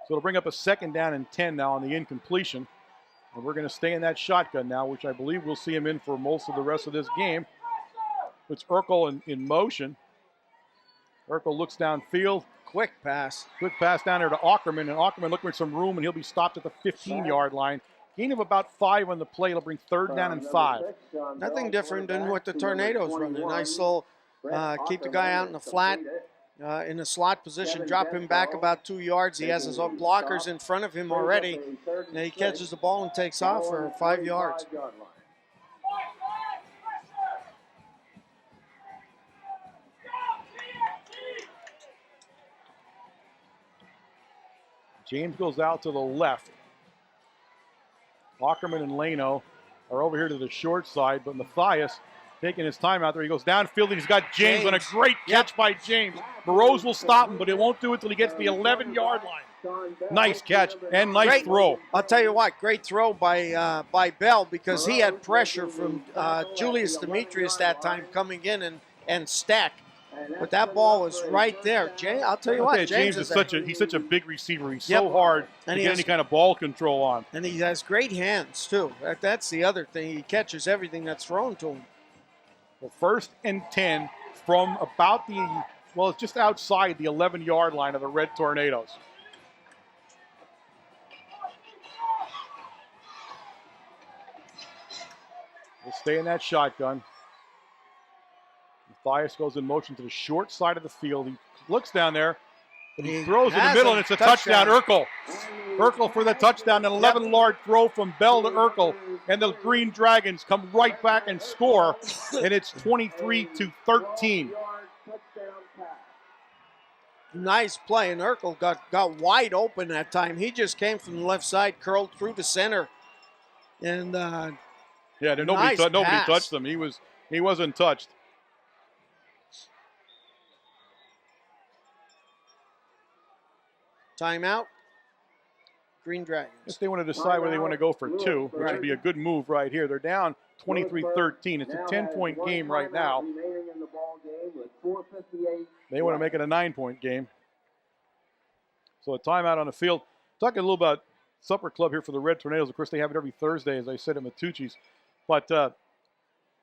So it'll bring up a 2nd down and 10 now on the incompletion. And we're going to stay in that shotgun now, which I believe we'll see him in for most of the rest of this game. It's Urkel in motion. Urkel looks downfield. Quick pass. Quick pass down there to Ackerman, and Ackerman looking for some room, and he'll be stopped at the 15-yard line. Gain of about 5 on the play. It'll bring 3rd down and 5. Nothing different than what the Tornadoes run. A nice little keep the guy out in the flat, in the slot position, drop him back about 2 yards. He has his own blockers in front of him already. And he catches the ball and takes off for 5 yards. James goes out to the left. Ackerman and Leno are over here to the short side, but Matthias taking his time out there. He goes downfield, and he's got James on a great catch by James. Burrows will stop him, but it won't do it until he gets to the 11-yard line. Nice catch and nice throw. I'll tell you what, great throw by Bell because he had pressure from Julius Demetrius that time coming in and stack. But that ball was right there. I'll tell you what, James is such a big receiver. He's so hard to get any kind of ball control on. And he has great hands, too. That's the other thing. He catches everything that's thrown to him. Well, 1st and 10 from about it's just outside the 11-yard line of the Red Tornadoes. We'll stay in that shotgun. Matthias goes in motion to the short side of the field. He looks down there, and he throws in the middle, and it's a touchdown. Urkel for the touchdown. An 11-yard throw from Bell to Urkel, and the Green Dragons come right back and score, and it's 23-13. Nice play, and Urkel got wide open that time. He just came from the left side, curled through the center, and nobody touched him. He wasn't touched. Timeout. Green Dragons. If they want to decide where they want to go for 2, which would be a good move right here. They're down 23-13. It's a 10-point game right now. They want to make it a 9-point game. So a timeout on the field. Talking a little about Supper Club here for the Red Tornadoes. Of course, they have it every Thursday, as I said, at Matucci's. But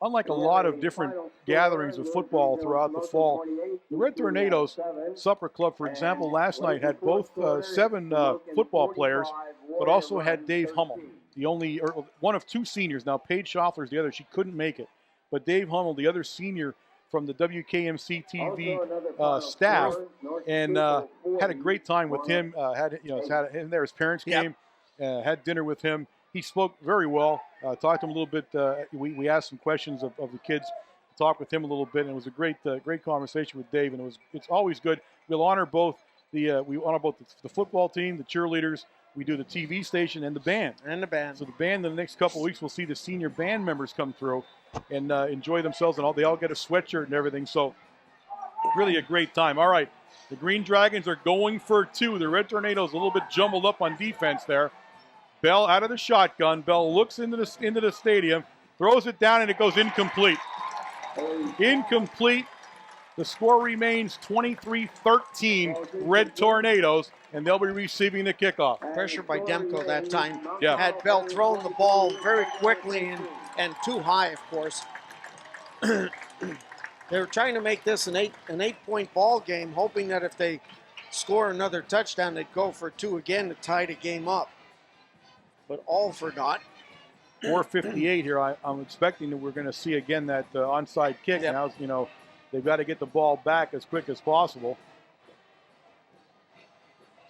unlike a lot of different gatherings of football throughout the fall, the Red Tornadoes Supper Club, for example, last night had both 7 football players, but also had Dave Hummel, one of 2 seniors. Now, Paige Schaffler's the other. She couldn't make it. But Dave Hummel, the other senior from the WKMC TV staff, and had a great time with him. Had him there. His parents came, had dinner with him. He spoke very well. Talked to him a little bit. We asked some questions of the kids. Talked with him a little bit, and it was a great conversation with Dave. And it's always good. We'll honor both the football team, the cheerleaders. We do the TV station and the band. So the band in the next couple of weeks, we'll see the senior band members come through and enjoy themselves, and they all get a sweatshirt and everything. So really a great time. All right, the Green Dragons are going for 2. The Red Tornadoes a little bit jumbled up on defense there. Bell out of the shotgun. Bell looks into the stadium, throws it down, and it goes incomplete. Incomplete. The score remains 23-13 Red Tornadoes, and they'll be receiving the kickoff. Pressure by Demko that time. Yeah. Had Bell throwing the ball very quickly and too high, of course. They were trying to make this an 8-point ball game, hoping that if they score another touchdown, they'd go for 2 again to tie the game up. But all for naught. 4:58 here. I'm expecting that we're going to see again that onside kick. Yep. Now, you know, they've got to get the ball back as quick as possible.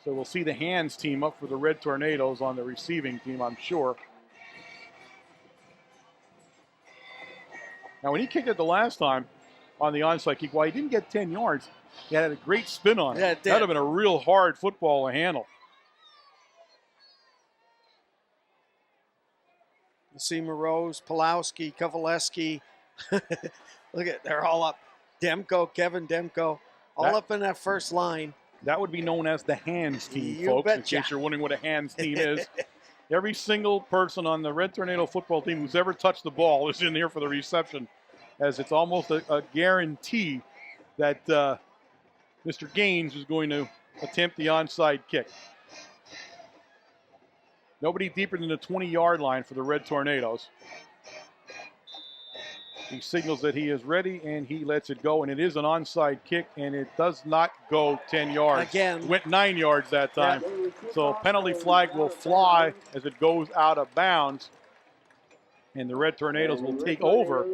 So we'll see the hands team up for the Red Tornadoes on the receiving team, I'm sure. Now, when he kicked it the last time on the onside kick, while he didn't get 10 yards, he had a great spin on it. Yeah, it did. That would have been a real hard football to handle. You see Morose, Pulowski, Kovaleski. Look at, they're all up. Demko, Kevin Demko, all up in that first line. That would be known as the hands team, You folks, in betcha. case you're wondering what a hands team is. Every single person on the Red Tornado football team who's ever touched the ball is in here for the reception, as it's almost a guarantee that Mr. Gaines is going to attempt the onside kick. Nobody deeper than the 20-yard line for the Red Tornadoes. He signals that he is ready, and he lets it go, and it is an onside kick, and it does not go 10 yards. Again. It went 9 yards that time. Yeah. So a penalty flag will fly as it goes out of bounds, and the Red Tornadoes will take over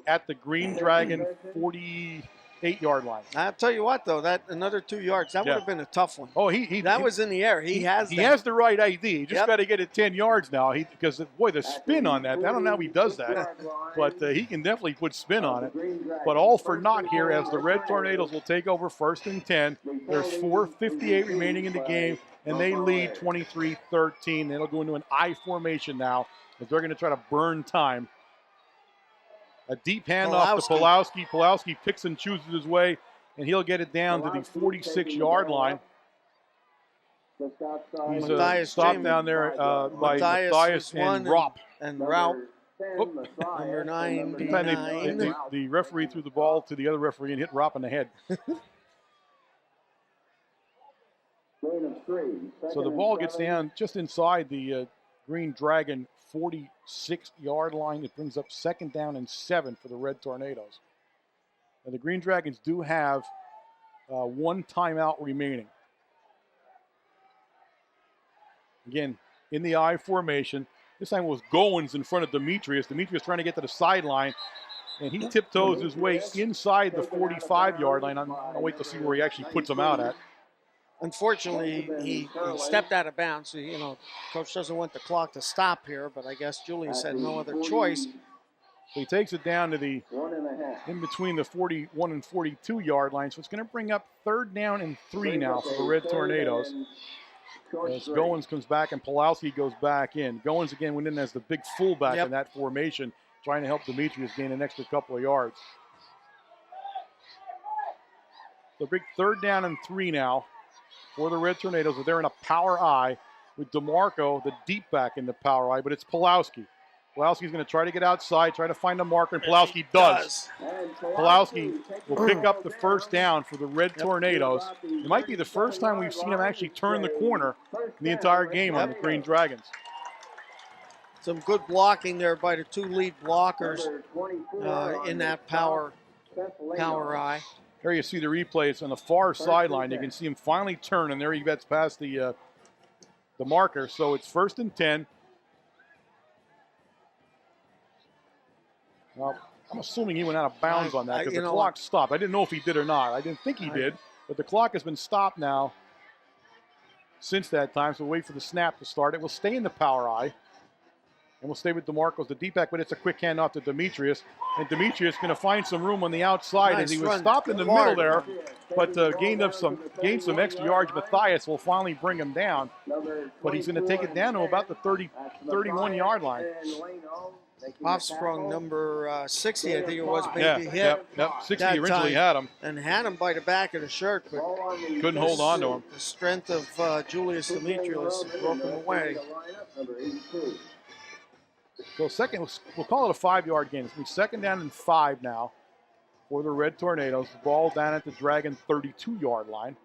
at the Green Dragon 48-yard line. I'll tell you what, though, that another 2 yards, that would have been a tough one. Oh, That was in the air. He has the right ID. He just Yep. got to get it 10 yards now. Because boy, the spin on that. I don't know how he does that, but he can definitely put spin on it. But all for naught here, as the Red Tornadoes will take over 1st and 10. There's 4:58 remaining in the game, and they lead 23-13. It'll go into an I formation now, as they're going to try to burn time. A deep handoff to Pulowski. Pulowski picks and chooses his way, and he'll get it down to the 46-yard line. He's stopped down there by Matthias and Ropp. And Raup, number 99. The referee threw the ball to the other referee and hit Ropp in the head. So the ball gets down just inside the Green Dragon 46-yard line. It brings up 2nd down and 7 for the Red Tornadoes. And the Green Dragons do have 1 timeout remaining. Again, in the I formation. This time it was Goins in front of Demetrius. Demetrius trying to get to the sideline, and he tiptoes his way inside the 45-yard line. I'm going to wait to see where he actually puts him out at. Unfortunately, he stepped out of bounds. So, you know, coach doesn't want the clock to stop here, but I guess Julius had no other choice. So he takes it down to the in between the 41 and 42-yard line. So it's going to bring up 3rd down and 3 now for the Red Tornadoes. As Goins comes back and Pulowski goes back in. Goins again went in as the big fullback in that formation, trying to help Demetrius gain an extra couple of yards. So big 3rd down and 3 now for the Red Tornadoes. They're in a power I with DeMarco, the deep back, in the power I, but it's Pulowski. Pulowski's going to try to get outside, try to find a marker, and Pulowski does. Pulowski will pick up the 1st down for the Red Tornadoes. It might be the first time we've seen him actually turn the corner in the entire game on the Green Dragons. Some good blocking there by the 2 lead blockers in that power I. There you see the replay. It's on the far sideline. You can see him finally turn, and there he gets past the marker. So it's 1st and 10. Well, I'm assuming he went out of bounds on that because the clock stopped. I didn't know if he did or not. I didn't think he did, but the clock has been stopped now since that time. So we'll wait for the snap to start. It will stay in the power I, and we'll stay with DeMarco's the deep back, but it's a quick handoff to Demetrius. And Demetrius going to find some room on the outside as he was stopped in the middle there, but gained some extra yards. Matthias will finally bring him down, but he's going to take it down to about the 31-yard line. Offsprung number 60, I think it was, maybe hit. Yep. 60 originally had him. And had him by the back of the shirt, but couldn't hold on to him. The strength of Julius Demetrius broke him away. So we'll call it a 5-yard game. It's 2nd down and 5 now for the Red Tornadoes. The ball down at the Dragon 32-yard line.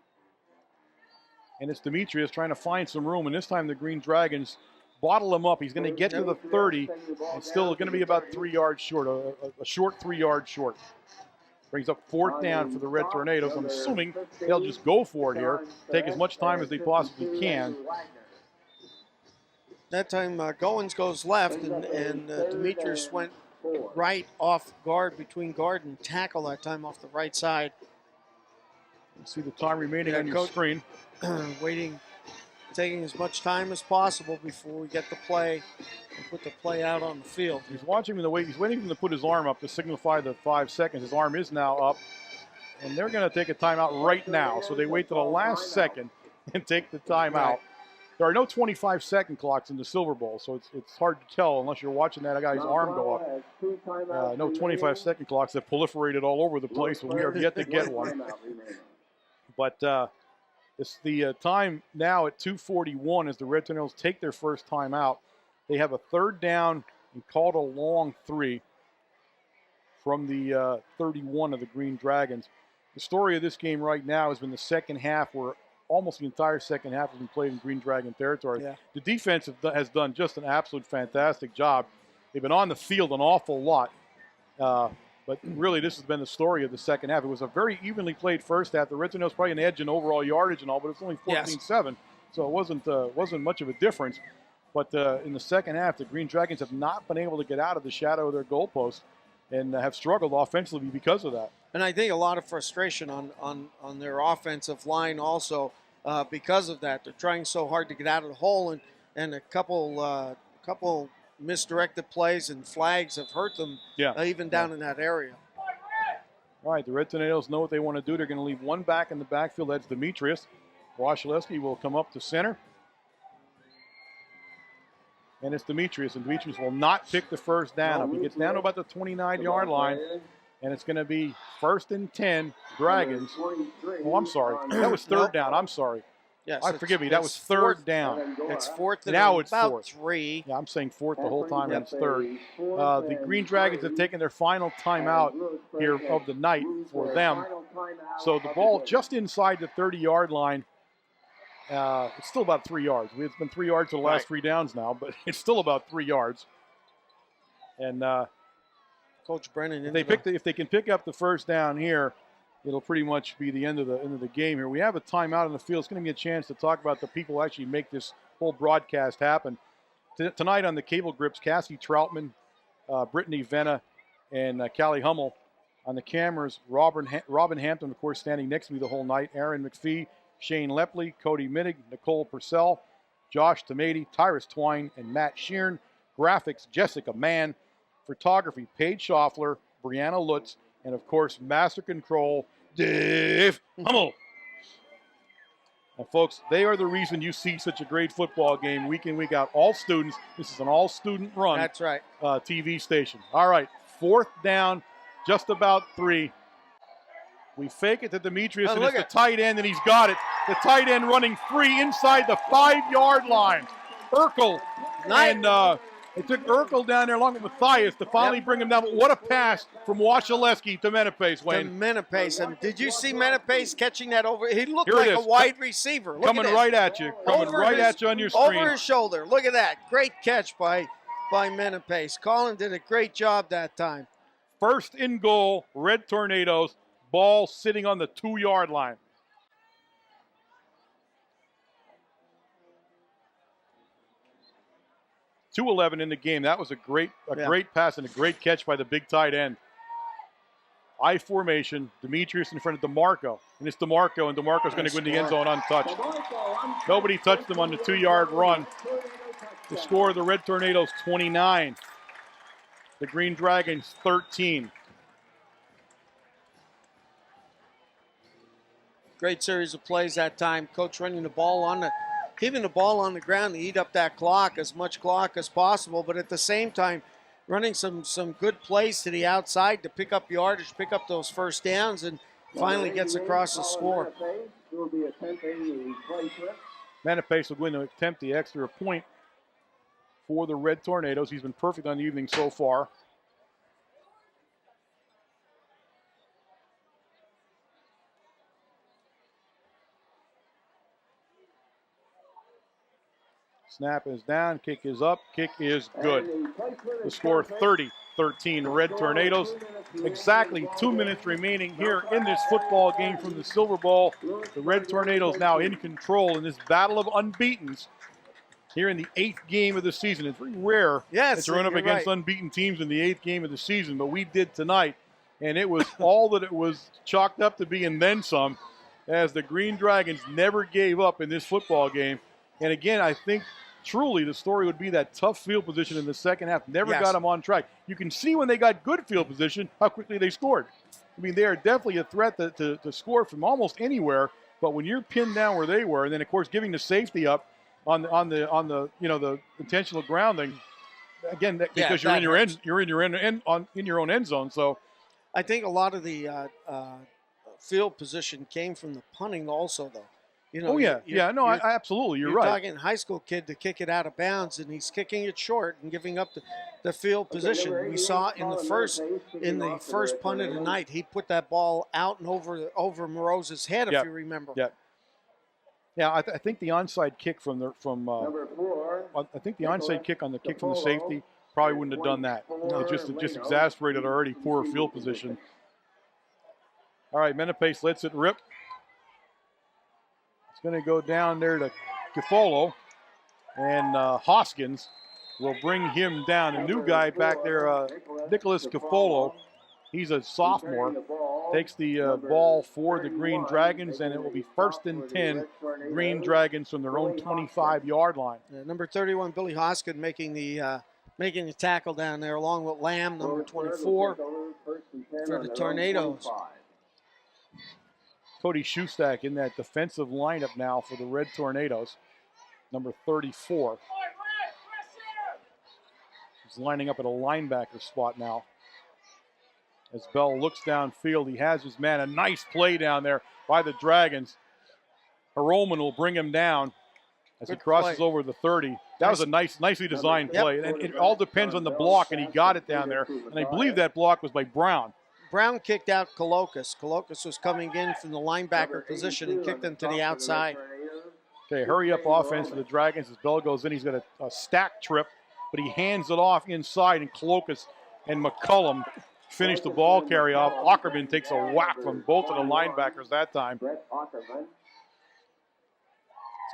And it's Demetrius trying to find some room, and this time the Green Dragons bottle him up. He's going to get to the 30, and still going to be about 3 yards short, a short 3 yards short. Brings up 4th down for the Red Tornadoes. I'm assuming they'll just go for it here, take as much time as they possibly can. That time Goins goes left, and Demetrius went right off guard, between guard and tackle that time off the right side. You see the time remaining on your Coach, screen. Waiting, taking as much time as possible before we get the play and put the play out on the field. He's watching the way he's waiting for him to put his arm up to signify the 5 seconds. His arm is now up, and they're going to take a timeout right now. So they wait till the last second and take the timeout. Right. There are no 25-second clocks in the Silver Bowl, so it's hard to tell unless you're watching that guy's arm go up. No 25-second clocks that proliferated all over the place, but we have yet to get one. But it's the time now at 2:41 as the Red Tornadoes take their first timeout. They have a 3rd down and called a long 3 from the 31 of the Green Dragons. The story of this game right now has been the second half, where almost the entire second half has been played in Green Dragon territory. Yeah. The defense has done just an absolute fantastic job. They've been on the field an awful lot. But really, this has been the story of the second half. It was a very evenly played first half. The Red Tornadoes probably an edge in overall yardage and all, but it's only 14-7. So it wasn't much of a difference. But in the second half, the Green Dragons have not been able to get out of the shadow of their goalpost and have struggled offensively because of that. And I think a lot of frustration on their offensive line also because of that. They're trying so hard to get out of the hole, and a couple misdirected plays and flags have hurt them even down in that area. All right, the Red Tornadoes know what they want to do. They're going to leave one back in the backfield. That's Demetrius. Wasilewski will come up to center. And it's Demetrius, and Demetrius will not pick the first down. He gets down to about the 29-yard line, and it's going to be 1st and 10, Dragons. Oh, I'm sorry. That was 3rd down. I'm sorry. Yes, Forgive me. That was 3rd down. It's 4th and now it's about 4th. 3. Yeah, I'm saying 4th the whole time, and it's 3rd. The Green Dragons have taken their final timeout here of the night for them. So the ball just inside the 30-yard line. It's still about 3 yards. It's been 3 yards for the last 3 downs now, but it's still about 3 yards. And Coach Brennan, if they can pick up the first down here, it'll pretty much be the end of the game here. We have a timeout in the field. It's going to be a chance to talk about the people who actually make this whole broadcast happen. Tonight on the cable grips, Cassie Troutman, Brittany Venna, and Callie Hummel. On the cameras, Robin Hampton, of course, standing next to me the whole night. Aaron McPhee, Shane Lepley, Cody Minnig, Nicole Purcell, Josh Tomady, Tyrus Twine, and Matt Sheeran. Graphics, Jessica Mann. Photography, Paige Schaffler, Brianna Lutz, and of course, Master Control, Dave Hummel. And folks, they are the reason you see such a great football game week in, week out. All students. This is an all-student run. That's right. TV station. All right, 4th down, just about 3. We fake it to Demetrius, and it's the tight end, and he's got it. The tight end running free inside the 5-yard line. Urkel. And it took Urkel down there along with Matthias to finally bring him down. But what a pass from Wasilewski to Menapace, Wayne. To Menapace. And did you see Menapace catching that over? He looked like a wide receiver. Look coming right at you. Coming right at you on your screen. Over his shoulder. Look at that. Great catch by Menapace. Colin did a great job that time. 1st and goal, Red Tornadoes. Ball sitting on the 2-yard line. .211 in the game. That was a great pass and a great catch by the big tight end. I formation, Demetrius in front of DeMarco. And it's DeMarco, and DeMarco's going to go in the end zone untouched. Nobody touched him on the 2-yard run. The score of the Red Tornadoes, 29. The Green Dragons, 13. Great series of plays that time. Coach running the ball keeping the ball on the ground to eat up that clock, as much clock as possible, but at the same time, running some good plays to the outside to pick up yardage, pick up those first downs, and finally gets across the score. Menapace will go in to attempt the extra point for the Red Tornadoes. He's been perfect on the evening so far. Snap is down, kick is up, kick is good. The score 30, 13 Red Tornadoes. Exactly 2 minutes remaining here in this football game from the Silver Bowl. The Red Tornadoes now in control in this battle of unbeatens here in the 8th game of the season. It's very rare that you run up against unbeaten teams in the 8th game of the season, but we did tonight, and it was all that it was chalked up to be and then some, as the Green Dragons never gave up in this football game. And again, I think truly the story would be that tough field position in the second half never got them on track. You can see when they got good field position how quickly they scored. I mean, they are definitely a threat to score from almost anywhere, but when you're pinned down where they were, and then of course giving the safety up on the the intentional grounding, again, because you're in your own end zone. So I think a lot of the field position came from the punting also, though. Absolutely, you're right. You're talking high school kid to kick it out of bounds, and he's kicking it short and giving up the field position. We saw in the first punt of the night, he put that ball out and over Morose's head, if you remember. Yeah, I think the onside kick I think the onside kick on the kick from the safety probably wouldn't have done that. It just exasperated already poor field position. All right, Menapace lets it rip. It's going to go down there to Kifolo, and Hoskins will bring him down. A new guy back there, Nicholas Kifolo. He's a sophomore. Takes the ball for the Green Dragons, and it will be 1st and 10, Green Dragons from their own 25-yard line. Number 31, Billy Hoskins, making the tackle down there, along with Lamb, number 24, for the Tornadoes. Cody Schustak in that defensive lineup now for the Red Tornadoes, number 34. He's lining up at a linebacker spot now. As Bell looks downfield, he has his man. A nice play down there by the Dragons. Hiroman will bring him down as he crosses over the 30. That was a nicely designed play. And it all depends on the block, and he got it down there. And I believe that block was by Brown. Brown kicked out Kolokas. Kolokas was coming in from the linebacker position and kicked him to the outside. Okay, hurry up offense for the Dragons as Bell goes in. He's got a stack trip, but he hands it off inside, and Kolokas and McCullum finish the ball carry off. Ackerman takes a whack from both of the linebackers that time. He's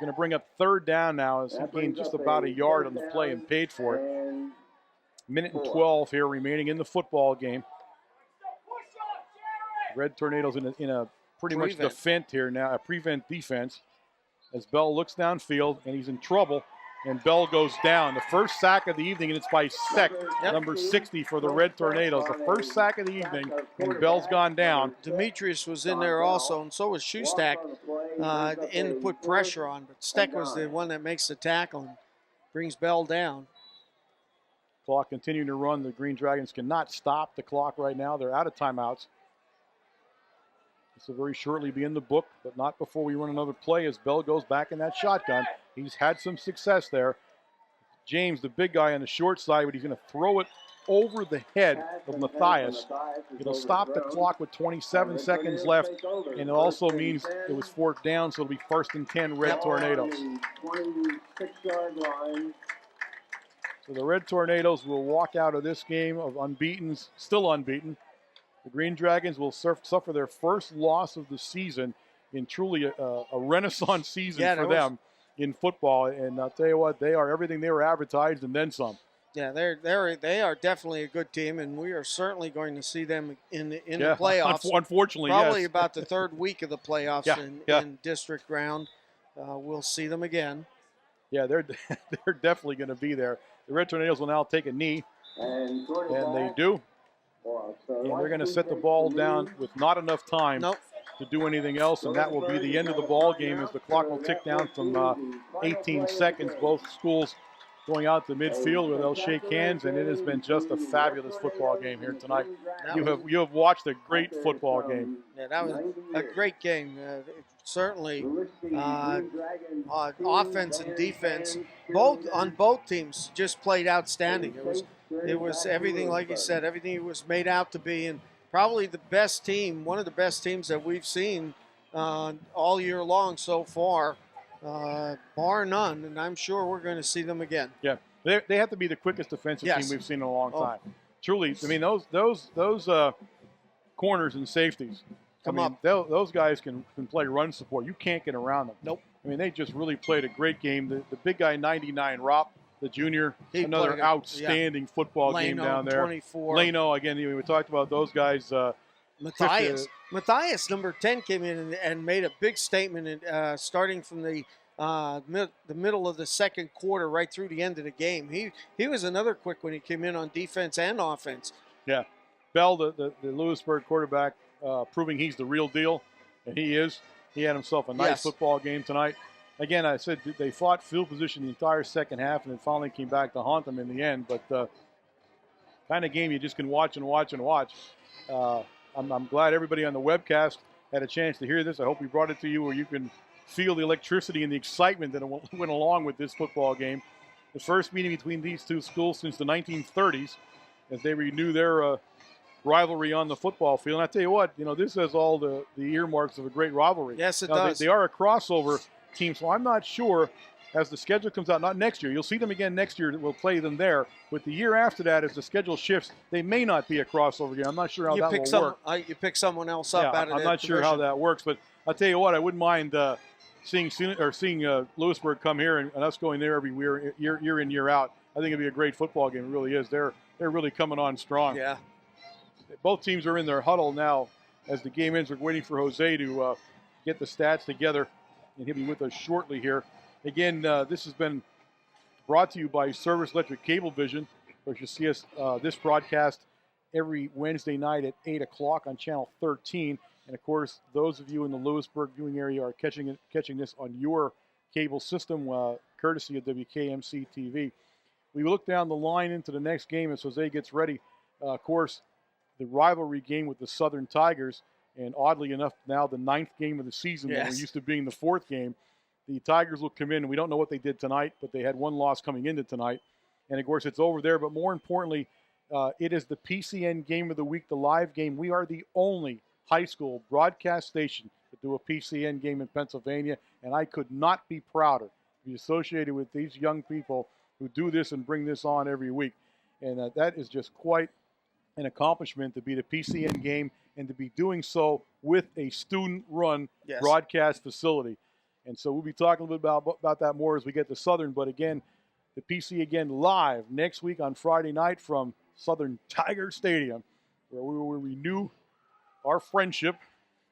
going to bring up 3rd down now as he gained just about a yard on the play and paid for it. Minute and 12 here remaining in the football game. Red Tornadoes in a pretty much defense here now, a prevent defense. As Bell looks downfield, and he's in trouble, and Bell goes down. The first sack of the evening, and it's by Steck, number 60 for the Red Tornadoes. The first sack of the evening, and Bell's gone down. Demetrius was in there also, and so was Schustak in to put pressure on. But Steck was the one that makes the tackle and brings Bell down. Clock continuing to run. The Green Dragons cannot stop the clock right now. They're out of timeouts. This will very shortly be in the book, but not before we run another play as Bell goes back in that shotgun. He's had some success there. James, the big guy on the short side, but he's going to throw it over the head of Matthias. It'll stop the clock with 27 seconds left, and it also means it was 4th down, so it'll be 1st and 10 Red Tornadoes. 26-yard line. So the Red Tornadoes will walk out of this game of unbeatens, still unbeaten. The Green Dragons will suffer their first loss of the season in truly a renaissance season for them in football. And I'll tell you what, they are everything they were advertised and then some. Yeah, they are definitely a good team, and we are certainly going to see them in the playoffs. Unfortunately, probably about the 3rd week of the playoffs in district round. We'll see them again. Yeah, they're definitely going to be there. The Red Tornadoes will now take a knee, and they do. And they're going to set the ball down with not enough time to do anything else, and that will be the end of the ball game as the clock will tick down from 18 seconds. Both schools going out to midfield where they'll shake hands, and it has been just a fabulous football game here tonight. You have watched a great football game. Yeah, that was a great game. Certainly, offense and defense, both teams just played outstanding. It was everything, like you said, everything it was made out to be, and probably the best team, one of the best teams that we've seen all year long so far, bar none, and I'm sure we're going to see them again. Yeah, they have to be the quickest defensive team we've seen in a long time. truly, I mean, those corners and safeties. Come I mean, up. those guys can play run support. You can't get around them. Nope. I mean, they just really played a great game. The big guy, 99, Rop, the junior, He another played outstanding football game Leno, down there. 24. Leno, again, we talked about those guys. Matthias, number 10, came in and made a big statement, starting from the middle of the second quarter right through the end of the game. He was another quick when he came in on defense and offense. Yeah. Bell, the Lewisburg quarterback, proving he's the real deal, and he is. He had himself a nice football game tonight. Again, I said they fought field position the entire second half, and it finally came back to haunt them in the end. But kind of game you just can watch and watch and watch. I'm glad everybody on the webcast had a chance to hear this. I hope we brought it to you where you can feel the electricity and the excitement that went along with this football game. The first meeting between these two schools since the 1930s as they renew their rivalry on the football field. And I tell you what, this has all the earmarks of a great rivalry. Yes, it does. They are a crossover team, so I'm not sure as the schedule comes out, not next year. You'll see them again next year. We'll play them there. But the year after that, as the schedule shifts, they may not be a crossover game. I'm not sure how that will work. You pick someone else up out of that I'm not sure how that works. But I'll tell you what, I wouldn't mind seeing Lewisburg come here and us going there every year in, year out. I think it'd be a great football game. It really is. They're really coming on strong. Yeah. Both teams are in their huddle now as the game ends. We're waiting for Jose to get the stats together, and he'll be with us shortly here. Again, this has been brought to you by Service Electric Cablevision. Of course, you'll see us this broadcast every Wednesday night at 8 o'clock on Channel 13. And, of course, those of you in the Lewisburg viewing area are catching this on your cable system, courtesy of WKMC TV. We look down the line into the next game as Jose gets ready. Of course, the rivalry game with the Southern Tigers, and oddly enough, now the 9th game of the season when we're used to being the 4th game. The Tigers will come in, and we don't know what they did tonight, but they had one loss coming into tonight. And, of course, it's over there. But more importantly, it is the PCN Game of the Week, the live game. We are the only high school broadcast station to do a PCN game in Pennsylvania, and I could not be prouder to be associated with these young people who do this and bring this on every week. And that is just quite an accomplishment to be the PCN game and to be doing so with a student-run broadcast facility. And so we'll be talking a little bit about that more as we get to Southern. But again, the PC again live next week on Friday night from Southern Tiger Stadium, where we will renew our friendship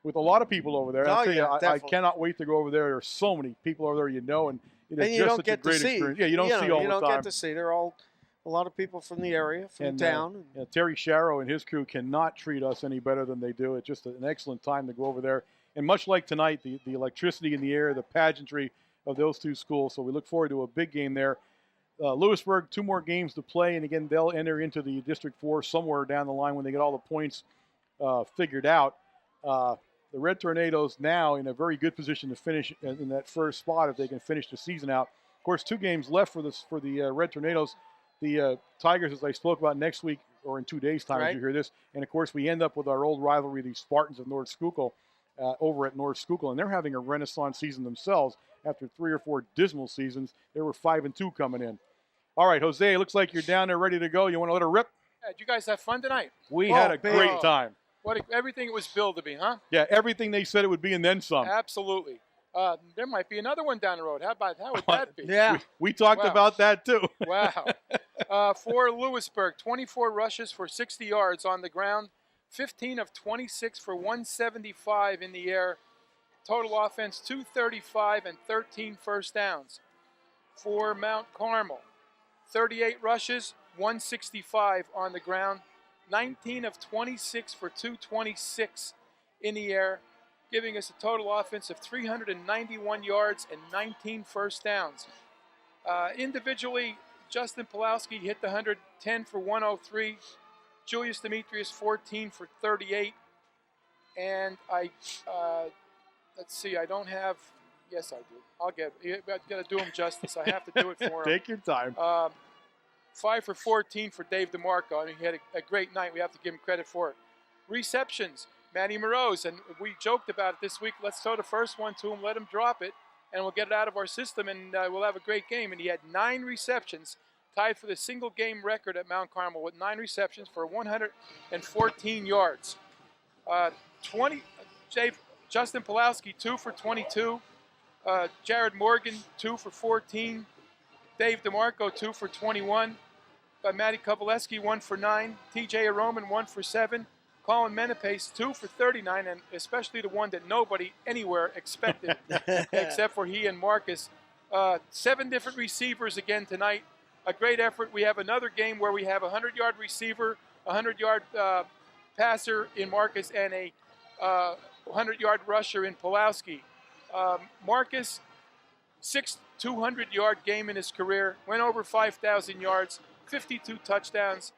with a lot of people over there. I'll tell you, I cannot wait to go over there. There are so many people over there, and it is just such a great experience. Yeah, you don't see all the time. You don't get to see. They're all a lot of people from the area, from town. Terry Sharrow and his crew cannot treat us any better than they do. It's just an excellent time to go over there. And much like tonight, the electricity in the air, the pageantry of those two schools. So we look forward to a big game there. Lewisburg, 2 more games to play. And again, they'll enter into the District 4 somewhere down the line when they get all the points figured out. The Red Tornadoes now in a very good position to finish in that first spot if they can finish the season out. Of course, 2 games left for the Red Tornadoes. The Tigers, as I spoke about, next week or in 2 days' time as you hear this. And, of course, we end up with our old rivalry, the Spartans of North Schuylkill, over at North Schuylkill. And they're having a renaissance season themselves. After 3 or 4 dismal seasons, they were 5-2 coming in. All right, Jose, it looks like you're down there ready to go. You want to let her rip? Yeah, did you guys have fun tonight? We had a great time. Everything it was billed to be, huh? Yeah, everything they said it would be and then some. Absolutely. There might be another one down the road. How would that be? Yeah. We talked about that, too. Wow. For Lewisburg, 24 rushes for 60 yards on the ground, 15 of 26 for 175 in the air. Total offense, 235 and 13 first downs. For Mount Carmel, 38 rushes, 165 on the ground, 19 of 26 for 226 in the air, giving us a total offense of 391 yards and 19 first downs. Individually, Justin Pulowski hit the 110 for 103. Julius Demetrius, 14 for 38. And let's see, I don't have, yes I do. I've got to do him justice. I have to do it for him. Take your time. 5 for 14 for Dave DeMarco. I mean, he had a great night. We have to give him credit for it. Receptions, Matty Morose, and we joked about it this week. Let's throw the first one to him, let him drop it, and we'll get it out of our system, and we'll have a great game. And he had 9 receptions, tied for the single game record at Mount Carmel with 9 receptions for 114 yards. 20, Justin Pulowski, 2 for 22. Jared Morgan, 2 for 14. Dave DeMarco, 2 for 21. Matty Kovaleski, 1 for 9. TJ Aroman, 1 for 7. Colin Menepace, 2 for 39, and especially the one that nobody anywhere expected except for he and Marcus. 7 different receivers again tonight. A great effort. We have another game where we have a 100-yard receiver, a 100-yard passer in Marcus, and a 100-yard rusher in Pulowski. Marcus, 6th 200-yard game in his career, went over 5,000 yards, 52 touchdowns.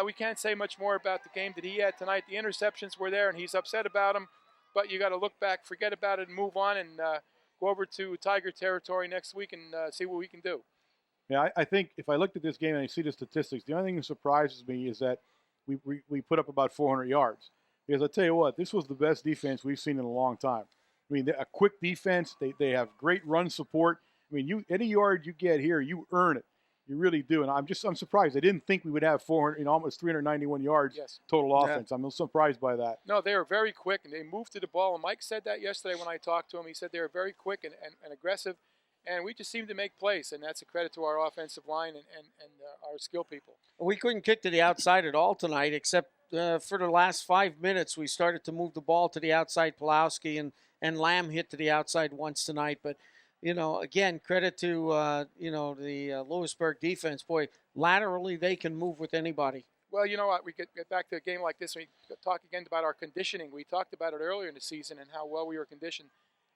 We can't say much more about the game that he had tonight. The interceptions were there, and he's upset about them. But you got to look back, forget about it, and move on, and go over to Tiger territory next week and see what we can do. Yeah, I think if I looked at this game and I see the statistics, the only thing that surprises me is that we put up about 400 yards. Because I tell you what, this was the best defense we've seen in a long time. I mean, a quick defense. They have great run support. I mean, any yard you get here, you earn it. You really do. And I'm surprised. I didn't think we would have 400, almost 391 yards total offense. I'm a little surprised by that. No, they were very quick, and they moved to the ball. And Mike said that yesterday when I talked to him. He said they were very quick and aggressive. And we just seem to make plays, and that's a credit to our offensive line and our skill people. We couldn't kick to the outside at all tonight, except for the last 5 minutes. We started to move the ball to the outside. Pulowski and Lamb hit to the outside once tonight. But, again, credit to, the Lewisburg defense. Boy, laterally they can move with anybody. Well, you know what? We get back to a game like this. We talk again about our conditioning. We talked about it earlier in the season and how well we were conditioned.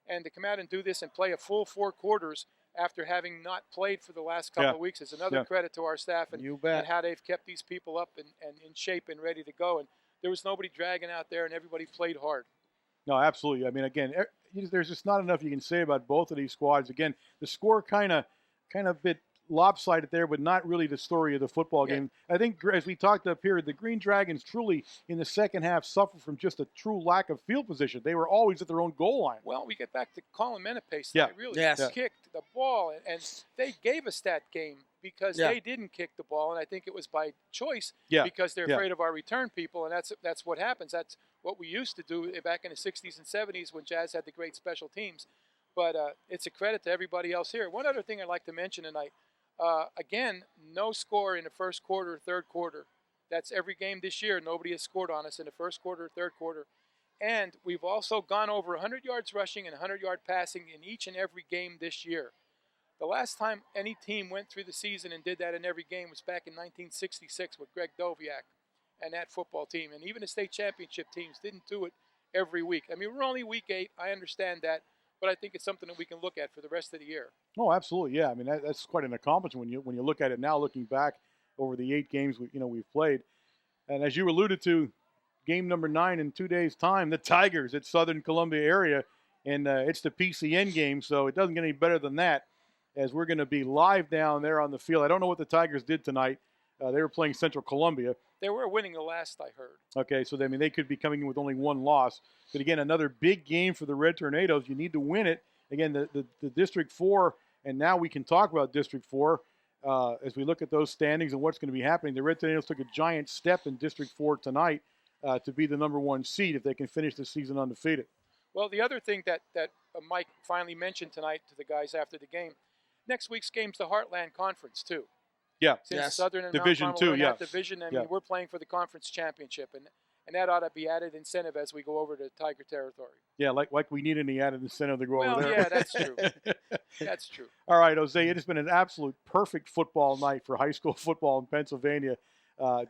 And to come out and do this and play a full 4 quarters after having not played for the last couple of weeks is another credit to our staff and how they've kept these people up and in shape and ready to go. And there was nobody dragging out there, and everybody played hard. No, absolutely. I mean, again, there's just not enough you can say about both of these squads. Again, the score kind of bit lopsided there, but not really the story of the football game. I think, as we talked up here, the Green Dragons truly, in the second half, suffered from just a true lack of field position. They were always at their own goal line. Well, we get back to Colin Menepace. They really kicked the ball, and they gave us that game because they didn't kick the ball, and I think it was by choice because they're afraid of our return people, and that's what happens. That's what we used to do back in the 60s and 70s when Jazz had the great special teams. But it's a credit to everybody else here. One other thing I'd like to mention tonight, again, no score in the first quarter or third quarter. That's every game this year. Nobody has scored on us in the first quarter or third quarter. And we've also gone over 100 yards rushing and 100-yard passing in each and every game this year. The last time any team went through the season and did that in every game was back in 1966 with Greg Doviak and that football team. And even the state championship teams didn't do it every week. I mean, we're only week 8. I understand that. But I think it's something that we can look at for the rest of the year. Oh, absolutely, yeah. I mean, that's quite an accomplishment when you look at it now, looking back over the 8 games we've played. And as you alluded to, game number 9 in 2 days' time, the Tigers at Southern Columbia area, and it's the PCN game, so it doesn't get any better than that. As we're going to be live down there on the field. I don't know what the Tigers did tonight. They were playing Central Columbia. They were winning the last I heard. Okay, so they could be coming in with only 1 loss. But again, another big game for the Red Tornadoes. You need to win it. Again, the District 4, and now we can talk about District 4 as we look at those standings and what's going to be happening. The Red Tornadoes took a giant step in District 4 tonight to be the number 1 seed if they can finish the season undefeated. Well, the other thing that Mike finally mentioned tonight to the guys after the game, next week's game's the Heartland Conference, too. Yeah. Since Southern and Division Mount Carmel 2, that division, I mean, we're playing for the conference championship, and that ought to be added incentive as we go over to Tiger territory. Yeah, like we need any added incentive to go over there. Yeah, that's true. That's true. All right, Jose, it has been an absolute perfect football night for high school football in Pennsylvania.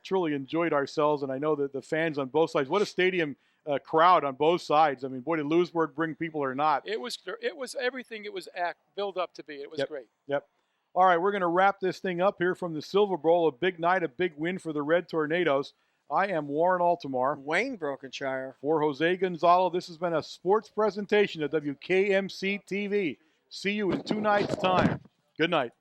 Truly enjoyed ourselves, and I know that the fans on both sides, what a stadium crowd on both sides. I mean, boy, did Lewisburg bring people or not. It was everything it was built up to be. It was great. Yep. All right, we're going to wrap this thing up here from the Silver Bowl. A big night, a big win for the Red Tornadoes. I am Warren Altamar. Wayne Brokenshire. For Jose Gonzalo, this has been a sports presentation of WKMC TV. See you in 2 nights' time. Good night.